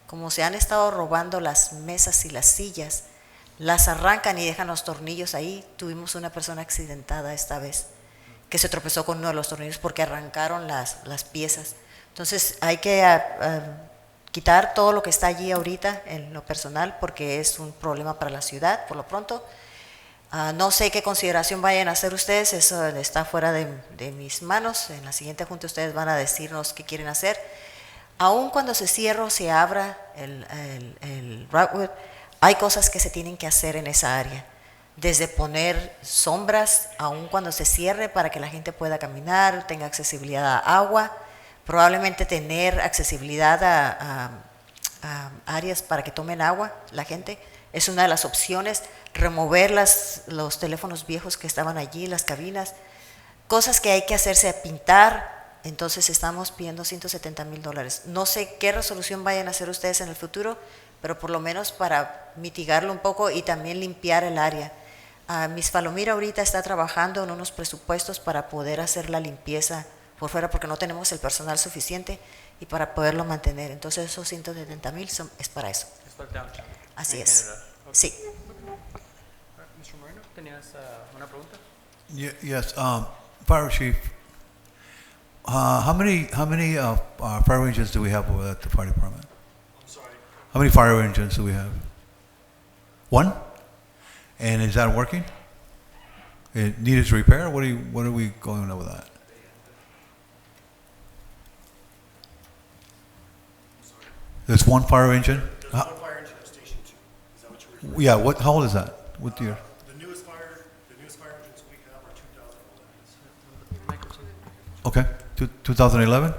como se han estado robando las mesas y las sillas, las arrancan y dejan los tornillos ahí. Tuvimos una persona accidentada esta vez, que se tropezó con uno de los tornillos porque arrancaron las piezas. Entonces, hay que quitar todo lo que está allí ahorita en lo personal porque es un problema para la ciudad, por lo pronto. No sé qué consideración vayan a hacer ustedes, eso está fuera de mis manos. En la siguiente junta ustedes van a decirnos qué quieren hacer. Aún cuando se cierre o se abra el Rockwood, hay cosas que se tienen que hacer en esa área. Desde poner sombras, aún cuando se cierre, para que la gente pueda caminar, tenga accesibilidad a agua, probablemente tener accesibilidad a áreas para que tomen agua la gente. Es una de las opciones. Remover los teléfonos viejos que estaban allí, las cabinas, cosas que hay que hacerse, pintar. Entonces estamos pidiendo $170,000. No sé qué resolución vayan a hacer ustedes en el futuro, pero por lo menos para mitigarlo un poco y también limpiar el área. Miss Palomira ahorita está trabajando en unos presupuestos para poder hacer la limpieza por fuera porque no tenemos el personal suficiente y para poderlo mantener. Entonces esos $170,000 es para eso. Es para el downtown. Así En es. general. Okay. Sí. Mr. Moreno, ¿tenías una pregunta? Yes, Fire Chief. How many fire engines do we have over at the fire department? I'm sorry. How many fire engines do we have? 1? And is that working? It needs repair? What are we going on with that? There's 1 fire engine? There's 1 fire engine at Station 2. Is that what you're referring to? Yeah, how old is that? What year? The newest fire engines we have are 2011s. Okay, 2011?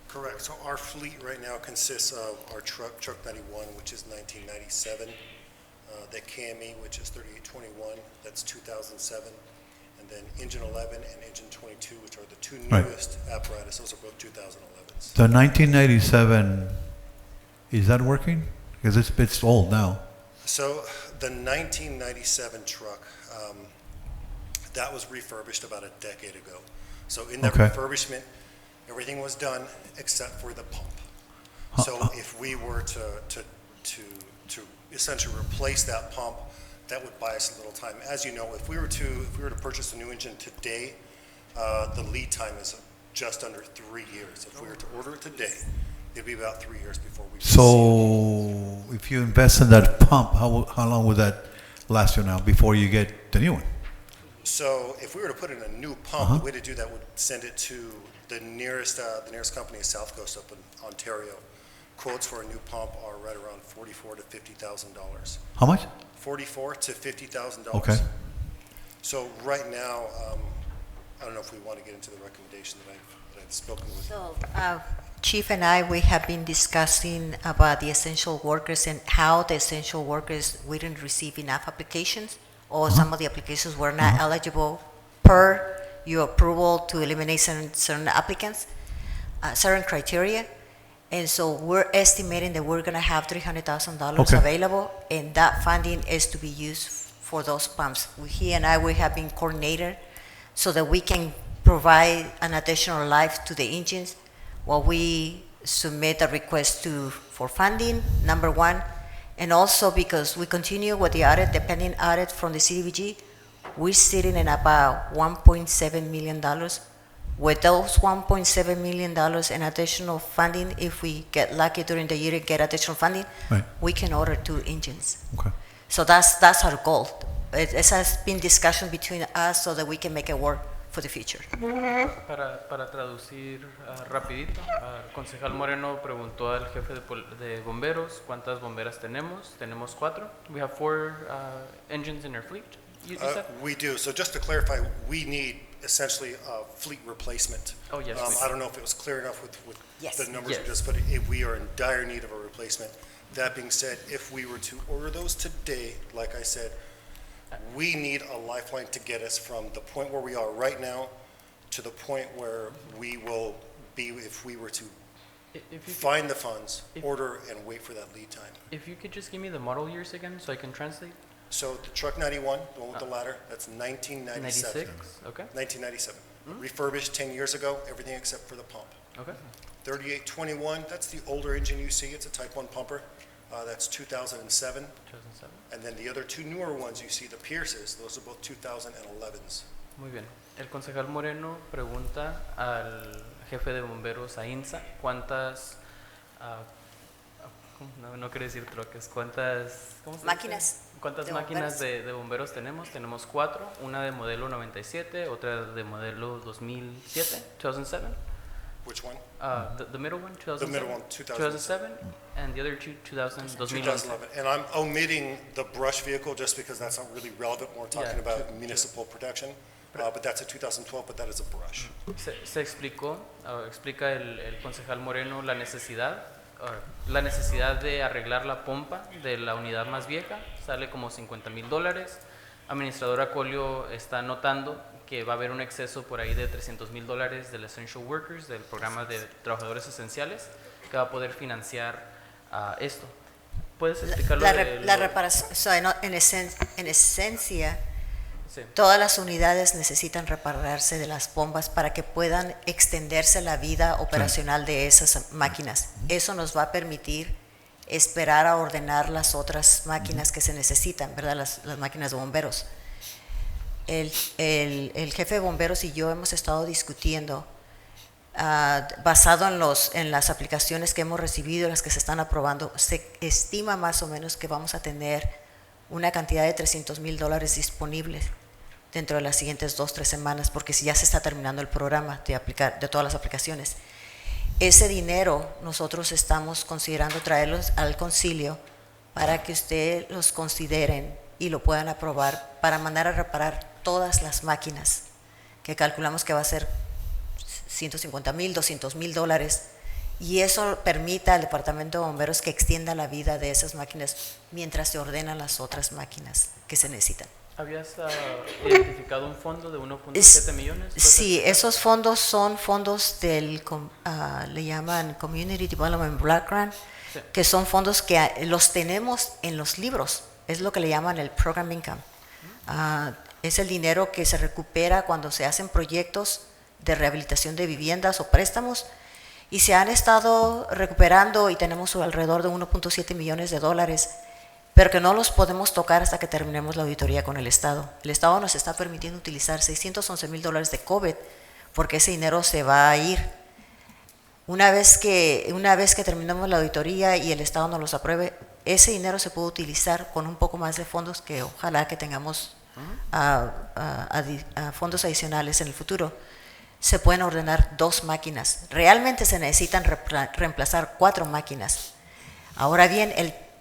Correct. So our fleet right now consists of our truck 91, which is 1997, the KME, which is 3821, that's 2007, and then engine 11 and engine 22, which are the 2 newest apparatus. Those are both 2011s. The 1997, is that working? Because it's old now. So the 1997 truck, that was refurbished about a decade ago. So in that refurbishment, everything was done except for the pump. So if we were to essentially replace that pump, that would buy us a little time. As you know, if we were to purchase a new engine today, the lead time is just under 3 years. If we were to order it today, it'd be about 3 years before we see it. So if you invest in that pump, how long would that last you now before you get the new one? So if we were to put in a new pump, the way to do that would send it to the nearest company is South Coast up in Ontario. Quotes for a new pump are right around $44,000 to $50,000. How much? $44,000 to $50,000. Okay. So right now, I don't know if we want to get into the recommendation that I've spoken with. So, Chief and I, we have been discussing about the essential workers and how the essential workers didn't receive enough applications, or some of the applications were not eligible per your approval to eliminate certain applicants, certain criteria. And so we're estimating that we're going to have $300,000 available, and that funding is to be used for those pumps. He and I, we have been coordinated so that we can provide an additional life to the engines while we submit a request for funding, number one, and also because we continue with the audit, the pending audit from the CDBG, we're sitting in about $1.7 million. With those $1.7 million in additional funding, if we get lucky during the year to get additional funding, we can order 2 engines. Okay. So that's our goal. It has been discussion between us so that we can make it work for the future. Para traducir rapidito, el concejal Moreno preguntó al jefe de bomberos cuántas bomberas tenemos. Tenemos 4. We have 4 engines in our fleet. You said? We do. So just to clarify, we need essentially a fleet replacement. Oh, yes. I don't know if it was clear enough with the numbers Yes. you just put. We are in dire need of a replacement. That being said, if we were to order those today, like I said, we need a lifeline to get us from the point where we are right now to the point where we will be if we were to find the funds, order, and wait for that lead time. If you could just give me the model years again so I can translate. So the truck 91, the one with the ladder, that's 1997. 96, okay. 1997. Refurbished 10 years ago, everything except for the pump. Okay. 3821, that's the older engine you see. It's a Type 1 pumper. That's 2007. 2007. And then the other 2 newer ones you see, the Pierces, those are both 2011s. Muy bien. El concejal Moreno pregunta al jefe de bomberos a INSA cuántas, no quiero decir troques, cuántas máquinas. ¿Cuántas máquinas de bomberos tenemos? Tenemos 4, una de modelo 97, otra de modelo 2007, 2007. Which one? The middle one, 2007. The middle one, 2007. And the other 2, 2011. 2011. And I'm omitting the brush vehicle just because that's not really relevant. We're talking about municipal protection. But that's a 2012, but that is a brush. Se explicó, explica el concejal Moreno la necesidad de arreglar la pompa de la unidad más vieja, sale como $50,000. Administradora Colio está notando que va a haber un exceso por ahí de $300,000 del Essential Workers, del programa de trabajadores esenciales, que va a poder financiar esto. ¿Puedes explicarlo? La reparación, en esencia, sí. Todas las unidades necesitan repararse de las bombas para que puedan extenderse la vida operacional de esas máquinas. Eso nos va a permitir esperar a ordenar las otras máquinas que se necesitan, ¿verdad? Las máquinas de bomberos. El jefe de bomberos y yo hemos estado discutiendo, basado en las aplicaciones que hemos recibido, las que se están aprobando, se estima más o menos que vamos a tener una cantidad de $300,000 disponibles dentro de las siguientes 2-3 semanas, porque si ya se está terminando el programa de todas las aplicaciones. Ese dinero nosotros estamos considerando traerlos al concilio para que ustedes los consideren y lo puedan aprobar para mandar a reparar todas las máquinas, que calculamos que va a ser $150,000, $200,000, y eso permita al Departamento de Bomberos que extienda la vida de esas máquinas mientras se ordenan las otras máquinas que se necesitan. ¿Habías identificado un fondo de 1.7 millones? Sí, esos fondos son fondos del, le llaman Community Development Block Grant, sí. Que son fondos que los tenemos en los libros, es lo que le llaman el Program Income. Es el dinero que se recupera cuando se hacen proyectos de rehabilitación de viviendas o préstamos, y se han estado recuperando y tenemos alrededor de 1.7 millones de dólares, pero que no los podemos tocar hasta que terminemos la auditoría con el Estado. El Estado nos está permitiendo utilizar $611,000 de COVID porque ese dinero se va a ir. Una vez que terminemos la auditoría y el Estado nos los apruebe, ese dinero se puede utilizar con un poco más de fondos que ojalá que tengamos fondos adicionales en el futuro. Se pueden ordenar 2 máquinas. Realmente se necesitan reemplazar 4 máquinas. Ahora bien,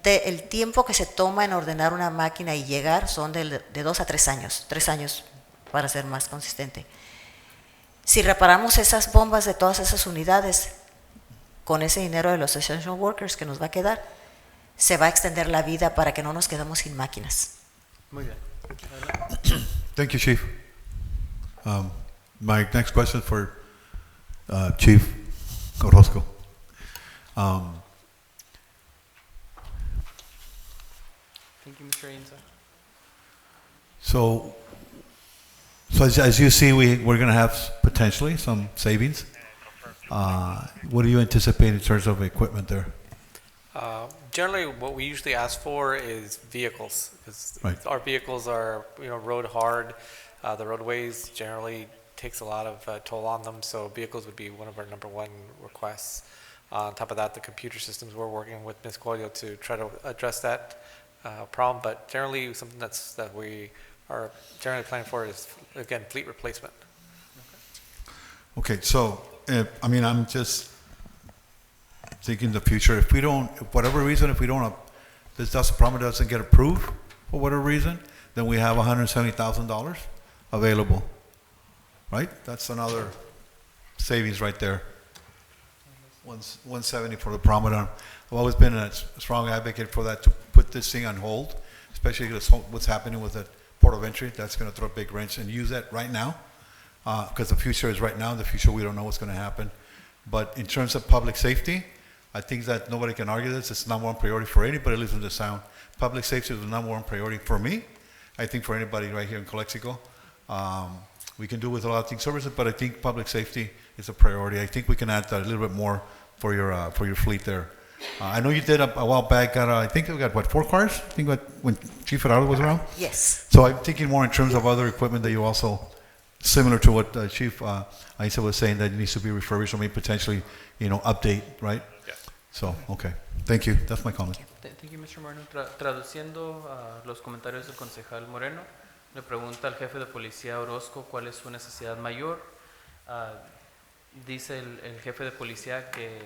el tiempo que se toma en ordenar una máquina y llegar son de 2 a 3 años. 3 años para ser más consistente. Si reparamos esas bombas de todas esas unidades, con ese dinero de los essential workers que nos va a quedar, se va a extender la vida para que no nos quedemos sin máquinas. Muy bien. Thank you, Chief. My next question for Chief Orozco. Thank you, Mr. Ainsa. So as you see, we're going to have potentially some savings. What do you anticipate in terms of equipment there? Generally, what we usually ask for is vehicles, because our vehicles are, road hard. The roadways generally takes a lot of toll on them, so vehicles would be one of our number one requests. On top of that, the computer systems, we're working with Ms. Coelho to try to address that problem, but generally something that we are generally planning for is, again, fleet replacement. Okay, so, I'm just thinking the future. If we don't, for whatever reason, this problem doesn't get approved for whatever reason, then we have $170,000 available, right? That's another savings right there. 170 for the promenade. I've always been a strong advocate for that, to put this thing on hold, especially what's happening with the port of entry. That's going to throw a big wrench, and use that right now, because the future is right now. In the future, we don't know what's going to happen. But in terms of public safety, I think that nobody can argue this. It's number one priority for anybody listening to the sound. Public safety is the number one priority for me. I think for anybody right here in Calexico. We can do with a lot of things services, but I think public safety is a priority. I think we can add that a little bit more for your fleet there. I know you did a while back. I think we got 4 cars? I think when Chief Gerardo was around. Yes. So I'm thinking more in terms of other equipment that you also, similar to what Chief Aisa was saying, that it needs to be refurbished or maybe potentially, update, right? Yeah. So, okay. Thank you. That's my comment. Thank you, Mr. Moreno. Traduciendo los comentarios del concejal Moreno, le pregunta al jefe de policía Orozco cuál es su necesidad mayor. Dice el jefe de policía que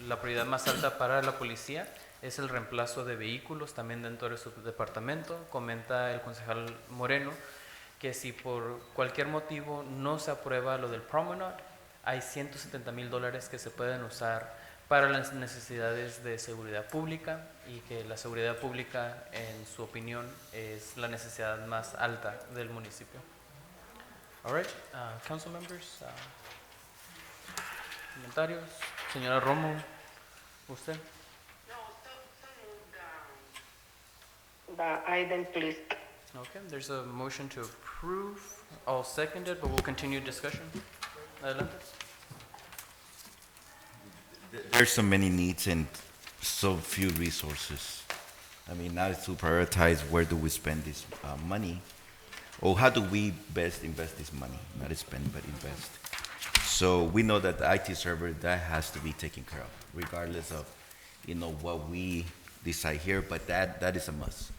la prioridad más alta para la policía es el reemplazo de vehículos también dentro de su departamento. Comenta el concejal Moreno que si por cualquier motivo no se aprueba lo del promenade, hay $170,000 que se pueden usar para las necesidades de seguridad pública, y que la seguridad pública, en su opinión, es la necesidad más alta del municipio. All right, council members, comentarios. Señora Romo, usted. The item, please. Okay, there's a motion to approve. I'll second it, but we'll continue discussion. Adelante. There's so many needs and so few resources. Now it's to prioritize where do we spend this money, or how do we best invest this money, not spend but invest. So we know that the IT server, that has to be taken care of, regardless of what we decide here, but that is a must.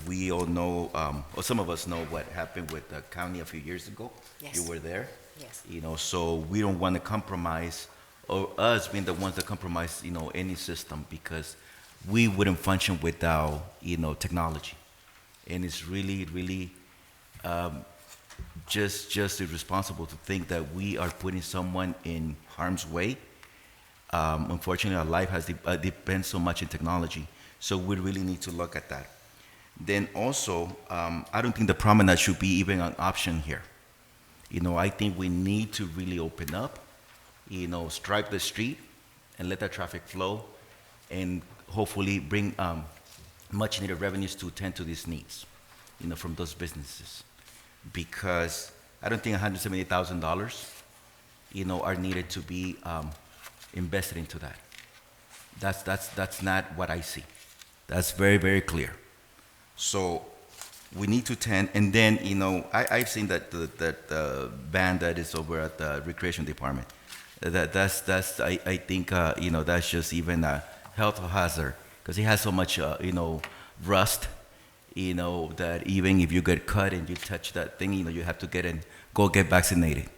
We all know, or some of us know what happened with the county a few years ago. Yes. You were there. Yes. So we don't want to compromise, or us being the ones that compromise, any system, because we wouldn't function without, technology. And it's really, really just irresponsible to think that we are putting someone in harm's way. Unfortunately, our life has depends so much in technology, so we really need to look at that. Then also, I don't think the promenade should be even an option here. I think we need to really open up, stripe the street and let that traffic flow, and hopefully bring much needed revenues to attend to these needs, from those businesses. Because I don't think $170,000, are needed to be invested into that. That's not what I see. That's very, very clear. So we need to attend, and then, I've seen that the band that is over at the recreation department, That's I think that's just even a health hazard because it has so much rust, that even if you get cut and you touch that thing, you have to go get vaccinated.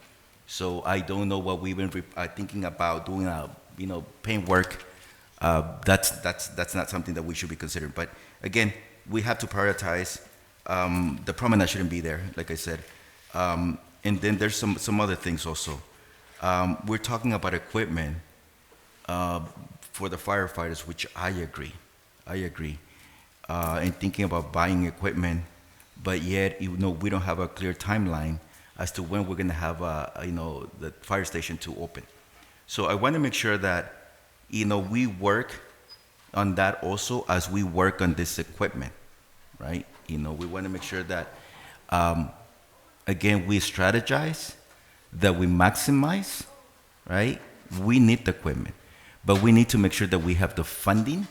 So I don't know what we even are thinking about doing paint work. That's not something that we should be considering. But again, we have to prioritize. The promenade shouldn't be there, like I said. And then there's some other things also. We're talking about equipment for the firefighters, which I agree. And thinking about buying equipment, but yet we don't have a clear timeline as to when we're going to have the fire station to open. So I want to make sure that we work on that also as we work on this equipment, right? We want to make sure that again we strategize, that we maximize, right? We need the equipment, but we need to make sure that we have the funding,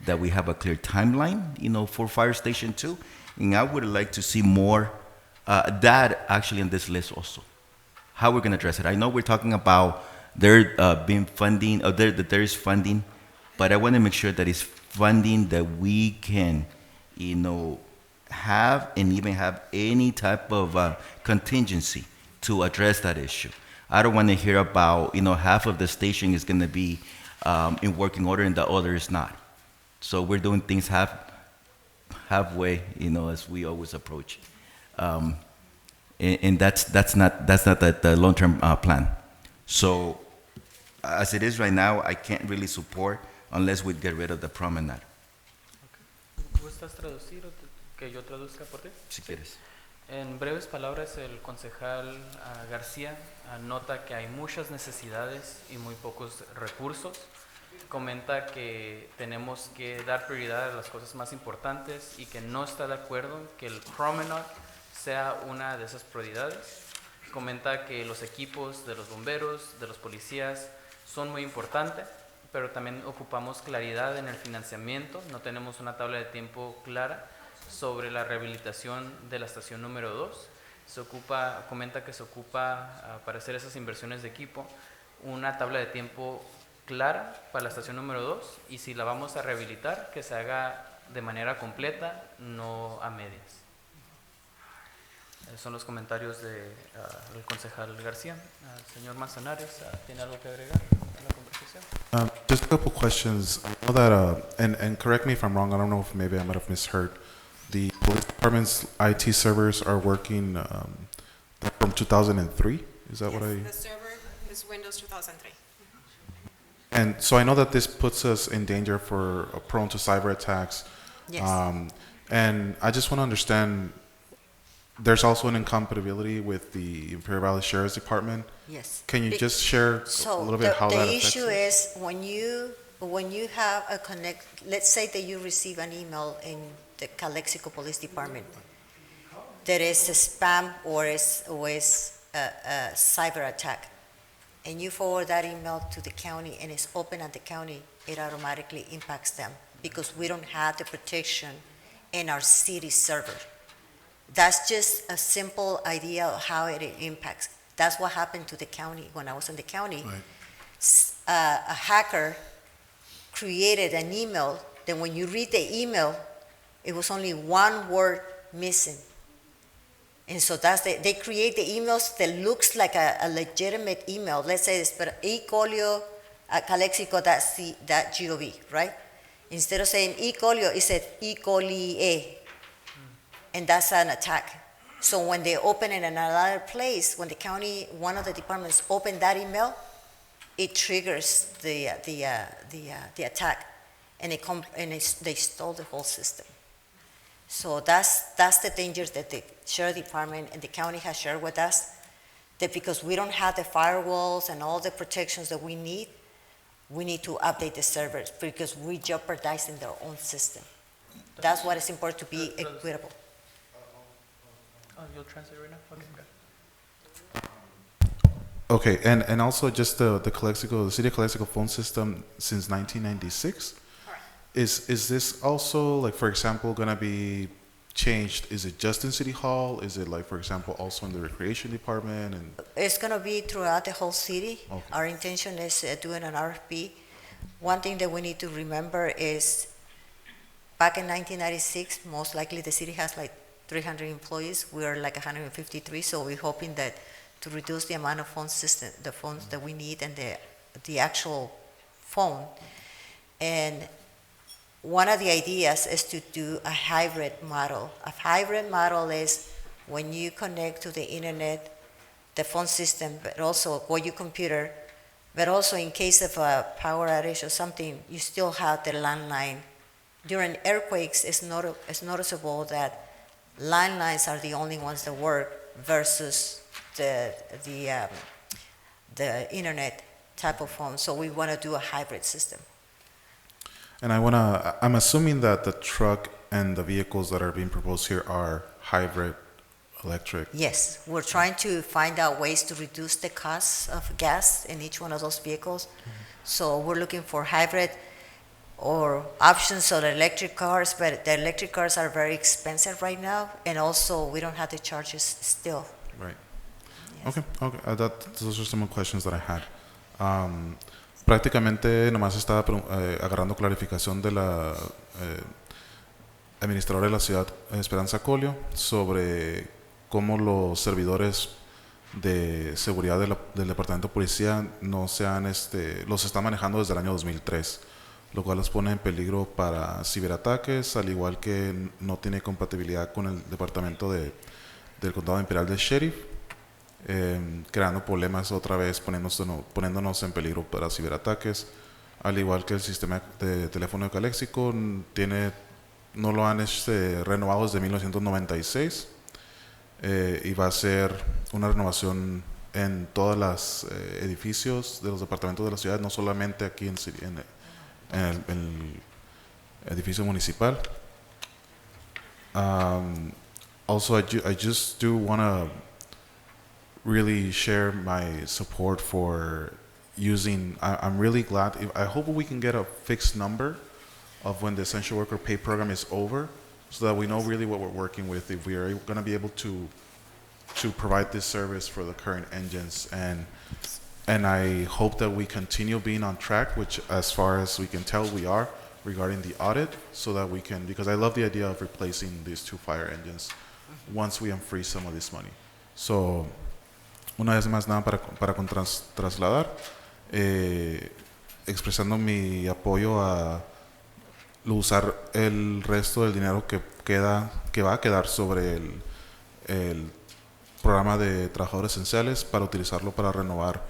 that we have a clear timeline, for Fire Station 2. And I would like to see more that actually in this list also. How we're going to address it. I know we're talking about there being funding, or that there is funding, but I want to make sure that it's funding that we can, have and even have any type of contingency to address that issue. I don't want to hear about, half of the station is going to be in working order and the other is not. So we're doing things halfway, as we always approach. And that's not the long-term plan. So as it is right now, I can't really support unless we get rid of the promenade. ¿Gustas traducir o que yo traduzca por ti? Si quieres. En breves palabras, el concejal García nota que hay muchas necesidades y muy pocos recursos. Comenta que tenemos que dar prioridad a las cosas más importantes y que no está de acuerdo en que el promenade sea una de esas prioridades. Comenta que los equipos de los bomberos, de los policías, son muy importantes, pero también ocupamos claridad en el financiamiento. No tenemos una tabla de tiempo clara sobre la rehabilitación de la estación número 2. Comenta que se ocupa, para hacer esas inversiones de equipo, una tabla de tiempo clara para la estación número 2, y si la vamos a rehabilitar, que se haga de manera completa, no a medias. Son los comentarios del concejal García. Señor Manzanares, ¿tiene algo que agregar a la conversación? Just a couple questions. I know that, and correct me if I'm wrong, I don't know if maybe I might have misheard. The police department's IT servers are working from 2003? Is that what I? The server is Windows 2003. And so I know that this puts us in danger for prone to cyber attacks. Yes. And I just want to understand, there's also an incompatibility with the Imperial Valley Sheriff's Department. Yes. Can you just share a little bit how that affects the issue is when you have a connect, let's say that you receive an email in the Calexico Police Department that is a spam or is a cyber attack, and you forward that email to the county and it's open at the county, it automatically impacts them because we don't have the protection in our city server. That's just a simple idea of how it impacts. That's what happened to the county when I was in the county. Right. A hacker created an email that when you read the email, it was only one word missing. And so they create the emails that looks like a legitimate email. Let's say it's ecolio@calexico.gov, right? Instead of saying ecolio, it said ecolie. And that's an attack. So when they open it in another place, when the county, one of the departments open that email, it triggers the attack, and they stole the whole system. So that's the dangers that the sheriff department and the county has shared with us, that because we don't have the firewalls and all the protections that we need to update the servers because we jeopardize in their own system. That's what is important to be equitable. Oh, you'll translate right now? Okay, Okay, and also just the City of Calexico phone system since 1996? Is this also, like, for example, going to be changed, is it just in City Hall? Is it like, for example, also in the Recreation Department? And It's going to be throughout the whole city. Okay. Our intention is doing an RFP. One thing that we need to remember is back in 1996, most likely the city has like 300 employees. We are like 153, so we're hoping that to reduce the amount of the phones that we need and the actual phone. And one of the ideas is to do a hybrid model. A hybrid model is when you connect to the internet, the phone system, but also or your computer, but also in case of a power outage or something, you still have the landline. During earthquakes, it's noticeable that landlines are the only ones that work versus the internet type of phone. So we want to do a hybrid system. And I'm assuming that the truck and the vehicles that are being proposed here are hybrid electric. Yes, we're trying to find out ways to reduce the cost of gas in each one of those vehicles. So we're looking for hybrid or options of electric cars, but the electric cars are very expensive right now, and also we don't have the charges still. Right. Okay. Those are some questions that I had. Prácticamente nomás estaba agarrando clarificación de la administradora de la ciudad, Esperanza Colio, sobre cómo los servidores de seguridad del Departamento de Policía no los están manejando desde el año 2003, lo cual los pone en peligro para ciberataques, al igual que no tiene compatibilidad con el Departamento del Condado Imperial del Sheriff, creando problemas otra vez, poniéndonos en peligro para ciberataques, al igual que el sistema de teléfono de Calexico no lo han renovado desde 1996 y va a ser una renovación en todos los edificios de los departamentos de la ciudad, no solamente aquí en el edificio municipal. Also, I just do want to really share my support for using, I'm really glad, I hope we can get a fixed number of when the essential worker pay program is over, so that we know really what we're working with, if we are going to be able to provide this service for the current engines. And I hope that we continue being on track, which as far as we can tell we are, regarding the audit, so that we can, because I love the idea of replacing these 2 fire engines once we unfreeze some of this money. So, una vez más nada para trasladar, expresando mi apoyo a usar el resto del dinero que va a quedar sobre el programa de trabajadores esenciales, para utilizarlo para renovar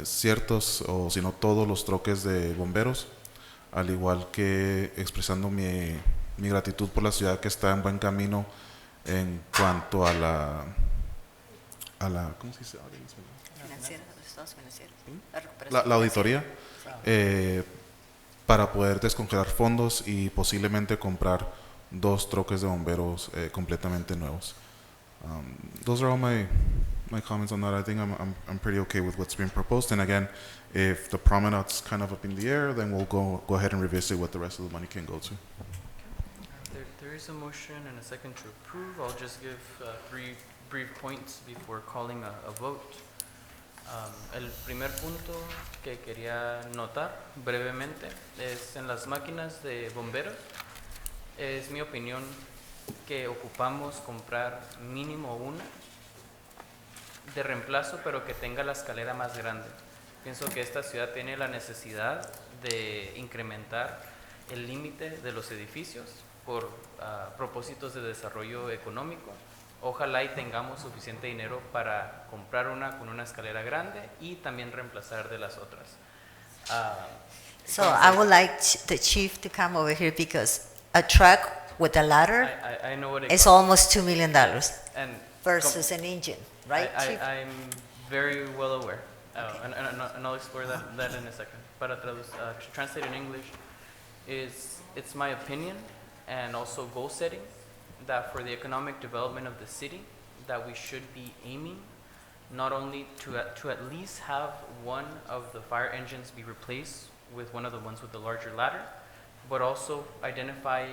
ciertos o si no todos los troques de bomberos, al igual que expresando mi gratitud por la ciudad, que está en buen camino en cuanto a la ¿cómo se dice? Financiera, los estados financieros. La auditoría, para poder descongelar fondos y posiblemente comprar 2 troques de bomberos completamente nuevos. Those are all my comments on that. I think I'm pretty okay with what's being proposed. And again, if the promenade's kind of up in the air, then we'll go ahead and revisit what the rest of the money can go to. There is a motion and a second to approve. I'll just give 3 brief points before calling a vote. El primer punto que quería notar brevemente es en las máquinas de bomberos. Es mi opinión que ocupamos comprar mínimo una de reemplazo, pero que tenga la escalera más grande. Pienso que esta ciudad tiene la necesidad de incrementar el límite de los edificios por propósitos de desarrollo económico. Ojalá y tengamos suficiente dinero para comprar una con una escalera grande y también reemplazar de las otras. So I would like the chief to come over here, because a truck with a ladder I know what it is costs. almost $2 million And versus an engine, right, chief? I'm very well aware, and I'll explore that in a second. Para translate in English, it's my opinion and also goal setting that for the economic development of the city, that we should be aiming not only to at least have one of the fire engines be replaced with one of the ones with the larger ladder, but also identify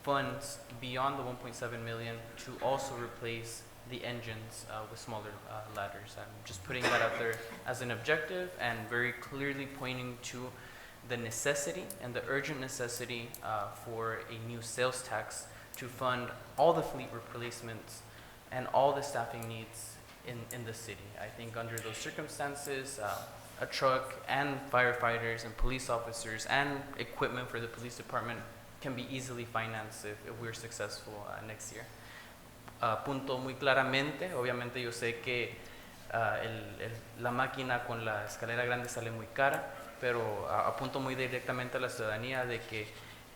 funds beyond the 1.7 million to also replace the engines with smaller ladders. I'm just putting that out there as an objective and very clearly pointing to the necessity and the urgent necessity for a new sales tax to fund all the fleet replacements and all the staffing needs in the city. I think under those circumstances, a truck and firefighters and police officers and equipment for the police department can be easily financed if we're successful next year. Punto muy claramente, obviamente yo sé que la máquina con la escalera grande sale muy cara, pero apunto muy directamente a la ciudadanía de que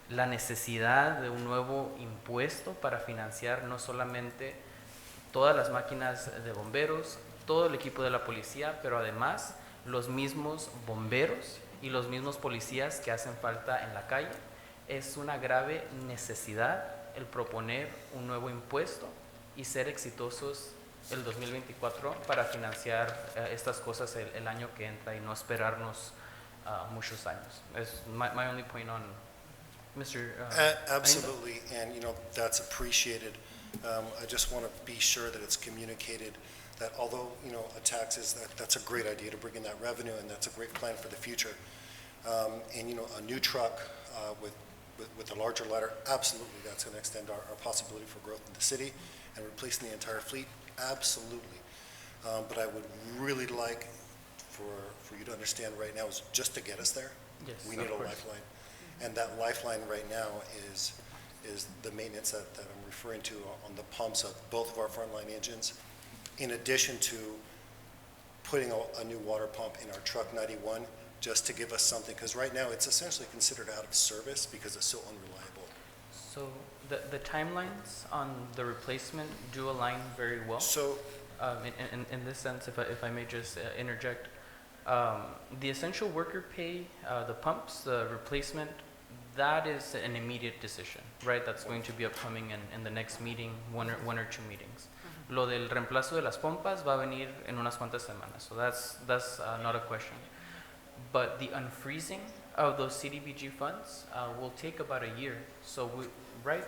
la necesidad de un nuevo impuesto para financiar no solamente todas las máquinas de bomberos, todo el equipo de la policía, pero además los mismos bomberos y los mismos policías que hacen falta en la calle. Es una grave necesidad el proponer un nuevo impuesto y ser exitosos el 2024 para financiar estas cosas el año que entra y no esperarnos muchos años. Es my only point on Mr. Absolutely, and that's appreciated. I just want to be sure that it's communicated that although a tax is that's a great idea to bring in that revenue, and that's a great plan for the future. And a new truck with a larger ladder, absolutely, that's going to extend our possibility for growth in the city and replacing the entire fleet, absolutely. But I would really like for you to understand right now is just to get us there. Yes, we need a lifeline, and that lifeline right now is the maintenance that I'm referring to on the pumps of both of our frontline engines, in addition to putting a new water pump in our truck 91, just to give us something, because right now it's essentially considered out of service because it's so unreliable. So the timelines on the replacement do align very well. So in this sense, if I may just interject, the essential worker pay, the pumps, the replacement, that is an immediate decision, right? That's going to be upcoming in the next meeting, one or two meetings. Lo del reemplazo de las pompas va a venir en unas cuantas semanas, so that's not a question. But the unfreezing of those CDBG funds will take about a year. So right,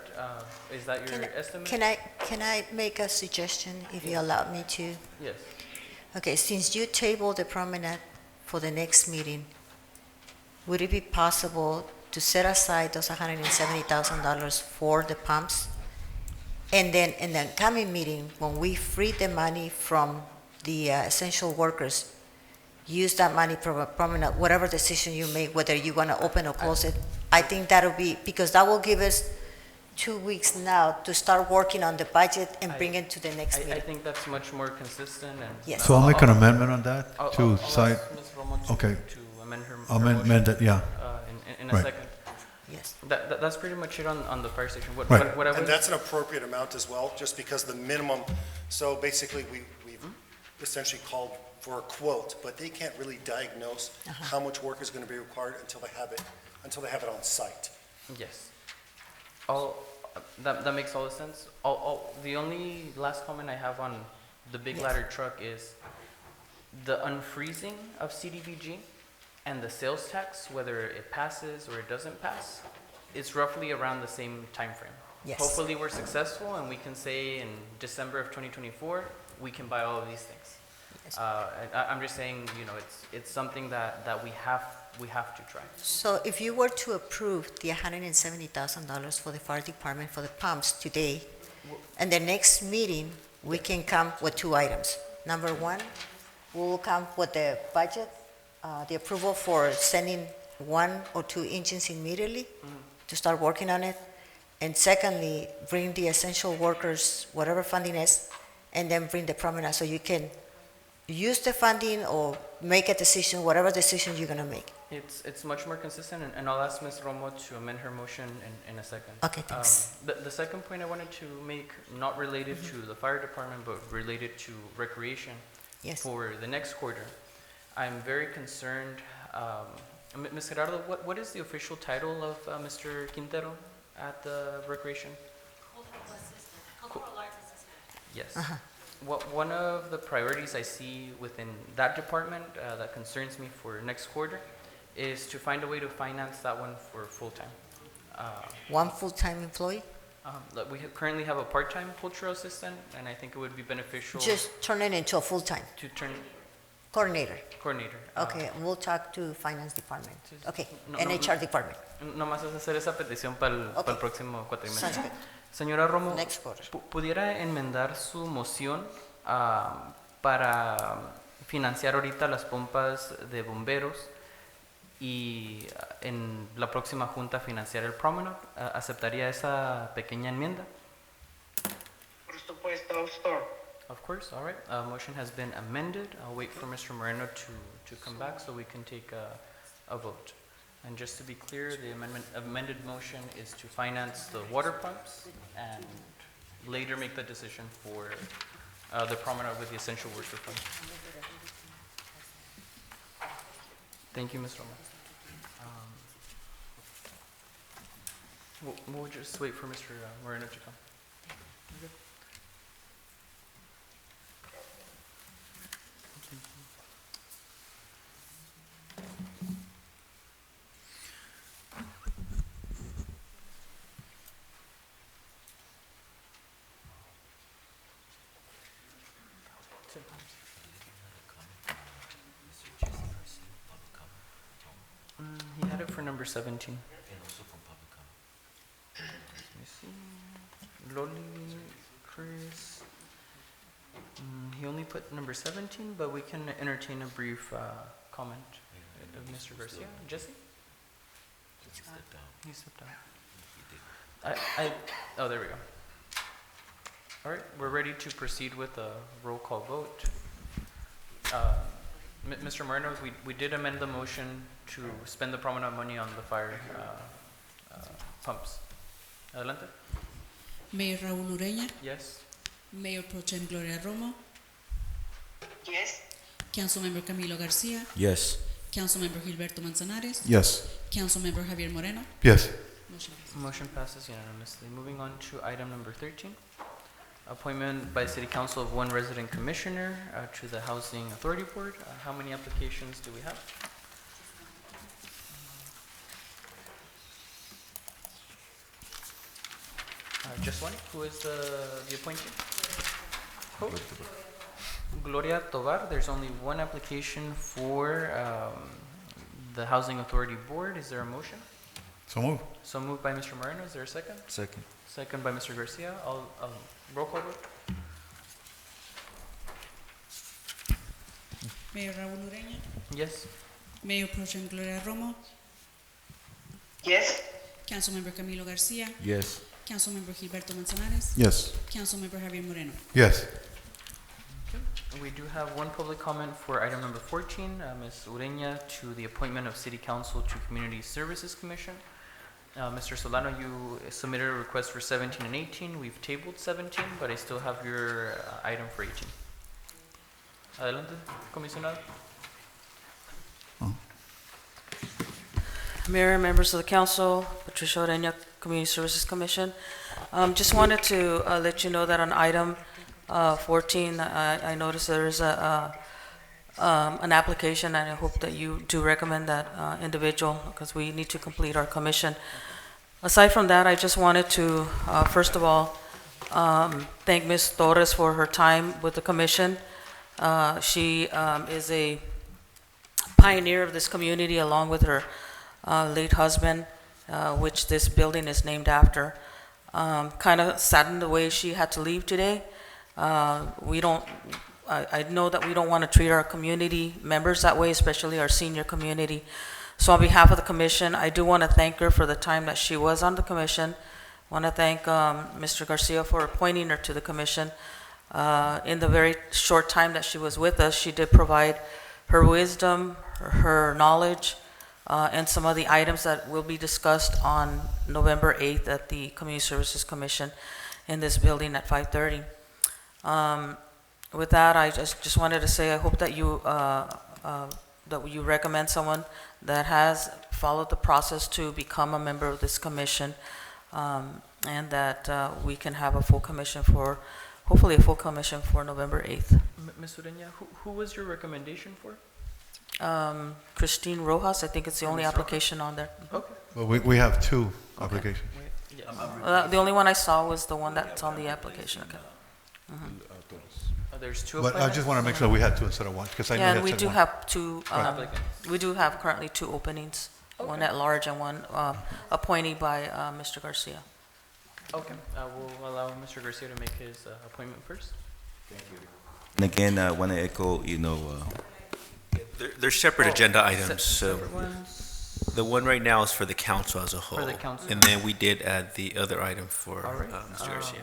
is that your estimate? Can I make a suggestion, if you allow me to? Yes. Okay, since you tabled the promenade for the next meeting, would it be possible to set aside those $170,000 for the pumps? And then in the coming meeting, when we free the money from the essential workers, use that money for a promenade, whatever decision you make, whether you want to open or close it, I think that'll be, because that will give us 2 weeks now to start working on the budget and bring it to the next meeting. I think that's much more consistent and. Yes. So I'll make an amendment on that I'll to cite. ask Ms. Romo to amend her. I'll her amend motion, it, yeah. In a Right. second. Yes. That's pretty much it on the fire station. What I And would. that's an appropriate amount as well, just because the minimum, so basically we've essentially called for a quote, but they can't really diagnose how much work is going to be required until they have it on site. Yes. That makes all the sense. The only last comment I have on the big ladder truck is the unfreezing of CDBG and the sales tax, whether it passes or it doesn't pass, it's roughly around the same time frame. Yes. Hopefully we're successful and we can say in December of 2024, we can buy all of these things. Yes. I'm just saying, it's something that we have to try. So if you were to approve the $170,000 for the fire department for the pumps today, and the next meeting, we can come with 2 items. Number one, we will come with the budget, the approval for sending 1 or 2 engines immediately to start working on it. And secondly, bring the essential workers, whatever funding is, and then bring the promenade so you can use the funding or make a decision, whatever decision you're going to make. It's much more consistent, and I'll ask Ms. Romo to amend her motion in a second. Okay, thanks. The second point I wanted to make, not related to the fire department, but related to recreation. Yes. For the next quarter, I'm very concerned. Ms. Gerardo, what is the official title of Mr. Quintero at the recreation? Cultural arts assistant. Yes. One of the priorities I see within that department that concerns me for next quarter is to find a way to finance that one for full-time. One full-time employee? Currently have a part-time cultural assistant, and I think it would be beneficial Just turn it into a full-time to turn coordinator. coordinator. Okay, we'll talk to finance department. Okay, No, and no, HR department. Nomás es hacer esa petición para el próximo cuatrimestre. Sounds good. Señora Romo, Next quarter. ¿pudiera enmendar su moción para financiar ahorita las pompas de bomberos y en la próxima junta financiar el promenade? ¿Aceptaría esa pequeña enmienda? Por supuesto, Oscar. Of course, all right. Motion has been amended. I'll wait for Mr. Moreno to come back so we can take a vote. And just to be clear, the amended motion is to finance the water pumps and later make the decision for the promenade with the essential worker fund. Thank you, Ms. Roma. We'll just wait for Mr. Moreno to come. Okay. He had it for number 17. Let me see. Loli, Chris. He only put number 17, but we can entertain a brief comment of Mr. Garcia. Jesse? He stepped down. Oh, there we go. All right, we're ready to proceed with a roll call vote. Mr. Moreno, we did amend the motion to spend the promenade money on the fire pumps. Adelante. Mayor Raúl Ureña, Yes. Mayor Pro Tem Gloria Romo, Yes. Councilmember Camilo Garcia, Yes. Councilmember Gilberto Manzanares, Yes. Councilmember Javier Moreno. Yes. Motion passes. Motion passes unanimously. Moving on to item number 13. Appointment by City Council of one resident commissioner to the Housing Authority Board. How many applications do we have? Just one. Who is the appointee? Who? Gloria Tovar. There's only one application for the Housing Authority Board. Is there a motion? So move. So moved by Mr. Moreno. Is there a second? Second. Second by Mr. Garcia. Roll call vote. Mayor Raúl Ureña, Yes. Mayor Pro Tem Gloria Romo, Yes. Councilmember Camilo Garcia, Yes. Councilmember Gilberto Manzanares, Yes. Councilmember Javier Moreno. Yes. We do have one public comment for item number 14, Ms. Ureña, to the appointment of City Council to Community Services Commission. Mr. Solano, you submitted a request for 17 and 18. We've tabled 17, but I still have your item for 18. Adelante, comisionado. Mayor and members of the council, Patricia Ureña, Community Services Commission. Just wanted to let you know that on item 14, I noticed there is an application, and I hope that you do recommend that individual, because we need to complete our commission. Aside from that, I just wanted to, first of all, thank Ms. Torres for her time with the commission. She is a pioneer of this community, along with her late husband, which this building is named after. Kind of saddened the way she had to leave today. I know that we don't want to treat our community members that way, especially our senior community. So on behalf of the commission, I do want to thank her for the time that she was on the commission. I want to thank Mr. Garcia for appointing her to the commission. In the very short time that she was with us, she did provide her wisdom, her knowledge, and some of the items that will be discussed on November 8th at the Community Services Commission in this building at 5:30. With that, I just wanted to say I hope that you recommend someone that has followed the process to become a member of this commission, and that we can have a full commission for, hopefully a full commission for November 8th. Ms. Ureña, who was your recommendation for? Christine Rojas, I think it's the only application on there. Okay. Well, we have two applications. Yes. The only one I saw was the one that's on the application, okay. There's two But I just want to make sure we had two instead of one, because I know Yeah, and that's we said do one. have two, Right. we do have currently two openings, one at large and one appointee by Mr. Garcia. Okay, we'll allow Mr. Garcia to make his appointment first. And again, I want to echo, They're separate agenda items, so Separate ones. the one right now is for the council as a whole. the council. And then we did add the other item for All right. Mr. Garcia.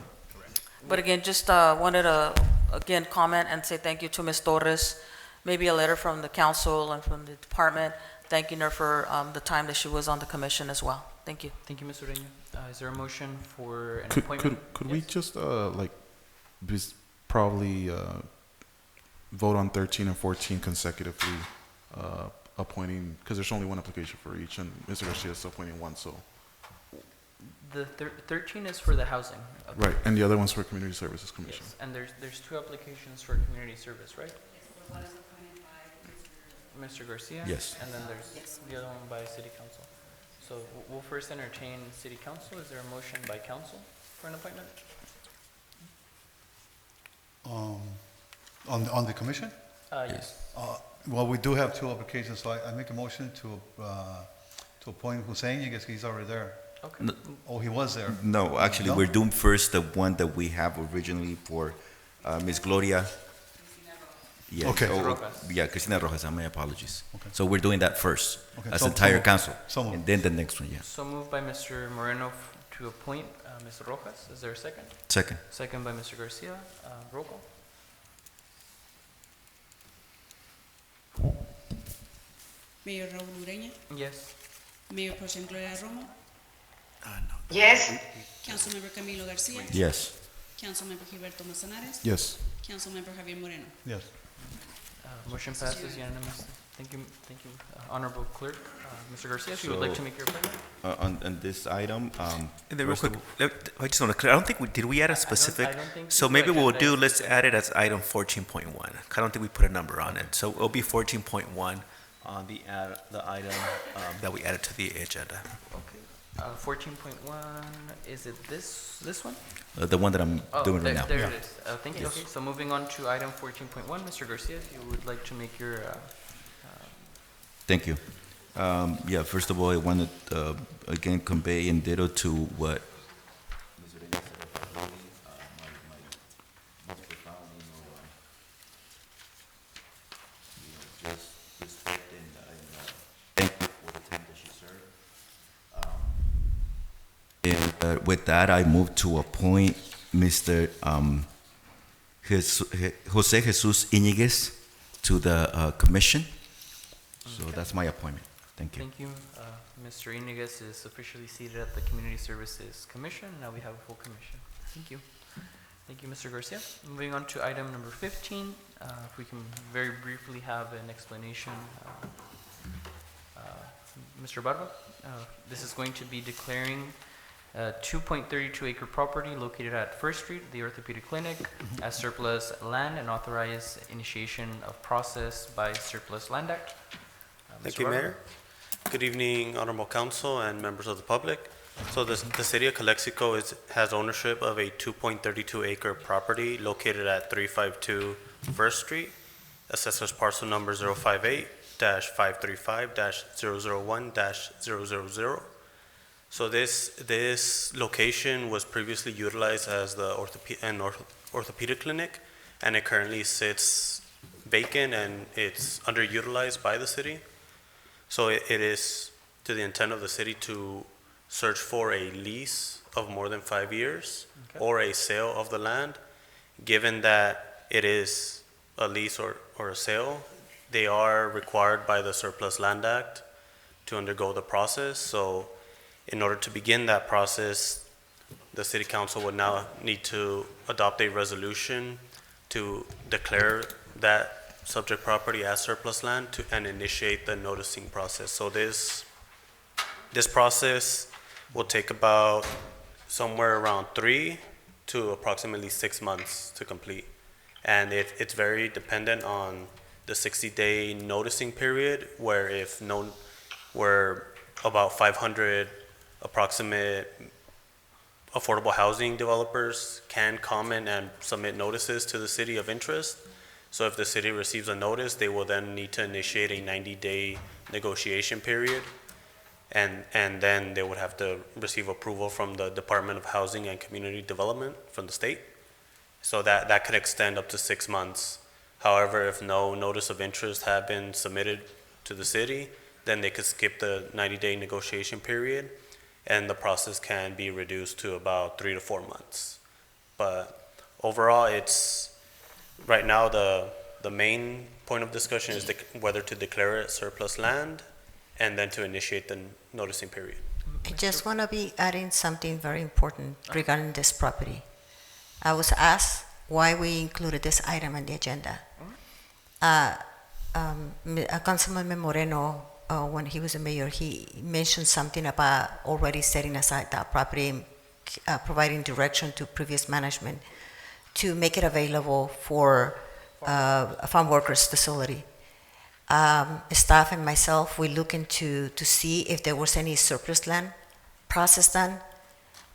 But again, just wanted to, again, comment and say thank you to Ms. Torres, maybe a letter from the council and from the department, thanking her for the time that she was on the commission as well. Thank you. Thank you, Ms. Ureña. Is there a motion for an Could appointment? could we just probably vote on 13 and 14 consecutively, appointing, because there's only one application for each, and Mr. Garcia is appointing one, so. The 13 is for the housing. Right, and the other one's for Community Services Commission. Yes, and there's two applications for community service, right? Mr. Garcia? Yes. And then there's the other one by city council. So we'll first entertain city council. Is there a motion by council for an appointment? On the commission? Yes. Well, we do have two applications, so I make a motion to appoint Hussein. I guess he's already there. Okay. Oh, he was there. No, actually, No? we're doing first the one that we have originally for Ms. Gloria. Yes. Okay. Yeah, Cristina Rojas, my apologies. Okay. So we're doing that first, Okay, as so- entire so- council. so moved. And then the next one, yeah. So moved by Mr. Moreno to appoint Ms. Rojas. Is there a second? Second. Second by Mr. Garcia. Roll call. Mayor Raúl Ureña, Yes. Mayor Pro Tem Gloria Romo, Yes. Councilmember Camilo Garcia, Yes. Councilmember Gilberto Manzanares, Yes. Councilmember Javier Moreno. Yes. Motion passes unanimously. Thank you, Honorable Clerk. Mr. Garcia, if you would like to make your appointment? On this item, And then real first of quick, I just want to clear, I don't think did we add a specific? I don't think So so. maybe what we'll do, Agenda let's add it as item 14.1. I don't think we put a number on it. So it'll be 14.1 on the item that we added to the agenda. 14.1, is it this one? the one that I'm doing right now. There Yeah. it is. Thank you. Okay, so moving on to item 14.1, Mr. Garcia, if you would like to make your, Thank you. Yeah, first of all, I wanted, again, convey and ditto to what Ms. Ureña said about Lily, my most profound, just respect and thank you for the time that she served. And with that, I move to appoint Mr. Jose Jesus Iñiguez to the commission. So that's my appointment. Thank you. thank you. Mr. Inigas is officially seated at the Community Services Commission. Now we have a full commission. Thank you. Thank you, Mr. Garcia. Moving on to item number 15, if we can very briefly have an explanation. Mr. Barba, this is going to be declaring a 2.32 acre property located at First Street, the orthopedic clinic, as surplus land and authorize initiation of process by Surplus Land Act. Thank Mr. you, Barba? Mayor. Good evening, Honorable Council and members of the public. So the city of Calexico has ownership of a 2.32 acre property located at 352 First Street, assessors parcel number 058-535-001-000. So this location was previously utilized as the orthopedic clinic, and it currently sits vacant and it's underutilized by the city. So it is to the intent of the city to search for a lease of more than 5 years or a sale of the land. Given that it is a lease or a sale, they are required by the Surplus Land Act to undergo the process. So in order to begin that process, the city council would now need to adopt a resolution to declare that subject property as surplus land and initiate the noticing process. So this process will take about somewhere around 3 to approximately 6 months to complete. And it's very dependent on the 60-day noticing period, where where about 500 approximate affordable housing developers can comment and submit notices to the city of interest. So if the city receives a notice, they will then need to initiate a 90-day negotiation period. And then they would have to receive approval from the Department of Housing and Community Development from the state. So that could extend up to 6 months. However, if no notice of interest have been submitted to the city, then they could skip the 90-day negotiation period, and the process can be reduced to about 3 to 4 months. But overall, right now the main point of discussion is whether to declare it surplus land and then to initiate the noticing period. I just want to be adding something very important regarding this property. I was asked why we included this item on the agenda. Councilman Moreno, when he was the mayor, he mentioned something about already setting aside that property and providing direction to previous management to make it available for a farm workers facility. Staff and myself, we look into to see if there was any surplus land process done.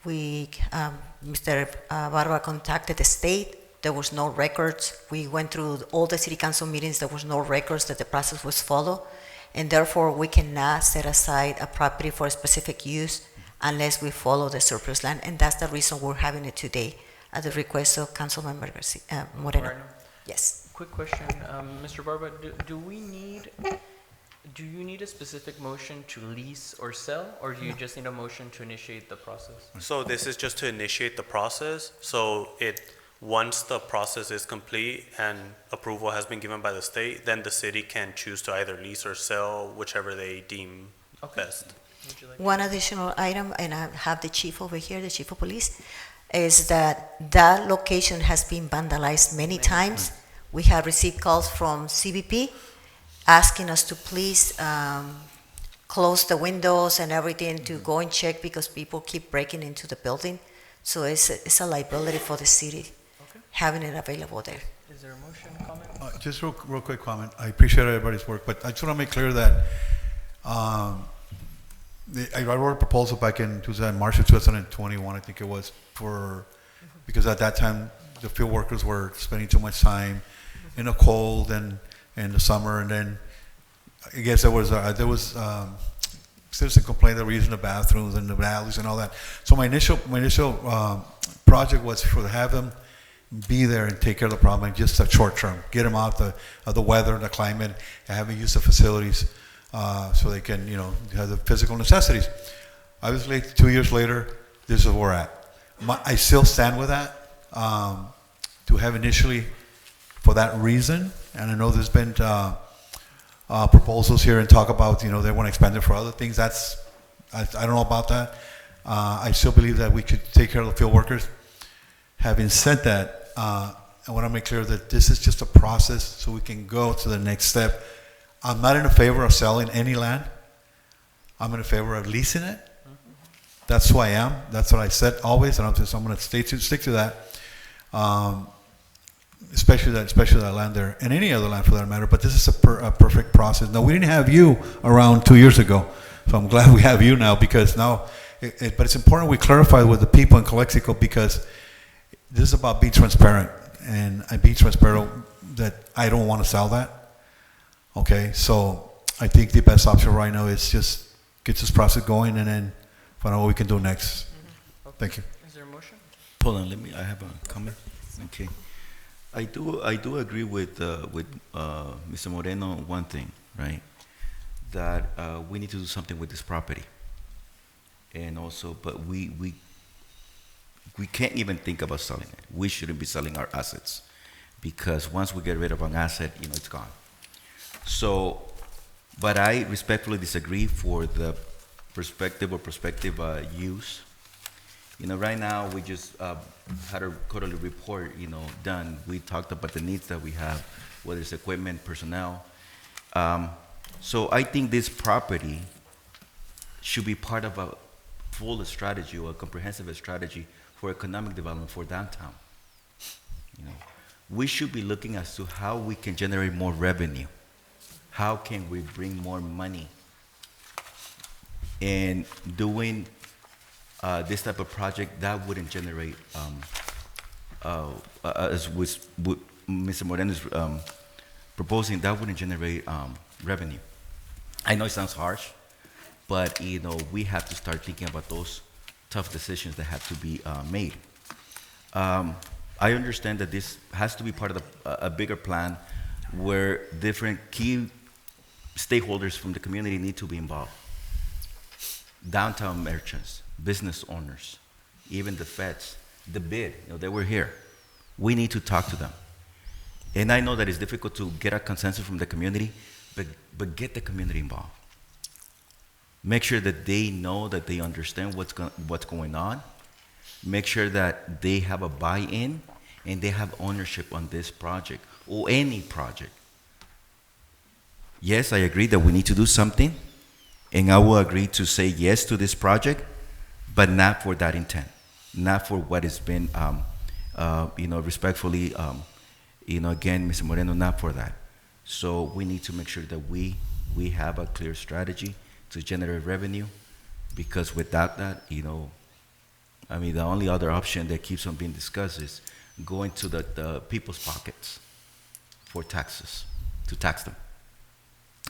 Mr. Barba contacted the state. There was no records. We went through all the city council meetings. There was no records that the process was followed, and therefore we cannot set aside a property for a specific use unless we follow the surplus land, and that's the reason we're having it today at the request of Councilmember Moreno. Yes. Quick question, Mr. Barba, do you need a specific motion to lease or sell, or do you just need a motion to initiate the process? So this is just to initiate the process. So once the process is complete and approval has been given by the state, then the city can choose to either lease or sell, whichever they deem best. One additional item, and I have the chief over here, the chief of police, is that location has been vandalized many times. We have received calls from CBP asking us to please close the windows and everything to go and check because people keep breaking into the building. So it's a liability for the city having it available there. Is there a motion, comment? Just real quick comment. I appreciate everybody's work, but I just want to make clear that I wrote a proposal back in March of 2021, I think it was, because at that time the field workers were spending too much time in the cold and in the summer, and then I guess there was citizen complaint that we're using the bathrooms and the alleys and all that. So my initial project was to have them be there and take care of the problem, and just a short term, get them out of the weather and the climate, and have them use the facilities so they can, have the physical necessities. Obviously, 2 years later, this is where we're at. I still stand with that. To have initially, for that reason, and I know there's been proposals here and talk about, they want to expand it for other things. I don't know about that. I still believe that we could take care of the field workers. Having said that, I want to make clear that this is just a process so we can go to the next step. I'm not in favor of selling any land. I'm in favor of leasing it. That's who I am. That's what I said always, and I'm going to stick to that. Especially that land there, and any other land for that matter. But this is a perfect process. Now, we didn't have you around 2 years ago, so I'm glad we have you now, because now. But it's important we clarify with the people in Calexico, because this is about being transparent, and I be transparent that I don't want to sell that. Okay, so I think the best option right now is just get this process going and then find out what we can do next. Thank you. Is there a motion? Hold on, I have a comment. Okay, I do agree with Mr. Moreno on one thing, right? That we need to do something with this property, and also, but we can't even think about selling it. We shouldn't be selling our assets, because once we get rid of an asset, it's gone. So, but I respectfully disagree for the prospective use. Right now we just had a quarterly report, done. We talked about the needs that we have, whether it's equipment, personnel. So I think this property should be part of a full strategy or a comprehensive strategy for economic development for downtown. we should be looking as to how we can generate more revenue. How can we bring more money? And doing this type of project, that wouldn't generate, as what Mr. Moreno is proposing, that wouldn't generate revenue. I know it sounds harsh, but we have to start thinking about those tough decisions that have to be made. I understand that this has to be part of a bigger plan where different key stakeholders from the community need to be involved. Downtown merchants, business owners, even the feds, the bid, they were here. We need to talk to them. And I know that it's difficult to get a consensus from the community, but get the community involved. Make sure that they know, that they understand what's going on. Make sure that they have a buy-in and they have ownership on this project or any project. Yes, I agree that we need to do something, and I will agree to say yes to this project, but not for that intent, not for what has been, respectfully, again, Mr. Moreno, not for that. So we need to make sure that we have a clear strategy to generate revenue, because without that, the only other option that keeps on being discussed is going to the people's pockets for taxes, to tax them.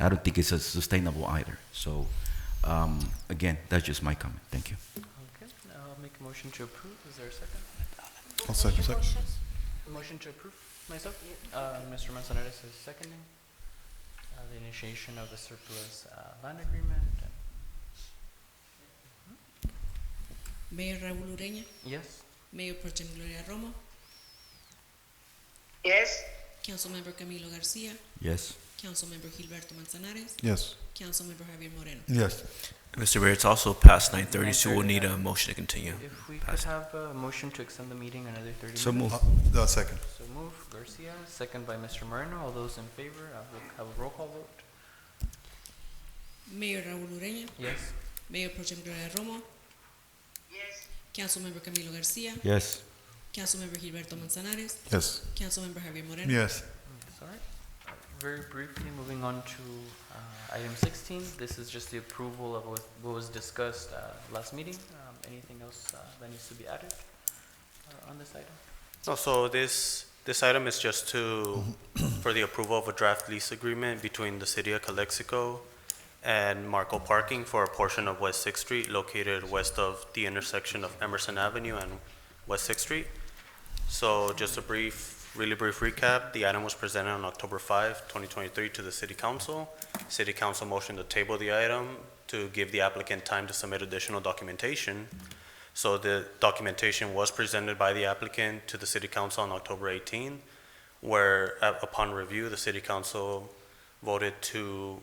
I don't think it's sustainable either. So, again, that's just my comment. Thank you. Okay, I'll make a motion to approve. Is there a second? I'll second. Motion to approve myself? Mr. Manzanares is seconding the initiation of the surplus land agreement. Mayor Raúl Ureña, Yes. Mayor Pro Tem Gloria Romo, Yes. Councilmember Camilo Garcia, Yes. Councilmember Gilberto Manzanares, Yes. Councilmember Javier Moreno. Yes. Mr. Mayor, it's also past 9:30, so we'll need a motion to continue. If we could have a motion to extend the meeting another 30 So minutes. move. No, second. So move, Garcia, second by Mr. Moreno. All those in favor, have a roll call vote. Mayor Raúl Ureña, Yes. Mayor Pro Tem Gloria Romo, Yes. Councilmember Camilo Garcia, Yes. Councilmember Gilberto Manzanares, Yes. Councilmember Javier Moreno. Yes. Sorry. Very briefly, moving on to item 16. This is just the approval of what was discussed last meeting. Anything else that needs to be added on this item? No, so this item is just for the approval of a draft lease agreement between the city of Calexico and Marco Parking for a portion of West Sixth Street located west of the intersection of Emerson Avenue and West Sixth Street. So just a really brief recap. The item was presented on October 5, 2023 to the City Council. City Council motioned to table the item to give the applicant time to submit additional documentation. So the documentation was presented by the applicant to the City Council on October 18, where upon review, the City Council voted to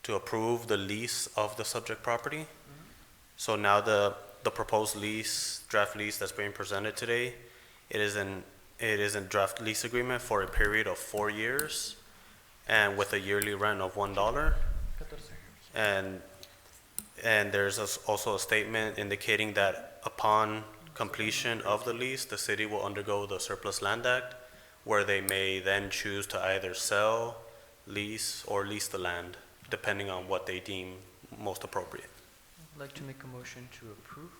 approve the lease of the subject property. So now the proposed lease, draft lease that's being presented today, it is a draft lease agreement for a period of 4 years and with a yearly rent of $1. And there's also a statement indicating that upon completion of the lease, the city will undergo the Surplus Land Act, where they may then choose to either sell, lease, or lease the land, depending on what they deem most appropriate. I'd like to make a motion to approve.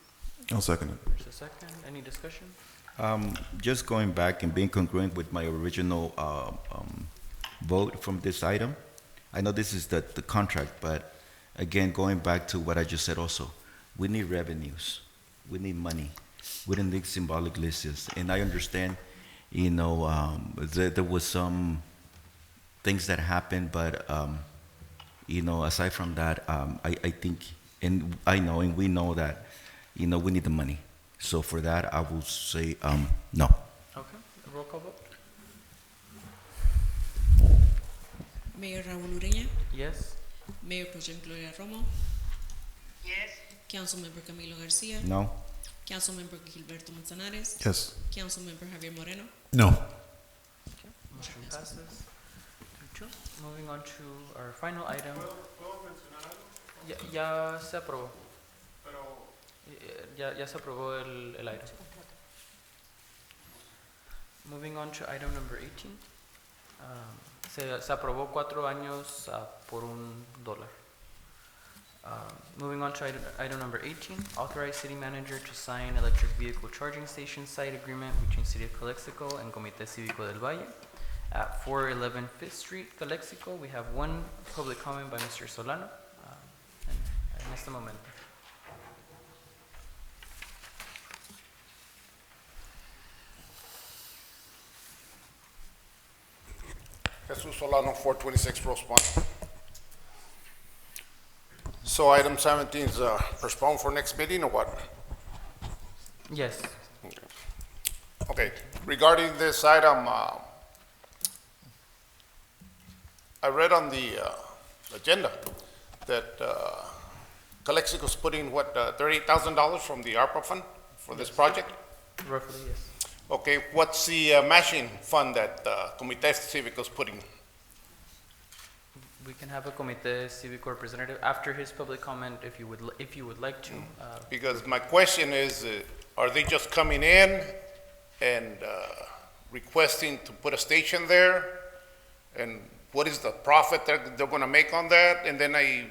I'll second it. There's a second. Any discussion? Just going back and being congruent with my original vote from this item. I know this is the contract, but again, going back to what I just said also, we need revenues. We need money. We don't need symbolic leases. And I understand, there was some things that happened, but, aside from that, I think, and I know, and we know that, we need the money. So for that, I will say no. Okay. Roll call vote. Mayor Raúl Ureña, Yes. Mayor Pro Tem Gloria Romo, Yes. Councilmember Camilo Garcia, No? Councilmember Gilberto Manzanares, Yes. Councilmember Javier Moreno. No. Okay. Motion passes 2-2. Moving on to our final item. Ya se aprobó. Ya se aprobó el item. Moving on to item number 18. Se aprobó 4 años por $1. Moving on to item number 18, authorize city manager to sign electric vehicle charging station site agreement between City of Calexico and Comité Cívico del Valle at 411 5th Street, Calexico. We have one public comment by Mr. Solano. En este momento. Jesus Solano, 426 Rose Point. So item 17 is postponed for next meeting or what? Yes. Okay, regarding this item, I read on the agenda that Calexico's putting, what, $38,000 from the ARPA fund for this project? Roughly, yes. Okay, what's the matching fund that Comité Cívico's putting? We can have a Comité Cívico representative after his public comment if you would like to. Because my question is, are they just coming in and requesting to put a station there? And what is the profit they're going to make on that? And then I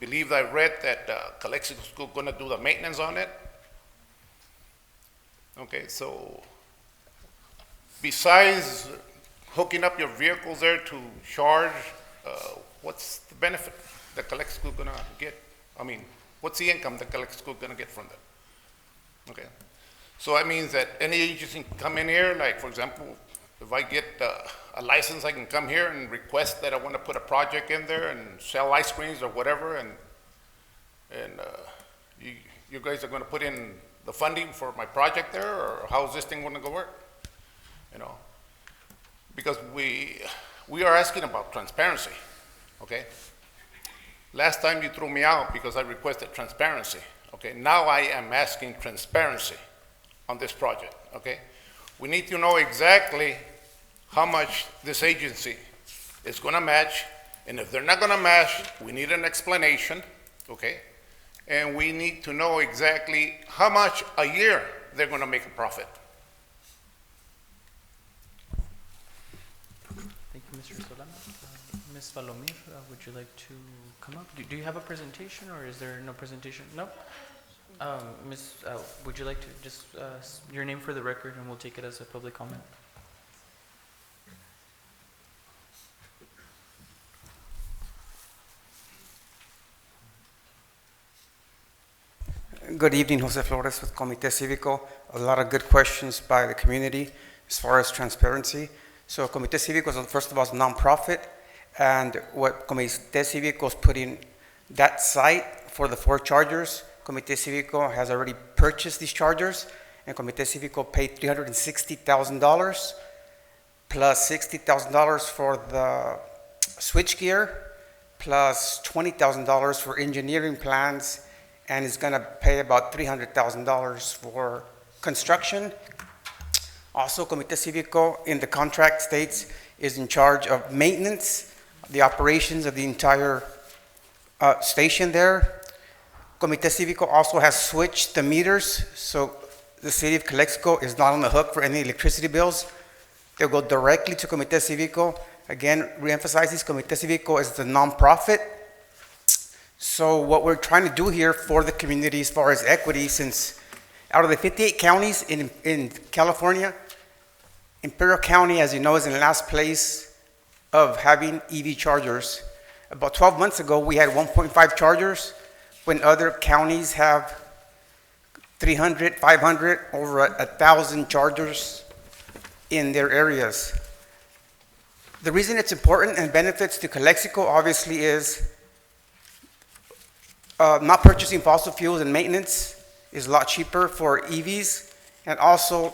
believe I read that Calexico's going to do the maintenance on it. Okay, so besides hooking up your vehicles there to charge, what's the benefit that Calexico is going to get? I mean, what's the income that Calexico is going to get from that? Okay, so that means that any agency can come in here, like for example, if I get a license, I can come here and request that I want to put a project in there and sell ice creams or whatever, and you guys are going to put in the funding for my project there, or how's this thing going to go work? You know, because we are asking about transparency, okay? Last time you threw me out because I requested transparency, okay? Now I am asking transparency on this project, okay? We need to know exactly how much this agency is going to match, and if they're not going to match, we need an explanation, okay? And we need to know exactly how much a year they're going to make a profit. Thank you, Mr. Solano. Ms. Valomir, would you like to come up? Do you have a presentation, or is there no presentation? No? Ms., would you like to just, your name for the record, and we'll take it as a public comment? Good evening, Jose Flores with Comité Cívico. A lot of good questions by the community as far as transparency. So Comité Cívico is, first of all, is a nonprofit, and what Comité Cívico is putting that site for the 4 chargers, Comité Cívico has already purchased these chargers, and Comité Cívico paid $360,000 plus $60,000 for the switchgear, plus $20,000 for engineering plans, and is going to pay about $300,000 for construction. Also, Comité Cívico in the contract states is in charge of maintenance, the operations of the entire station there. Comité Cívico also has switched the meters, so the city of Calexico is not on the hook for any electricity bills. They'll go directly to Comité Cívico. Again, reemphasizes Comité Cívico is the nonprofit. So what we're trying to do here for the community as far as equity, since out of the 58 counties in California, Imperial County, as you know, is in last place of having EV chargers. About 12 months ago, we had 1.5 chargers, when other counties have 300, 500, over 1,000 chargers in their areas. The reason it's important and benefits to Calexico, obviously, is not purchasing fossil fuels and maintenance is a lot cheaper for EVs. And also,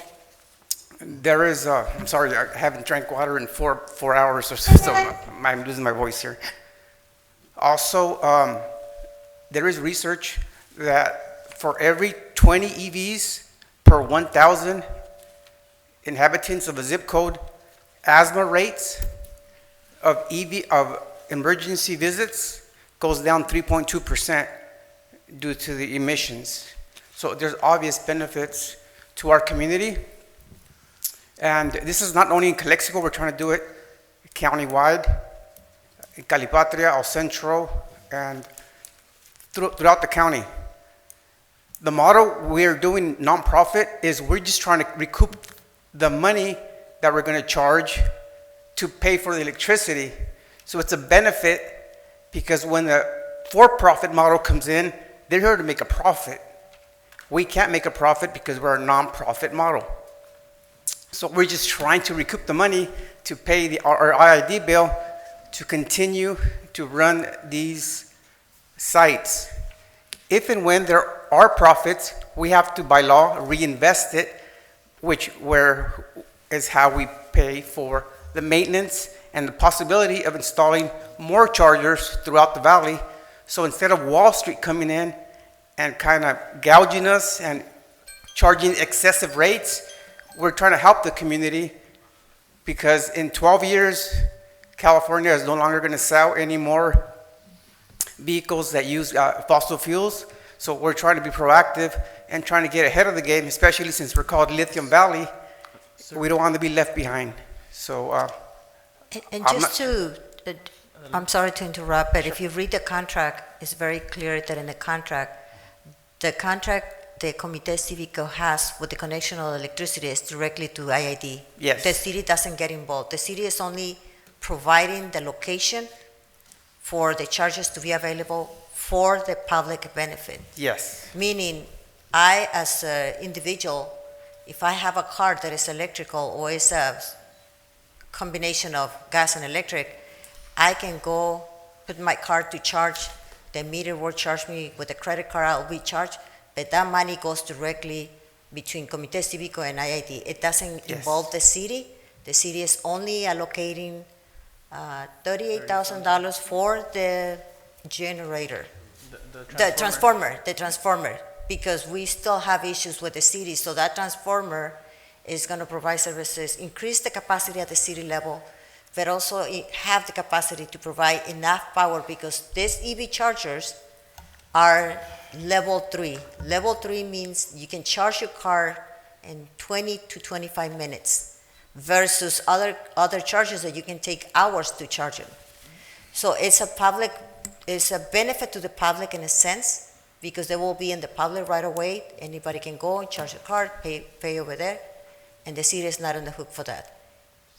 there is, I'm sorry, I haven't drank water in four hours or so, so I'm losing my voice here. Also, there is research that for every 20 EVs per 1,000 inhabitants of a zip code, asthma rates of emergency visits goes down 3.2% due to the emissions. So there's obvious benefits to our community. And this is not only in Calexico, we're trying to do it countywide, in Calipatria, El Centro, and throughout the county. The model we're doing nonprofit is we're just trying to recoup the money that we're going to charge to pay for the electricity. So it's a benefit because when the for-profit model comes in, they're here to make a profit. We can't make a profit because we're a nonprofit model. So we're just trying to recoup the money to pay our IID bill to continue to run these sites. If and when there are profits, we have to, by law, reinvest it, which is how we pay for the maintenance and the possibility of installing more chargers throughout the valley. So instead of Wall Street coming in and kind of gouging us and charging excessive rates, we're trying to help the community because in 12 years, California is no longer going to sell any more vehicles that use fossil fuels. So we're trying to be proactive and trying to get ahead of the game, especially since we're called Lithium Valley. We don't want to be left behind. So, I'm sorry to interrupt, but if you read the contract, it's very clear that in the contract the Comité Cívico has with the connection of electricity is directly to IID. Yes. The city doesn't get involved. The city is only providing the location for the charges to be available for the public benefit. Yes. Meaning, I as an individual, if I have a car that is electrical or is a combination of gas and electric, I can go put my car to charge. The meter will charge me with a credit card. I'll be charged, but that money goes directly between Comité Cívico and IID. It doesn't involve the city. The city is only allocating $38,000 for the generator, the transformer, because we still have issues with the city. So that transformer is going to provide services, increase the capacity at the city level, but also have the capacity to provide enough power because these EV chargers are level 3. Level 3 means you can charge your car in 20 to 25 minutes versus other chargers that you can take hours to charge it. So it's a benefit to the public in a sense because they will be in the public right away. Anybody can go and charge a car, pay over there, and the city is not on the hook for that.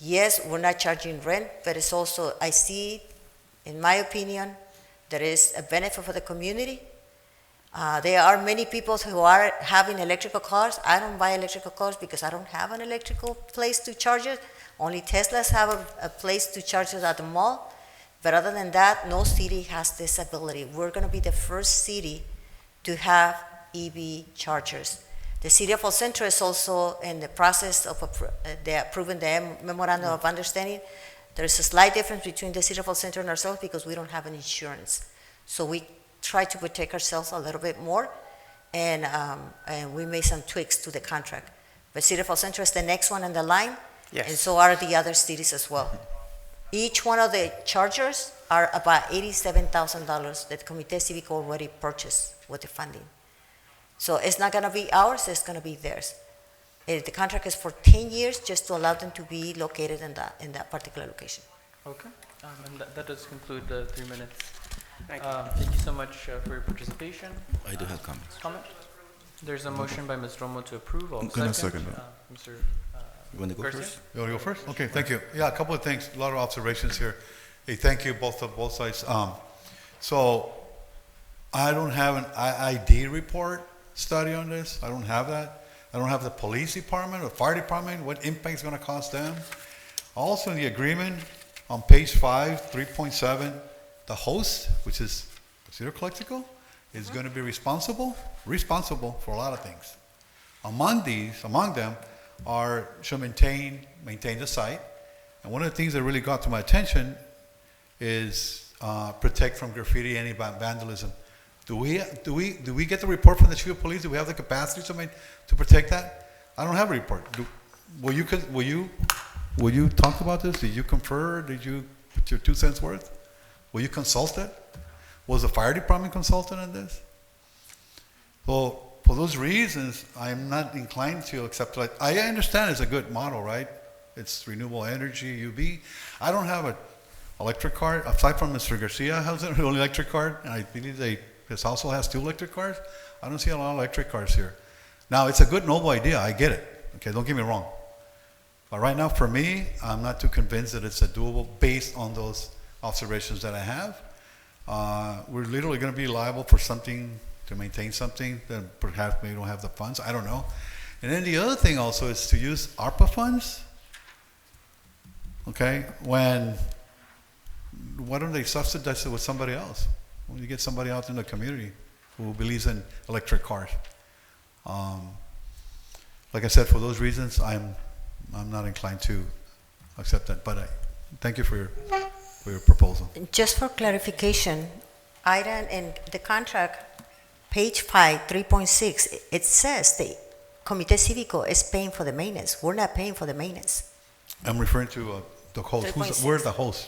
Yes, we're not charging rent, but it's also, I see, in my opinion, there is a benefit for the community. There are many people who are having electrical cars. I don't buy electrical cars because I don't have an electrical place to charge it. Only Teslas have a place to charge it at the mall. But other than that, no city has this ability. We're going to be the first city to have EV chargers. The city of El Centro is also in the process of approving the memorandum of understanding. There's a slight difference between the city of El Centro and ourselves because we don't have an insurance. So we try to protect ourselves a little bit more, and we made some tweaks to the contract. But city of El Centro is the next one in the line, and so are the other cities as well. Each one of the chargers are about $87,000 that Comité Cívico already purchased with the funding. So it's not going to be ours, it's going to be theirs. The contract is for 10 years just to allow them to be located in that particular location. Okay, and that does conclude the 3 minutes. Thank you so much for your participation. I do have comments. Comment? There's a motion by Ms. Romo to approve. I'm going to second Mr. You want to go Garcia? first? You want to go first? Okay, thank you. Yeah, a couple of things, a lot of observations here. Hey, thank you both sides. So I don't have an IID report study on this. I don't have that. I don't have the police department or fire department, what impact is going to cost them. Also in the agreement on page 5, 3.7, the host, which is the City of Calexico, is going to be responsible for a lot of things. Among them should maintain the site. And one of the things that really got to my attention is protect from graffiti, any vandalism. Do we get the report from the chief of police? Do we have the capacity to protect that? I don't have a report. Will you talk about this? Did you confer? Did you put your 2 cents worth? Will you consult it? Was the fire department consulted on this? So for those reasons, I'm not inclined to accept it. I understand it's a good model, right? It's renewable energy, UV. I don't have an electric car, aside from Mr. Garcia has an electric car, and I believe his household has 2 electric cars. I don't see a lot of electric cars here. Now, it's a good, noble idea, I get it. Okay, don't get me wrong. But right now, for me, I'm not too convinced that it's a doable based on those observations that I have. We're literally going to be liable for something, to maintain something that perhaps we don't have the funds. I don't know. And then the other thing also is to use ARPA funds. Okay, why don't they subsidize it with somebody else? When you get somebody out in the community who believes in electric cars. Like I said, for those reasons, I'm not inclined to accept that. But I thank you for your proposal. Just for clarification, item in the contract, page 5, 3.6, it says the Comité Cívico is paying for the maintenance. We're not paying for the maintenance. I'm referring to the host. 3.6. We're the host.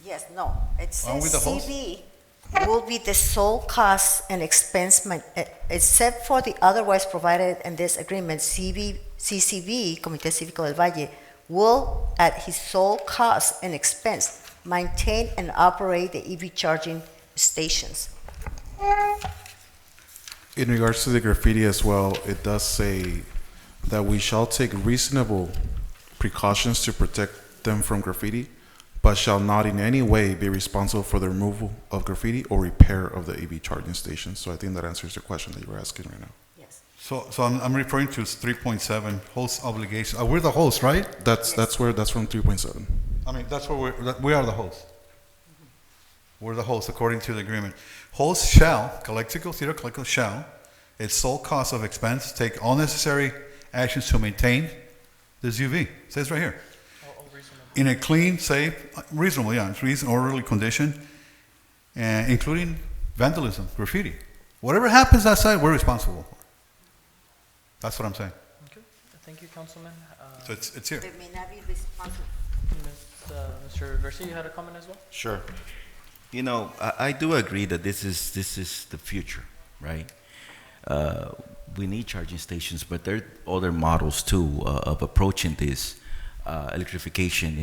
Yes, no. It Aren't we says the host? CV will be the sole cost and expense, except for the otherwise provided in this agreement, CCV, Comité Cívico del Valle, will, at his sole cost and expense, maintain and operate the EV charging stations. In regards to the graffiti as well, it does say that we shall take reasonable precautions to protect them from graffiti, but shall not in any way be responsible for the removal of graffiti or repair of the EV charging station. So I think that answers the question that you were asking right now. Yes. So I'm referring to 3.7, host obligation. We're the host, right? That's from 3.7. I mean, that's where we are the host. We're the host according to the agreement. Host shall, Calexico, City of Calexico shall, its sole cost of expense, take all necessary actions to maintain this UV. It says right here. In a clean, safe, reasonable, orderly condition, and including vandalism, graffiti. Whatever happens outside, we're responsible for. That's what I'm saying. Okay, thank you, Councilman. So it's here. They may not be responsible. Mr. Garcia, you had a comment as well? Sure. You know, I do agree that this is the future, right? We need charging stations, but there are other models too of approaching this electrification.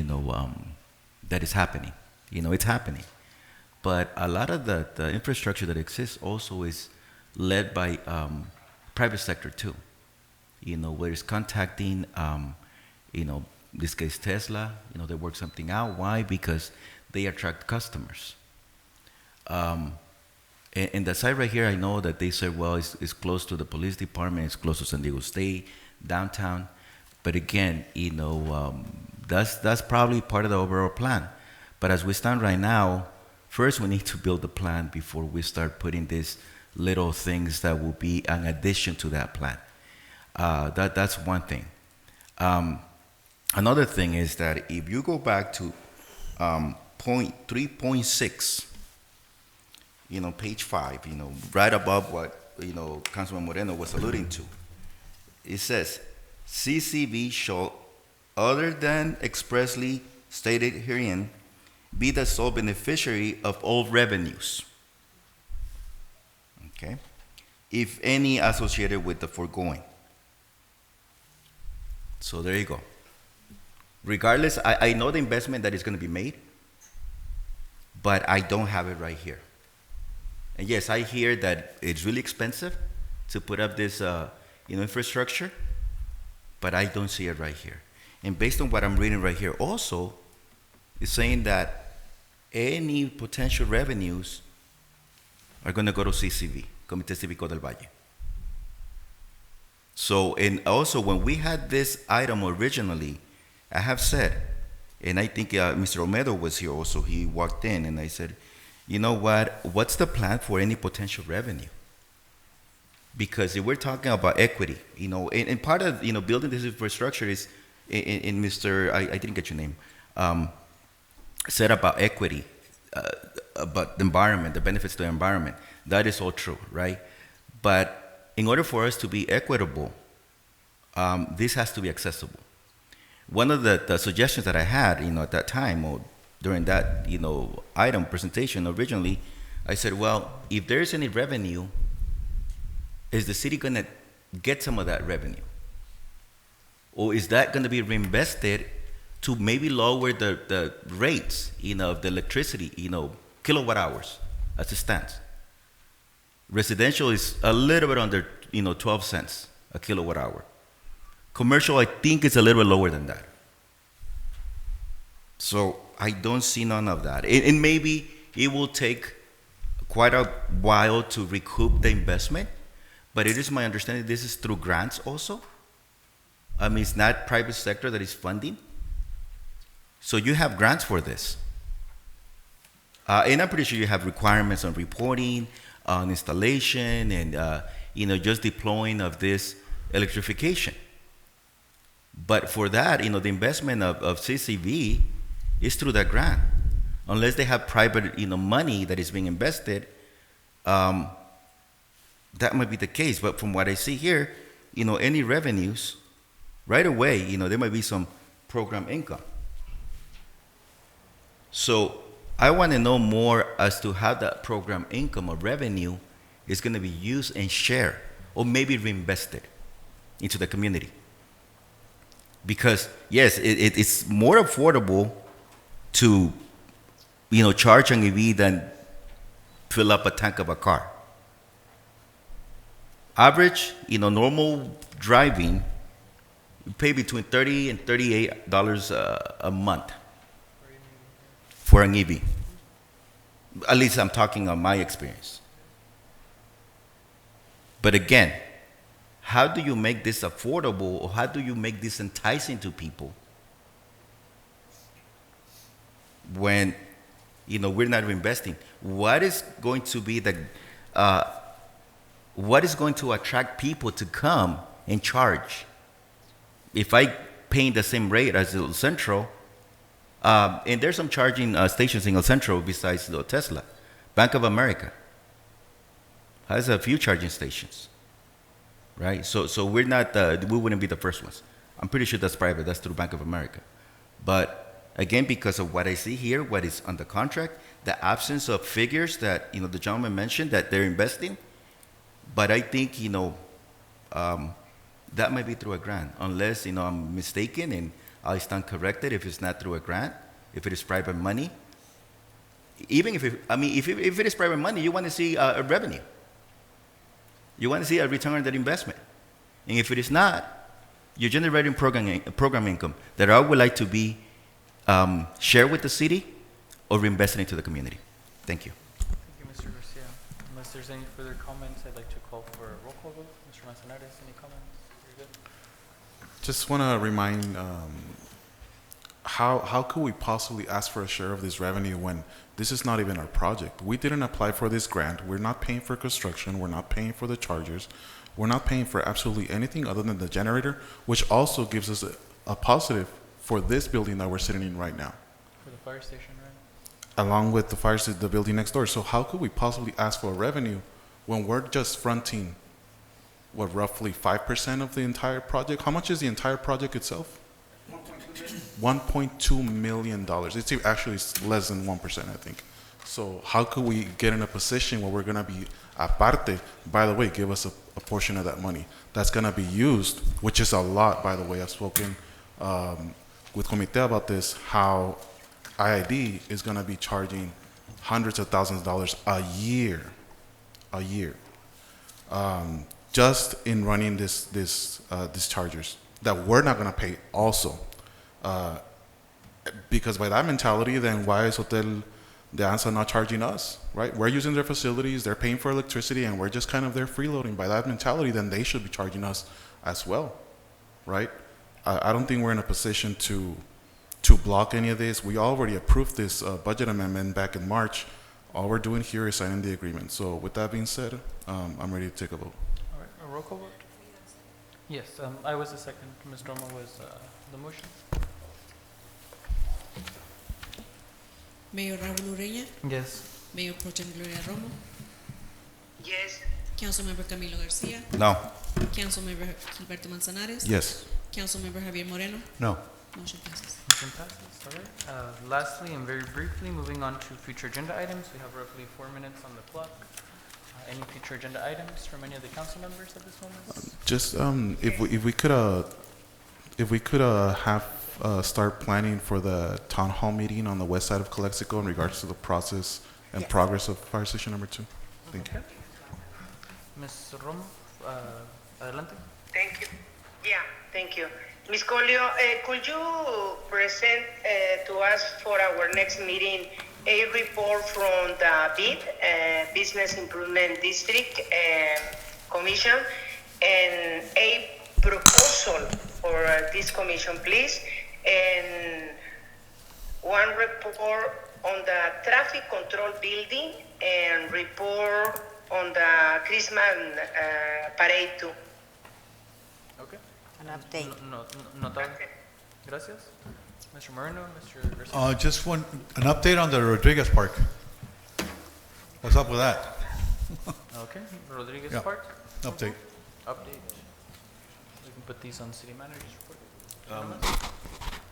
That is happening. It's happening. But a lot of the infrastructure that exists also is led by private sector too. Where it's contacting, in this case Tesla. They work something out. Why? Because they attract customers. And the site right here, I know that they said, well, it's close to the police department, it's close to San Diego State, downtown. But again, that's probably part of the overall plan. But as we stand right now, first we need to build the plan before we start putting these little things that will be an addition to that plan. That's one thing. Another thing is that if you go back to point 3.6, page 5, right above what, Councilman Moreno was alluding to. It says, CCV shall, other than expressly stated herein, be the sole beneficiary of all revenues. Okay? If any associated with the foregoing. So there you go. Regardless, I know the investment that is going to be made, but I don't have it right here. And yes, I hear that it's really expensive to put up this infrastructure, but I don't see it right here. And based on what I'm reading right here also, it's saying that any potential revenues are going to go to CCV, Comité Cívico del Valle. So, and also when we had this item originally, I have said, and I think Mr. Olmedo was here also, he walked in and I said, you know what's the plan for any potential revenue? Because if we're talking about equity, and part of, building this infrastructure is, in Mr., I didn't get your name, said about equity, about the environment, the benefits to the environment. That is all true, right? But in order for us to be equitable, this has to be accessible. One of the suggestions that I had, at that time, or during that, item presentation originally, I said, well, if there's any revenue, is the city going to get some of that revenue? Or is that going to be reinvested to maybe lower the rates, of the electricity, kilowatt hours as it stands? Residential is a little bit under, 12 cents a kilowatt hour. Commercial, I think, is a little bit lower than that. So I don't see none of that. And maybe it will take quite a while to recoup the investment, but it is my understanding this is through grants also. I mean, it's not private sector that is funding. So you have grants for this. And I'm pretty sure you have requirements on reporting, on installation, and just deploying of this electrification. But for that, the investment of CCV is through that grant. Unless they have private, money that is being invested, that might be the case. But from what I see here, any revenues, right away, there might be some program income. So I want to know more as to how that program income or revenue is going to be used and shared, or maybe reinvested into the community. Because yes, it's more affordable to, charge an EV than fill up a tank of a car. Average, normal driving, you pay between $30 and $38 a month for an EV. At least I'm talking on my experience. But again, how do you make this affordable, or how do you make this enticing to people when, we're not investing? What is going to be what is going to attract people to come and charge? If I pay the same rate as El Centro, and there's some charging stations in El Centro besides the Tesla. Bank of America has a few charging stations, right? So we're not, we wouldn't be the first ones. I'm pretty sure that's private. That's through Bank of America. But again, because of what I see here, what is on the contract, the absence of figures that, the gentleman mentioned that they're investing, but I think, that might be through a grant, unless, I'm mistaken and I stand corrected if it's not through a grant, if it is private money. Even if it is private money, you want to see a revenue. You want to see a return on that investment. And if it is not, you're generating program income that I would like to be shared with the city or reinvested into the community. Thank you. Thank you, Mr. Garcia. Unless there's any further comments, I'd like to call for a roll call vote. Mr. Manzanares, any comments? You're good. Just want to remind, how could we possibly ask for a share of this revenue when this is not even our project? We didn't apply for this grant. We're not paying for construction. We're not paying for the chargers. We're not paying for absolutely anything other than the generator, which also gives us a positive for this building that we're sitting in right now. For the fire station, right? Along with the fire station, the building next door. So how could we possibly ask for a revenue when we're just fronting, roughly 5% of the entire project? How much is the entire project itself? $1.2 million. It's actually less than 1%, I think. So how could we get in a position where we're going to be aparte, by the way, give us a portion of that money that's going to be used, which is a lot, by the way. I've spoken with Comité about this, how IID is going to be charging hundreds of thousands of dollars a year, just in running these chargers that we're not going to pay also. Because by that mentality, then why is Hotel de Anza not charging us, right? We're using their facilities, they're paying for electricity, and we're just kind of there freeloading. By that mentality, then they should be charging us as well, right? I don't think we're in a position to block any of this. We already approved this budget amendment back in March. All we're doing here is signing the agreement. So with that being said, I'm ready to take a vote. All right, a roll call vote? Yes, I was the second. Ms. Dorma was the motion. Mayor Raul Ureña, Yes. Mayor Pro Tem Gloria Romo, Yes. Councilmember Camilo Garcia, No. Councilmember Gilberto Manzanares, Yes. Councilmember Javier Moreno. No. Motion passes. Motion passes, all right. Lastly, and very briefly, moving on to future agenda items. We have roughly 4 minutes on the clock. any future agenda items from any of the council members at this moment? Just if we could have start planning for the town hall meeting on the west side of Calexico in regards to the process and progress of fire station number 2. Thank you. Ms. Romo, adelante. Thank you. Yeah, thank you. Ms. Colio, could you present to us for our next meeting a report from the BID, Business Improvement District Commission, and a proposal for this commission, please, and one report on the traffic control building and report on the Christmas parade too. Okay. An update. Notado. Gracias. Mr. Moreno, Mr. Garcia. Just an update on the Rodriguez Park. What's up with that? Okay, Rodriguez Yeah. Park. Update. Update. We can put these on city manager's report.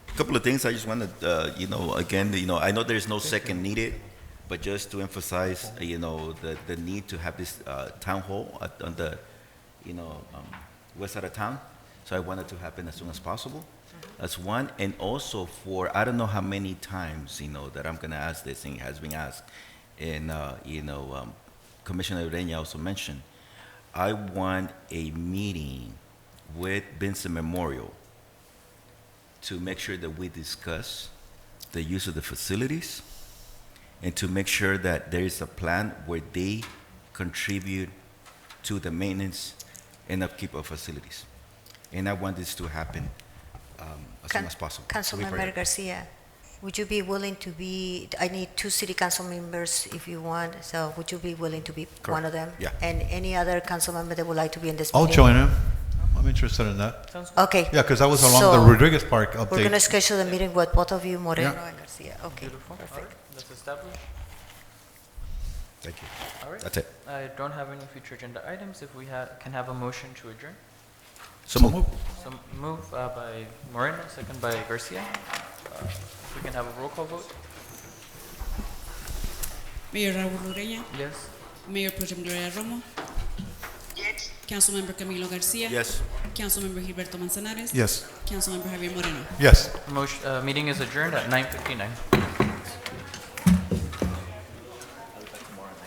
A couple of things I just wanted, again, I know there's no second needed, but just to emphasize, the need to have this town hall on the, west side of town. So I want it to happen as soon as possible. That's one. And also I don't know how many times, that I'm going to ask this, and it has been asked. And, Commissioner Ureña also mentioned, I want a meeting with Vincent Memorial to make sure that we discuss the use of the facilities and to make sure that there is a plan where they contribute to the maintenance and upkeep of facilities. And I want this to happen as soon as possible. Councilmember Garcia, would you be willing to be, I need 2 city council members if you want, so would you be willing to be one of them? Yeah. And any other council member that would like to be in this I'll meeting? join him. I'm interested in that. Okay. Yeah, because I was along So, the Rodriguez Park update. We're going to schedule a meeting with both of you, Moreno Yeah. and Garcia. Okay, Beautiful. All right, perfect. that's established. Thank you. All right. That's it. I don't have any future agenda items. If we can have a motion to adjourn. So move. So move by Moreno, second by Garcia. If we can have a roll call vote. Mayor Raul Ureña, Yes. Mayor Pro Tem Gloria Romo, Yes. Councilmember Camilo Garcia. Yes. Councilmember Gilberto Manzanares. Yes. Councilmember Javier Moreno. Yes. Meeting is adjourned at 9:59.